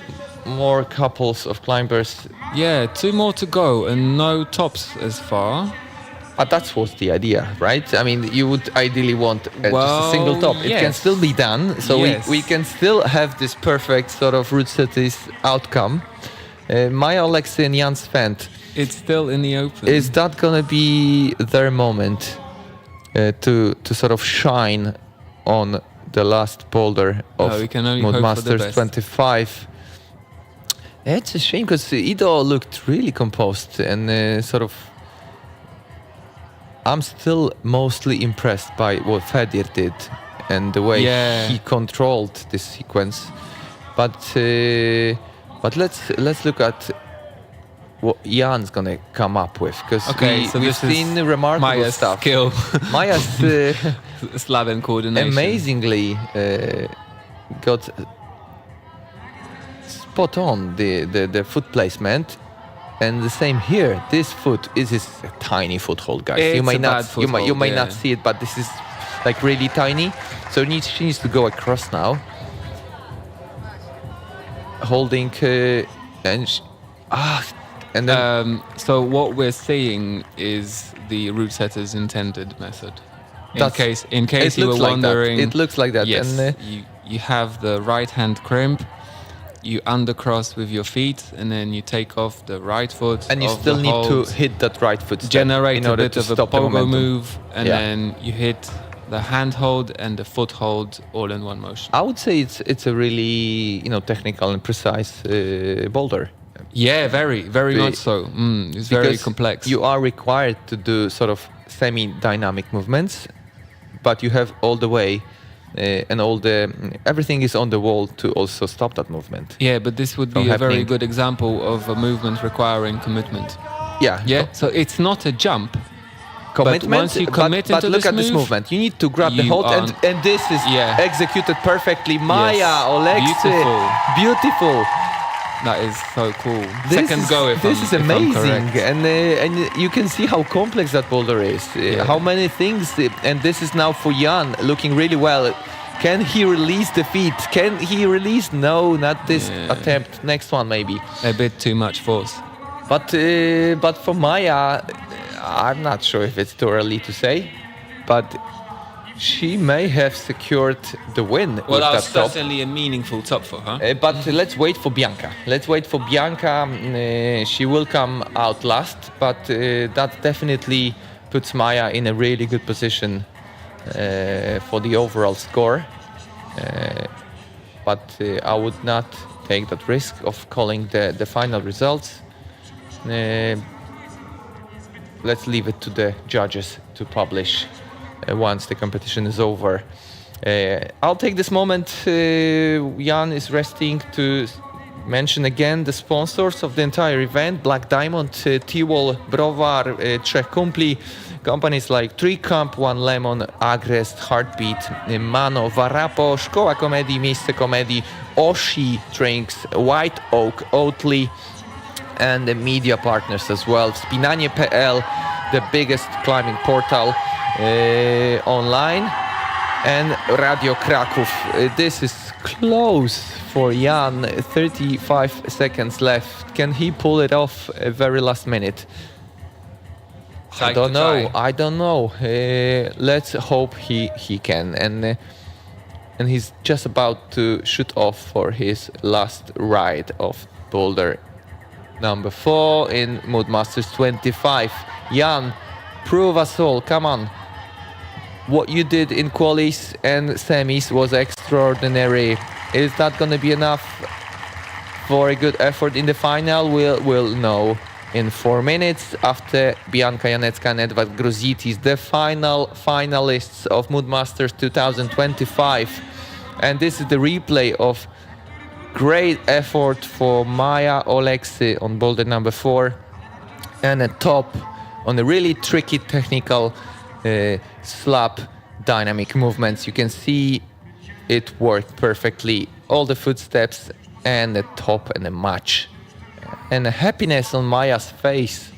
[SPEAKER 1] more couples of climbers.
[SPEAKER 6] Yeah, 2 more to go and no tops as far.
[SPEAKER 1] But that was the idea, right? I mean, you would ideally want just a single top. It can
[SPEAKER 6] yes.
[SPEAKER 1] still be done, so
[SPEAKER 6] Yes.
[SPEAKER 1] we can still have this perfect sort of route cities outcome. Maya Alexei and Jan Svent,
[SPEAKER 6] It's still in the open.
[SPEAKER 1] is that gonna be their moment to sort of shine on the last boulder of
[SPEAKER 6] we can only hope for the
[SPEAKER 1] Masters
[SPEAKER 6] best.
[SPEAKER 1] 25? It's a shame because Ido looked really composed and sort of. I'm still mostly impressed by what Fedir did and the way he controlled this sequence. But let's look at what Jan's gonna come up with, because we've seen remarkable
[SPEAKER 6] Maya's
[SPEAKER 1] stuff.
[SPEAKER 6] skill.
[SPEAKER 1] Maya's
[SPEAKER 6] slab and coordination.
[SPEAKER 1] amazingly got spot on the foot placement. And the same here. This foot is a tiny foothold, guys.
[SPEAKER 6] It's
[SPEAKER 1] you may
[SPEAKER 6] a
[SPEAKER 1] not
[SPEAKER 6] bad foothold,
[SPEAKER 1] you may
[SPEAKER 6] yeah.
[SPEAKER 1] not see it, but this is like really tiny. So she needs to go across now, holding and then
[SPEAKER 6] so what we're seeing is the route setter's intended method. In case you were wondering,
[SPEAKER 1] it looks like that.
[SPEAKER 6] Yes,
[SPEAKER 1] And
[SPEAKER 6] you have the right hand crimp. You undercross with your feet, and then you take off the right foot.
[SPEAKER 1] and you
[SPEAKER 6] of
[SPEAKER 1] still
[SPEAKER 6] the
[SPEAKER 1] need to
[SPEAKER 6] hold,
[SPEAKER 1] hit that right foot step
[SPEAKER 6] generate
[SPEAKER 1] in
[SPEAKER 6] a
[SPEAKER 1] order
[SPEAKER 6] bit
[SPEAKER 1] to
[SPEAKER 6] of a
[SPEAKER 1] stop the
[SPEAKER 6] pogo
[SPEAKER 1] momentum.
[SPEAKER 6] move, and
[SPEAKER 1] Yeah.
[SPEAKER 6] then you hit the hand hold and the foot hold all in one motion.
[SPEAKER 1] I would say it's a really technical and precise boulder.
[SPEAKER 6] Yeah, very much so. It's very
[SPEAKER 1] Because
[SPEAKER 6] complex.
[SPEAKER 1] You are required to do sort of semi-dynamic movements, but you have all the way and everything is on the wall to also stop that movement.
[SPEAKER 6] Yeah, but this would
[SPEAKER 1] from
[SPEAKER 6] be a very
[SPEAKER 1] happening.
[SPEAKER 6] good example of a movement requiring commitment.
[SPEAKER 1] Yeah.
[SPEAKER 6] Yeah, so it's not a jump.
[SPEAKER 1] Commitment.
[SPEAKER 6] once you commit
[SPEAKER 1] but
[SPEAKER 6] into
[SPEAKER 1] look
[SPEAKER 6] this
[SPEAKER 1] at this
[SPEAKER 6] move,
[SPEAKER 1] movement. You need to grab the
[SPEAKER 6] you
[SPEAKER 1] hold,
[SPEAKER 6] are-
[SPEAKER 1] and this is executed perfectly. Maya, Alexei, beautiful.
[SPEAKER 6] That is so cool.
[SPEAKER 1] This
[SPEAKER 6] Second
[SPEAKER 1] is,
[SPEAKER 6] go if
[SPEAKER 1] this
[SPEAKER 6] I'm,
[SPEAKER 1] is
[SPEAKER 6] if I'm
[SPEAKER 1] amazing,
[SPEAKER 6] correct.
[SPEAKER 1] and you can see how complex that boulder is. How many things, and this is now for Jan looking really well. Can he release the feet? Can he release? No, not this attempt. Next one maybe.
[SPEAKER 6] A bit too much force.
[SPEAKER 1] But for Maya, I'm not sure if it's too early to say, but she may have secured the win with that top.
[SPEAKER 6] certainly a meaningful top for her.
[SPEAKER 1] But let's wait for Bianca. She will come out last, but that definitely puts Maya in a really good position for the overall score. But I would not take that risk of calling the final results. Let's leave it to the judges to publish once the competition is over. I'll take this moment, Jan is resting, to mention again the sponsors of the entire event: Black Diamond, T-Wall, Browar, Trzech Kumpli, companies like Tricamp, One Lemon, Agrest, Heartbeat, Mano, Varapo, Szkoła Komedii, Miejsce Komedii, Oshi Drinks, White Oak, Oatly, and the media partners as well. Spinanie.pl, the biggest climbing portal online, and Radio Cracow. This is close for Jan. 35 seconds left. Can he pull it off at very last minute? I don't know. Let's hope he can. And he's just about to shoot off for his last ride of Boulder number 4 in Masters 25. Jan, prove us all. Come on. What you did in qualies and semis was extraordinary. Is that going to be enough for a good effort in the final? We'll know in 4 minutes after Bianca Janecka and Edward Gruzitis, the finalists of Moodmasters 2025. And this is the replay of great effort for Maja Oleksy on boulder number 4 and a top on the really tricky technical slab dynamic movements. You can see it worked perfectly. All the footsteps and the top and the match. And the happiness on Maya's face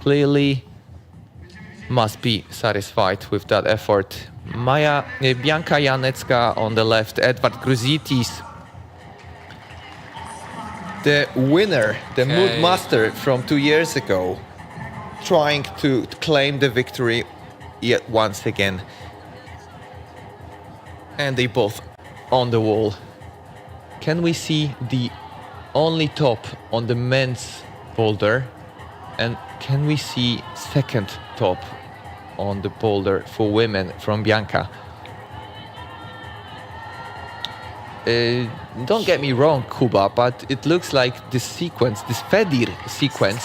[SPEAKER 1] clearly must be satisfied with that effort. Bianca Janecka on the left, Edward Gruzitis, the winner, the Moodmaster from 2 years ago, trying to claim the victory yet once again. And they both on the wall. Can we see the only top on the men's boulder? And can we see second top on the boulder for women from Bianca? Don't get me wrong, Kuba, but it looks like this sequence, this Fedir sequence,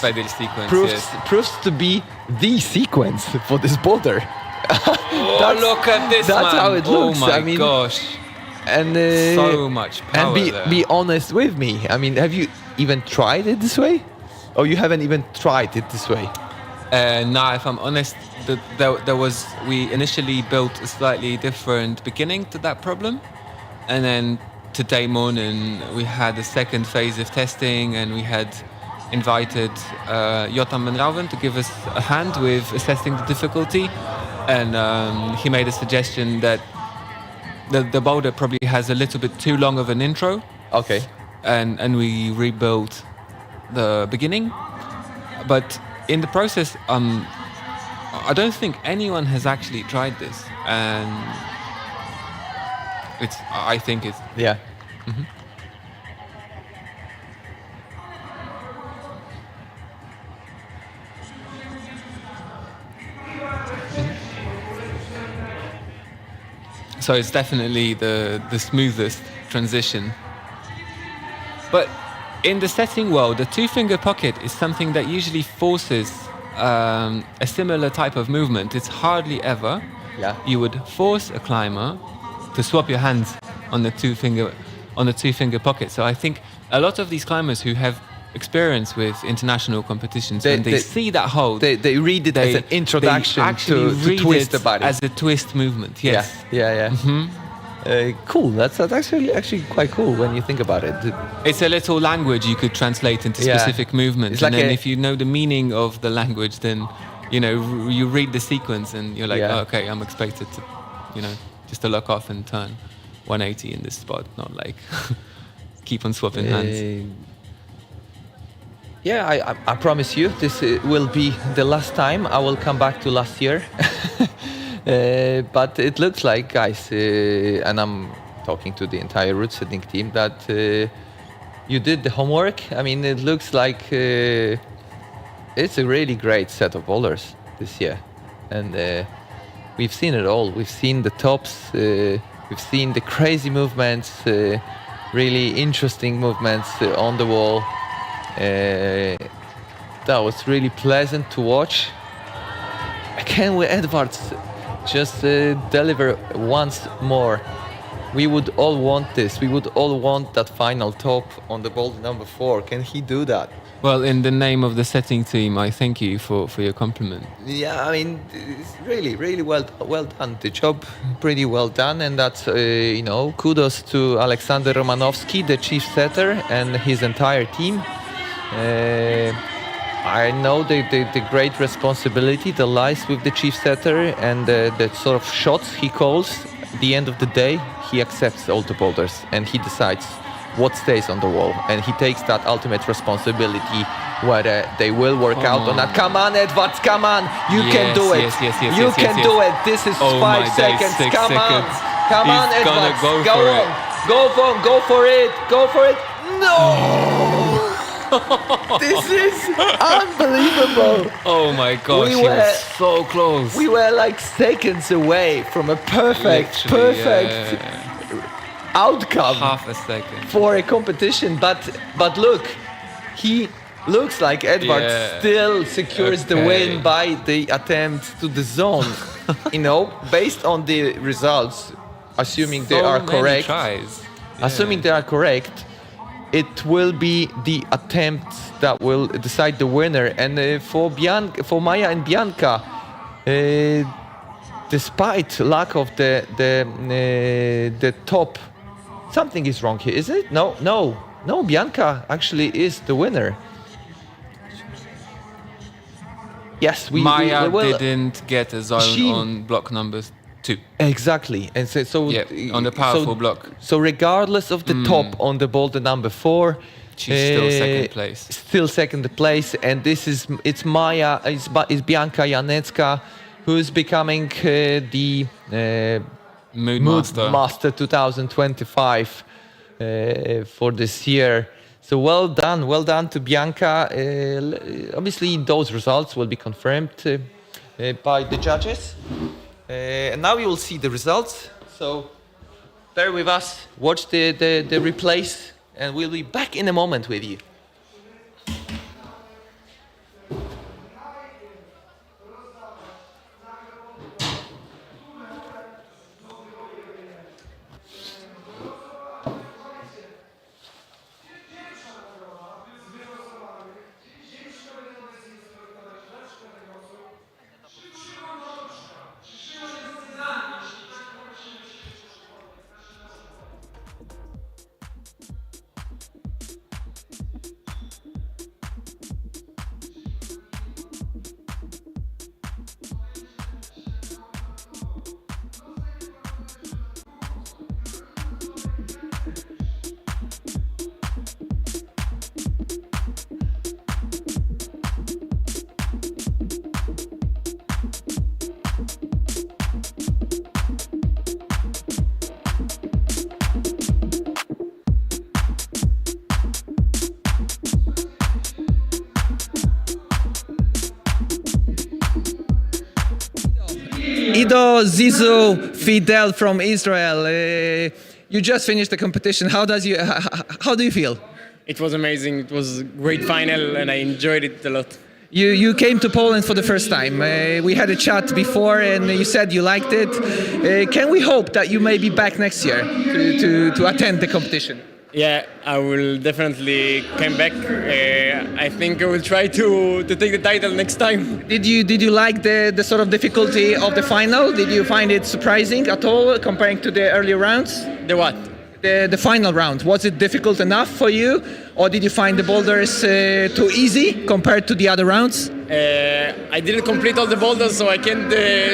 [SPEAKER 1] proves to be the sequence for this boulder.
[SPEAKER 6] Look at this,
[SPEAKER 1] that's
[SPEAKER 6] man.
[SPEAKER 1] How it looks.
[SPEAKER 6] Oh my gosh.
[SPEAKER 1] And
[SPEAKER 6] so much power
[SPEAKER 1] and be honest with me. I mean, have you even tried it this way? Or you haven't even tried it this way?
[SPEAKER 6] No, if I'm honest, we initially built a slightly different beginning to that problem, and then today morning we had a second phase of testing, and we had invited Jotam Menrauven to give us a hand with assessing the difficulty, and he made a suggestion that the boulder probably has a little bit too long of an intro.
[SPEAKER 1] Okay.
[SPEAKER 6] And we rebuilt the beginning, but in the process, I don't think anyone has actually tried this, and I think it's
[SPEAKER 1] yeah.
[SPEAKER 6] Mm-hmm. So it's definitely the smoothest transition. But in the setting world, the two-finger pocket is something that usually forces a similar type of movement. It's hardly ever you would force a climber to swap your hands on the two-finger pocket. So I think a lot of these climbers who have experience with international competitions, when they see that hold,
[SPEAKER 1] they read it as an introduction to twist the body,
[SPEAKER 6] as a twist movement. Yes.
[SPEAKER 1] Yeah. Mm-hmm. Cool. That's actually quite cool when you think about it.
[SPEAKER 6] It's a little language you could translate into specific movements, and then if you know the meaning of the language, then you read the sequence and you're like, oh, okay, I'm expected to, just to lock off and turn 180 in this spot, not like keep on swapping hands.
[SPEAKER 1] Yeah, I promise you, this will be the last time I will come back to last year. But it looks like, guys, and I'm talking to the entire route setting team, that you did the homework. I mean, it looks like it's a really great set of boulders this year. And we've seen it all. We've seen the tops, we've seen the crazy movements, really interesting movements on the wall. That was really pleasant to watch. Can we, Edwards, just deliver once more? We would all want this. We would all want that final top on the boulder number 4. Can he do that?
[SPEAKER 6] Well, in the name of the setting team, I thank you for your compliment.
[SPEAKER 1] Yeah, I mean, it's really well done. The job pretty well done, and that's kudos to Aleksander Romanowski, the chief setter, and his entire team. I know the great responsibility that lies with the chief setter, and the sort of shots he calls. At the end of the day, he accepts all the boulders and he decides what stays on the wall, and he takes that ultimate responsibility whether they will work out or not. Come on, Edwards, come on, you can do it. You can do it. This is 5 seconds. Come on, Edwards, go for it. No. This is unbelievable.
[SPEAKER 6] Oh my gosh, he was so close.
[SPEAKER 1] We were like seconds away from a perfect outcome.
[SPEAKER 6] Half a second.
[SPEAKER 1] For a competition. But look, he looks like Edward
[SPEAKER 6] Yeah.
[SPEAKER 1] still secures the win
[SPEAKER 6] Okay.
[SPEAKER 1] by the attempt to the zone. You know, based on the results, assuming they
[SPEAKER 6] So
[SPEAKER 1] are
[SPEAKER 6] many
[SPEAKER 1] correct,
[SPEAKER 6] tries.
[SPEAKER 1] assuming they are correct, it will be the attempt that will decide the winner. And for Maya and Bianca, despite lack of the top, something is wrong here, is it? No. Bianca actually is the winner. Yes,
[SPEAKER 6] Maya
[SPEAKER 1] we will.
[SPEAKER 6] didn't get a zone
[SPEAKER 1] She-
[SPEAKER 6] on block numbers 2.
[SPEAKER 1] Exactly, and so
[SPEAKER 6] Yeah, on the powerful block.
[SPEAKER 1] So regardless of the top on the Boulder number 4,
[SPEAKER 6] She's still second place.
[SPEAKER 1] Still second place, and it's Maya, it's Bianca Janecka, who's becoming the
[SPEAKER 6] Mood
[SPEAKER 1] Mood
[SPEAKER 6] Master.
[SPEAKER 1] Master 2025 for this year. So well done to Bianca. Obviously, those results will be confirmed by the judges. And now you will see the results. So bear with us, watch the replays, and we'll be back in a moment with you.
[SPEAKER 5] Ido, Zizou, Fidel from Israel. You just finished the competition. How do you feel?
[SPEAKER 7] It was amazing. It was a great final, and I enjoyed it a lot.
[SPEAKER 5] You came to Poland for the first time. We had a chat before, and you said you liked it. Can we hope that you may be back next year to attend the competition?
[SPEAKER 7] Yeah, I will definitely come back. I think I will try to take the title next time.
[SPEAKER 5] Did you like the sort of difficulty of the final? Did you find it surprising at all comparing to the earlier rounds?
[SPEAKER 7] The what?
[SPEAKER 5] The final round, was it difficult enough for you, or did you find the boulders too easy compared to the other rounds?
[SPEAKER 7] I didn't complete all the boulders, so I can't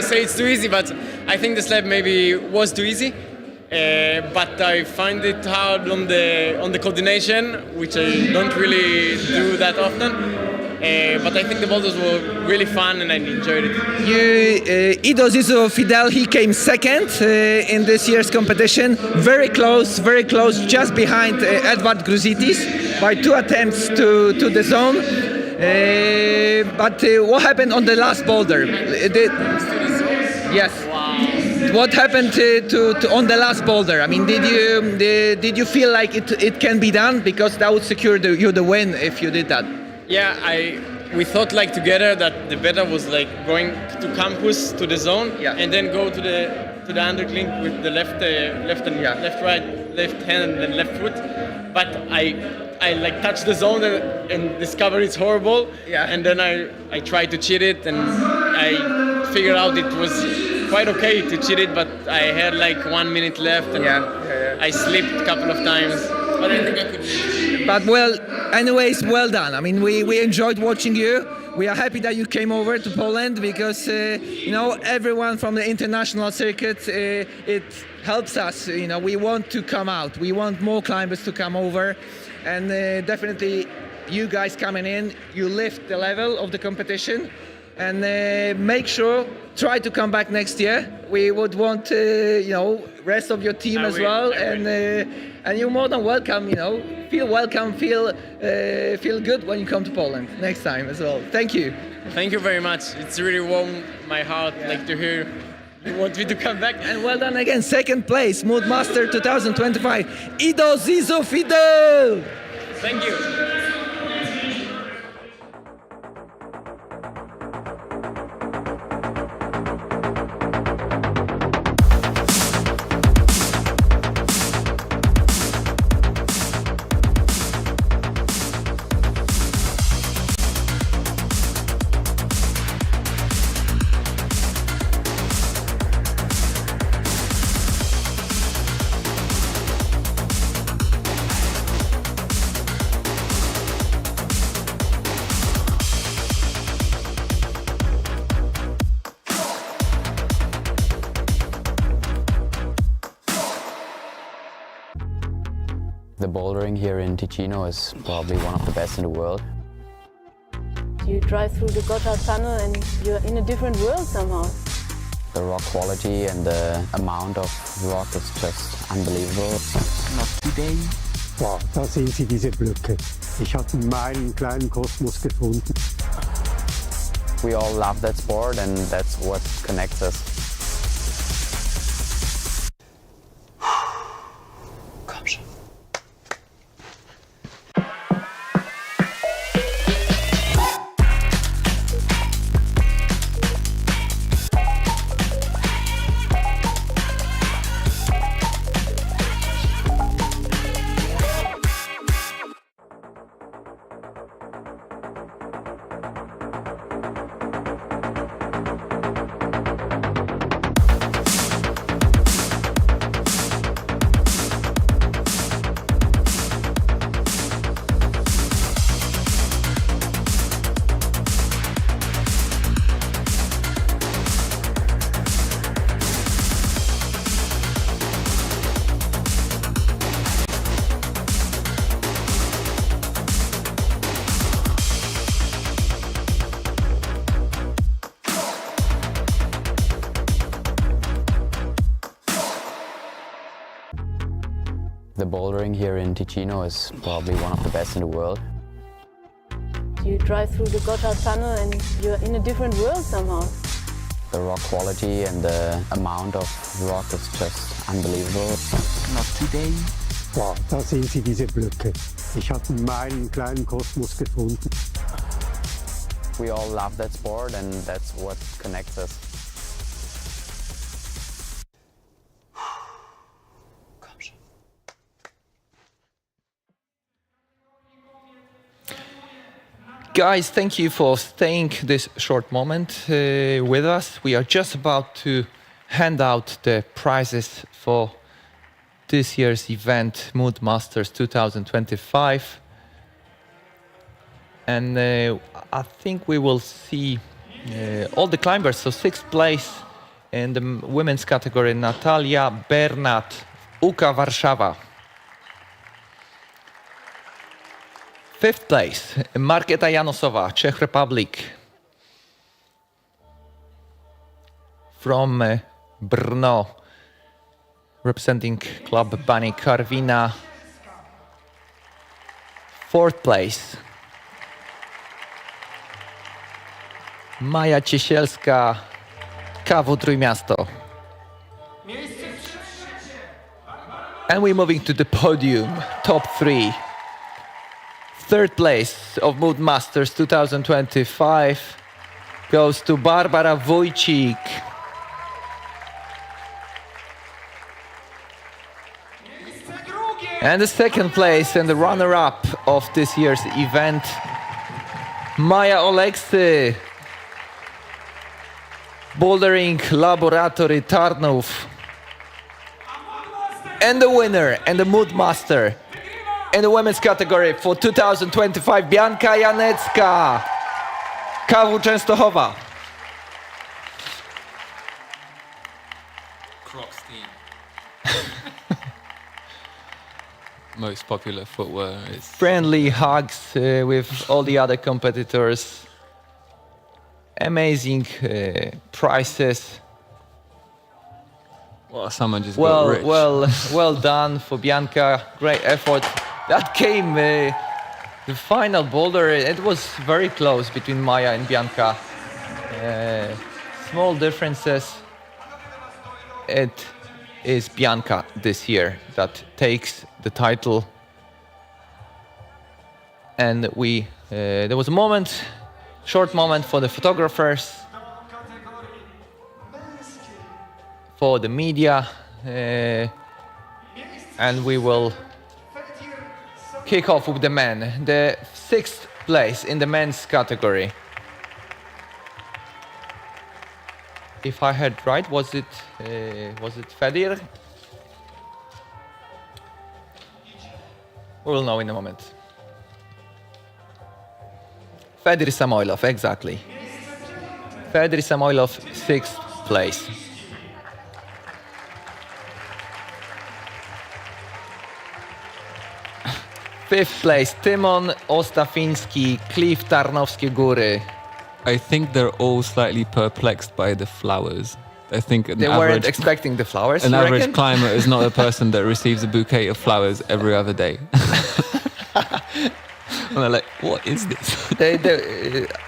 [SPEAKER 7] say it's too easy, but I think the slab maybe was too easy. But I find it hard on the coordination, which I don't really do that often. But I think the boulders were really fun and I enjoyed it.
[SPEAKER 5] Ido Zizou Fidel, he came second in this year's competition. Very close, just behind Edward Gruzitis by 2 attempts to the zone. But what happened on the last boulder? Yes. What happened to on the last boulder? I mean, did you feel like it can be done, because that would secure you the win if you did that?
[SPEAKER 7] Yeah, we thought like together that the better was like going to campus to the zone,
[SPEAKER 5] Yeah.
[SPEAKER 7] and then go to the underclink with the left hand and left foot. But I like touched the zone and discovered it's horrible.
[SPEAKER 5] Yeah.
[SPEAKER 7] And then I tried to cheat it, and I figured out it was quite okay to cheat it, but I had like 1 minute left, and I slipped a couple of times. But I think I could.
[SPEAKER 5] But well, anyways, well done. I mean, we enjoyed watching you. We are happy that you came over to Poland, because everyone from the international circuit, it helps us. We want to come out. We want more climbers to come over, and definitely you guys coming in, you lift the level of the competition. And make sure, try to come back next year. We would want, rest of your team as well. And you're more than welcome. Feel welcome, feel good when you come to Poland next time as well. Thank you.
[SPEAKER 7] Thank you very much. It's really warmed my heart, like to hear you want me to come back.
[SPEAKER 5] And well done again, second place, Mood Master 2025, Ido Zizou Fidel.
[SPEAKER 7] Thank you.
[SPEAKER 8] The bouldering here in Ticino is probably one of the best in the world.
[SPEAKER 2] You drive through the Gotthard tunnel and you're in a different world somehow.
[SPEAKER 8] The rock quality and the amount of rock is just unbelievable.
[SPEAKER 3] Not today.
[SPEAKER 4] Wow, da sehen Sie diese Blöcke. Ich habe meinen kleinen Kosmos gefunden.
[SPEAKER 8] We all love that sport and that's what connects us.
[SPEAKER 3] Komm schon.
[SPEAKER 8] The bouldering here in Ticino is probably one of the best in the world.
[SPEAKER 2] You drive through the Gotthard tunnel and you're in a different world somehow.
[SPEAKER 8] The rock quality and the amount of rock is just unbelievable.
[SPEAKER 3] Not today.
[SPEAKER 4] Wow, da sehen Sie diese Blöcke. Ich habe meinen kleinen Kosmos gefunden.
[SPEAKER 8] We all love that sport and that's what connects us.
[SPEAKER 3] Komm schon.
[SPEAKER 1] Guys, thank you for staying this short moment with us. We are just about to hand out the prizes for this year's event, Mood Masters 2025. And I think we will see all the climbers. So 6th place in the women's category, Natalia Bernat, UKA Warszawa. 5th place, Marketa Janosowa, Czech Republic. From Brno, representing Club Bani Karwina. 4th place, Maja Ciesielska, KW Trójmiasto. And we're moving to the podium, top 3. 3rd place of Mood Masters 2025 goes to Barbara Wójcik. And the 2nd place and the runner-up of this year's event, Maja Oleksy, Bouldering Laboratory Tarnów. And the winner and the Mood Master in the women's category for 2025, Bianka Janecka, KW Częstochowa.
[SPEAKER 6] Crocs team. Most popular footwear is
[SPEAKER 1] Friendly hugs with all the other competitors. Amazing prizes.
[SPEAKER 6] well, someone just got rich.
[SPEAKER 1] Well done for Bianca. Great effort. That came the final boulder. It was very close between Maja and Bianca. Small differences. It is Bianca this year that takes the title. And there was a moment, short moment for the photographers, for the media, and we will kick off with the men. The 6th place in the men's category. If I heard right, was it Fedir? We'll know in a moment. Fedir Samoilov, exactly. Fedir Samoilov, 6th place. Fifth place, Tymon Ostafiński, Cliff Tarnowskie Góry.
[SPEAKER 6] I think they're all slightly perplexed by the flowers. I think
[SPEAKER 1] They weren't expecting the flowers,
[SPEAKER 6] an
[SPEAKER 1] you
[SPEAKER 6] average
[SPEAKER 1] reckon?
[SPEAKER 6] climber is not a person that receives a bouquet of flowers every other day. And they're like, what is this?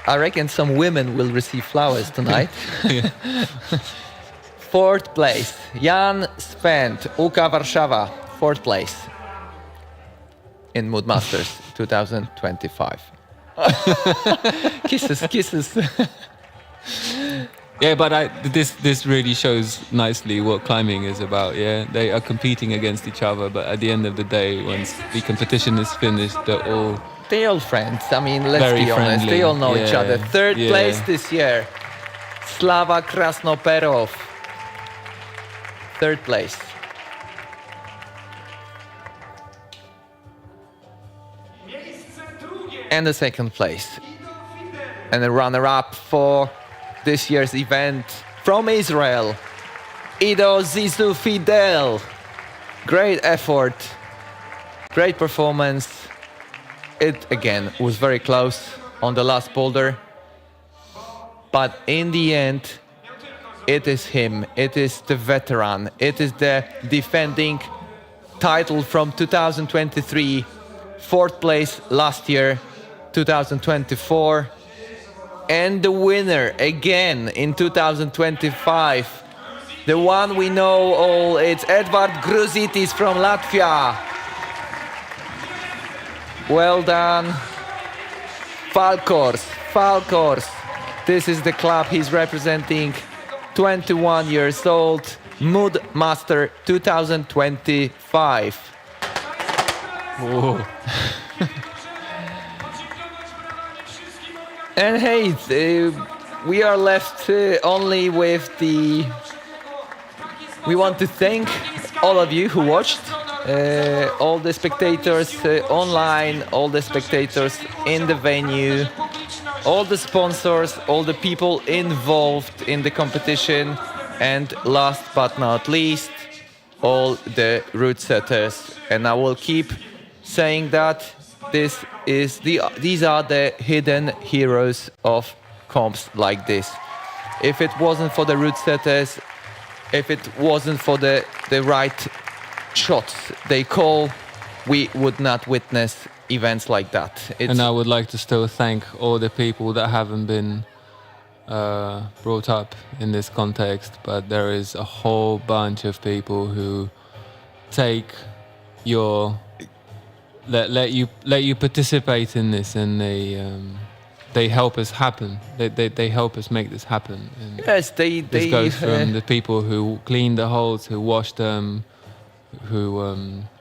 [SPEAKER 1] I reckon some women will receive flowers tonight. Fourth place, Jan Spent, UK Warszawa. Fourth place in Mood Masters 2025. Kisses.
[SPEAKER 6] Yeah, but this really shows nicely what climbing is about. Yeah, they are competing against each other, but at the end of the day, once the competition is finished, they're all
[SPEAKER 1] friends. I mean, let's
[SPEAKER 6] very
[SPEAKER 1] be honest.
[SPEAKER 6] friendly.
[SPEAKER 1] They all know each
[SPEAKER 6] Yeah,
[SPEAKER 1] other. Third
[SPEAKER 6] yeah.
[SPEAKER 1] place this year, Slava Krasnoperov. Third place. And the second place. And the runner-up for this year's event from Israel, Ido Zizou Fidel. Great effort, great performance. It again was very close on the last boulder, but in the end, it is him, it is the veteran, it is the defending title from 2023, fourth place last year, 2024, and the winner again in 2025. The one we know all, it's Edvard Gruzitis from Latvia. Well done. Falkors. This is the club he's representing. 21 years old, Mood Master 2025.
[SPEAKER 6] Whoa.
[SPEAKER 1] And hey, we are left only with the... We want to thank all of you who watched, all the spectators online, all the spectators in the venue, all the sponsors, all the people involved in the competition, and last but not least, all the route setters. And I will keep saying that these are the hidden heroes of comps like this. If it wasn't for the route setters, if it wasn't for the right shots they call, we would not witness events like that.
[SPEAKER 6] And I would like to still thank all the people that haven't been brought up in this context, but there is a whole bunch of people who take your let you participate in this, and they help us happen. They help us make this happen. And
[SPEAKER 1] yes,
[SPEAKER 6] this goes from the people who clean the holes, who wash them, who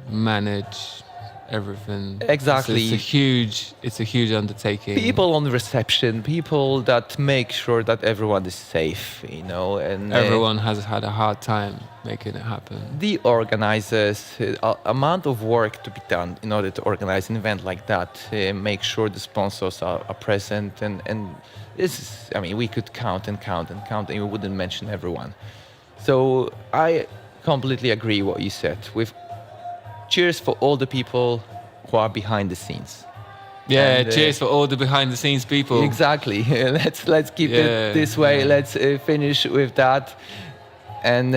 [SPEAKER 6] manage everything.
[SPEAKER 1] Exactly.
[SPEAKER 6] It's a huge undertaking.
[SPEAKER 1] People on reception, people that make sure that everyone is safe, and
[SPEAKER 6] everyone has had a hard time making it happen.
[SPEAKER 1] The organizers, amount of work to be done in order to organize an event like that, make sure the sponsors are present, and this is, we could count and we wouldn't mention everyone. So I completely agree what you said. With cheers for all the people who are behind the scenes.
[SPEAKER 6] Yeah,
[SPEAKER 1] and,
[SPEAKER 6] cheers for all the behind the scenes people.
[SPEAKER 1] Exactly. Let's keep it this way.
[SPEAKER 6] Yeah.
[SPEAKER 1] Let's finish with that. And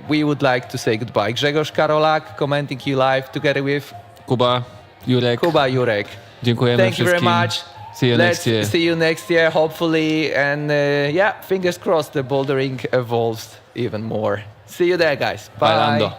[SPEAKER 1] we would like to say goodbye. Grzegorz, Karolak, commenting you live together with
[SPEAKER 6] Kuba,
[SPEAKER 1] Jurek.
[SPEAKER 6] Dziękujemy
[SPEAKER 1] Thank you very
[SPEAKER 6] wszystkim.
[SPEAKER 1] much.
[SPEAKER 6] See you next year.
[SPEAKER 1] See you next year, hopefully. And fingers crossed the bouldering evolves even more. See you there, guys. Bye.
[SPEAKER 6] Bailando.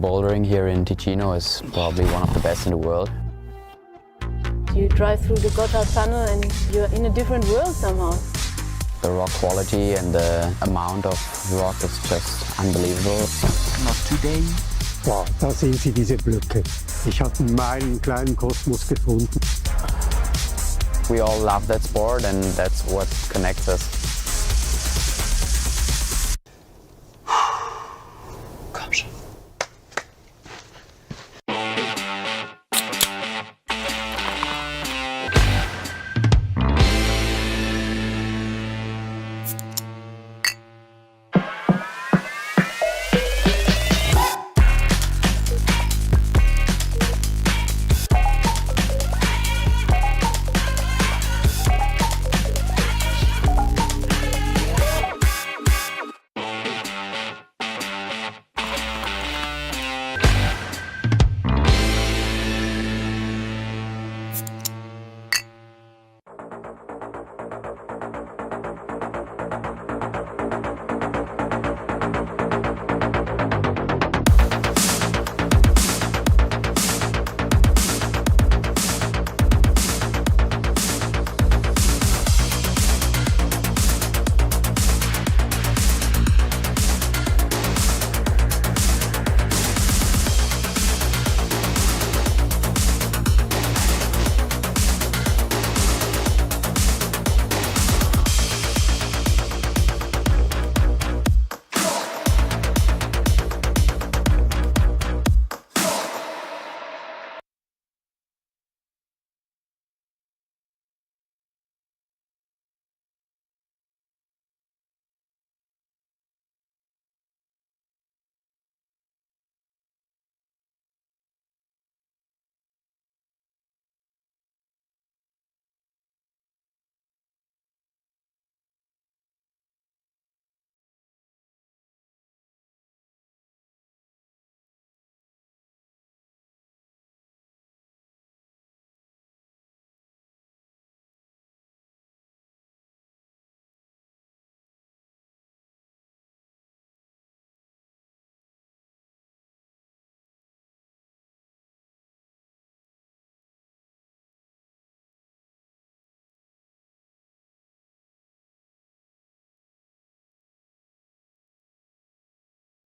[SPEAKER 8] bouldering here in Ticino is probably one of the best in the world.
[SPEAKER 2] You drive through the Gotthard Tunnel and you're in a different world somehow.
[SPEAKER 8] The rock quality and the amount of rock is just unbelievable.
[SPEAKER 3] Not today.
[SPEAKER 4] Wow, da sehen Sie diese Blöcke. Ich habe meinen kleinen Kosmos gefunden.
[SPEAKER 8] We all love that sport and that's what connects us.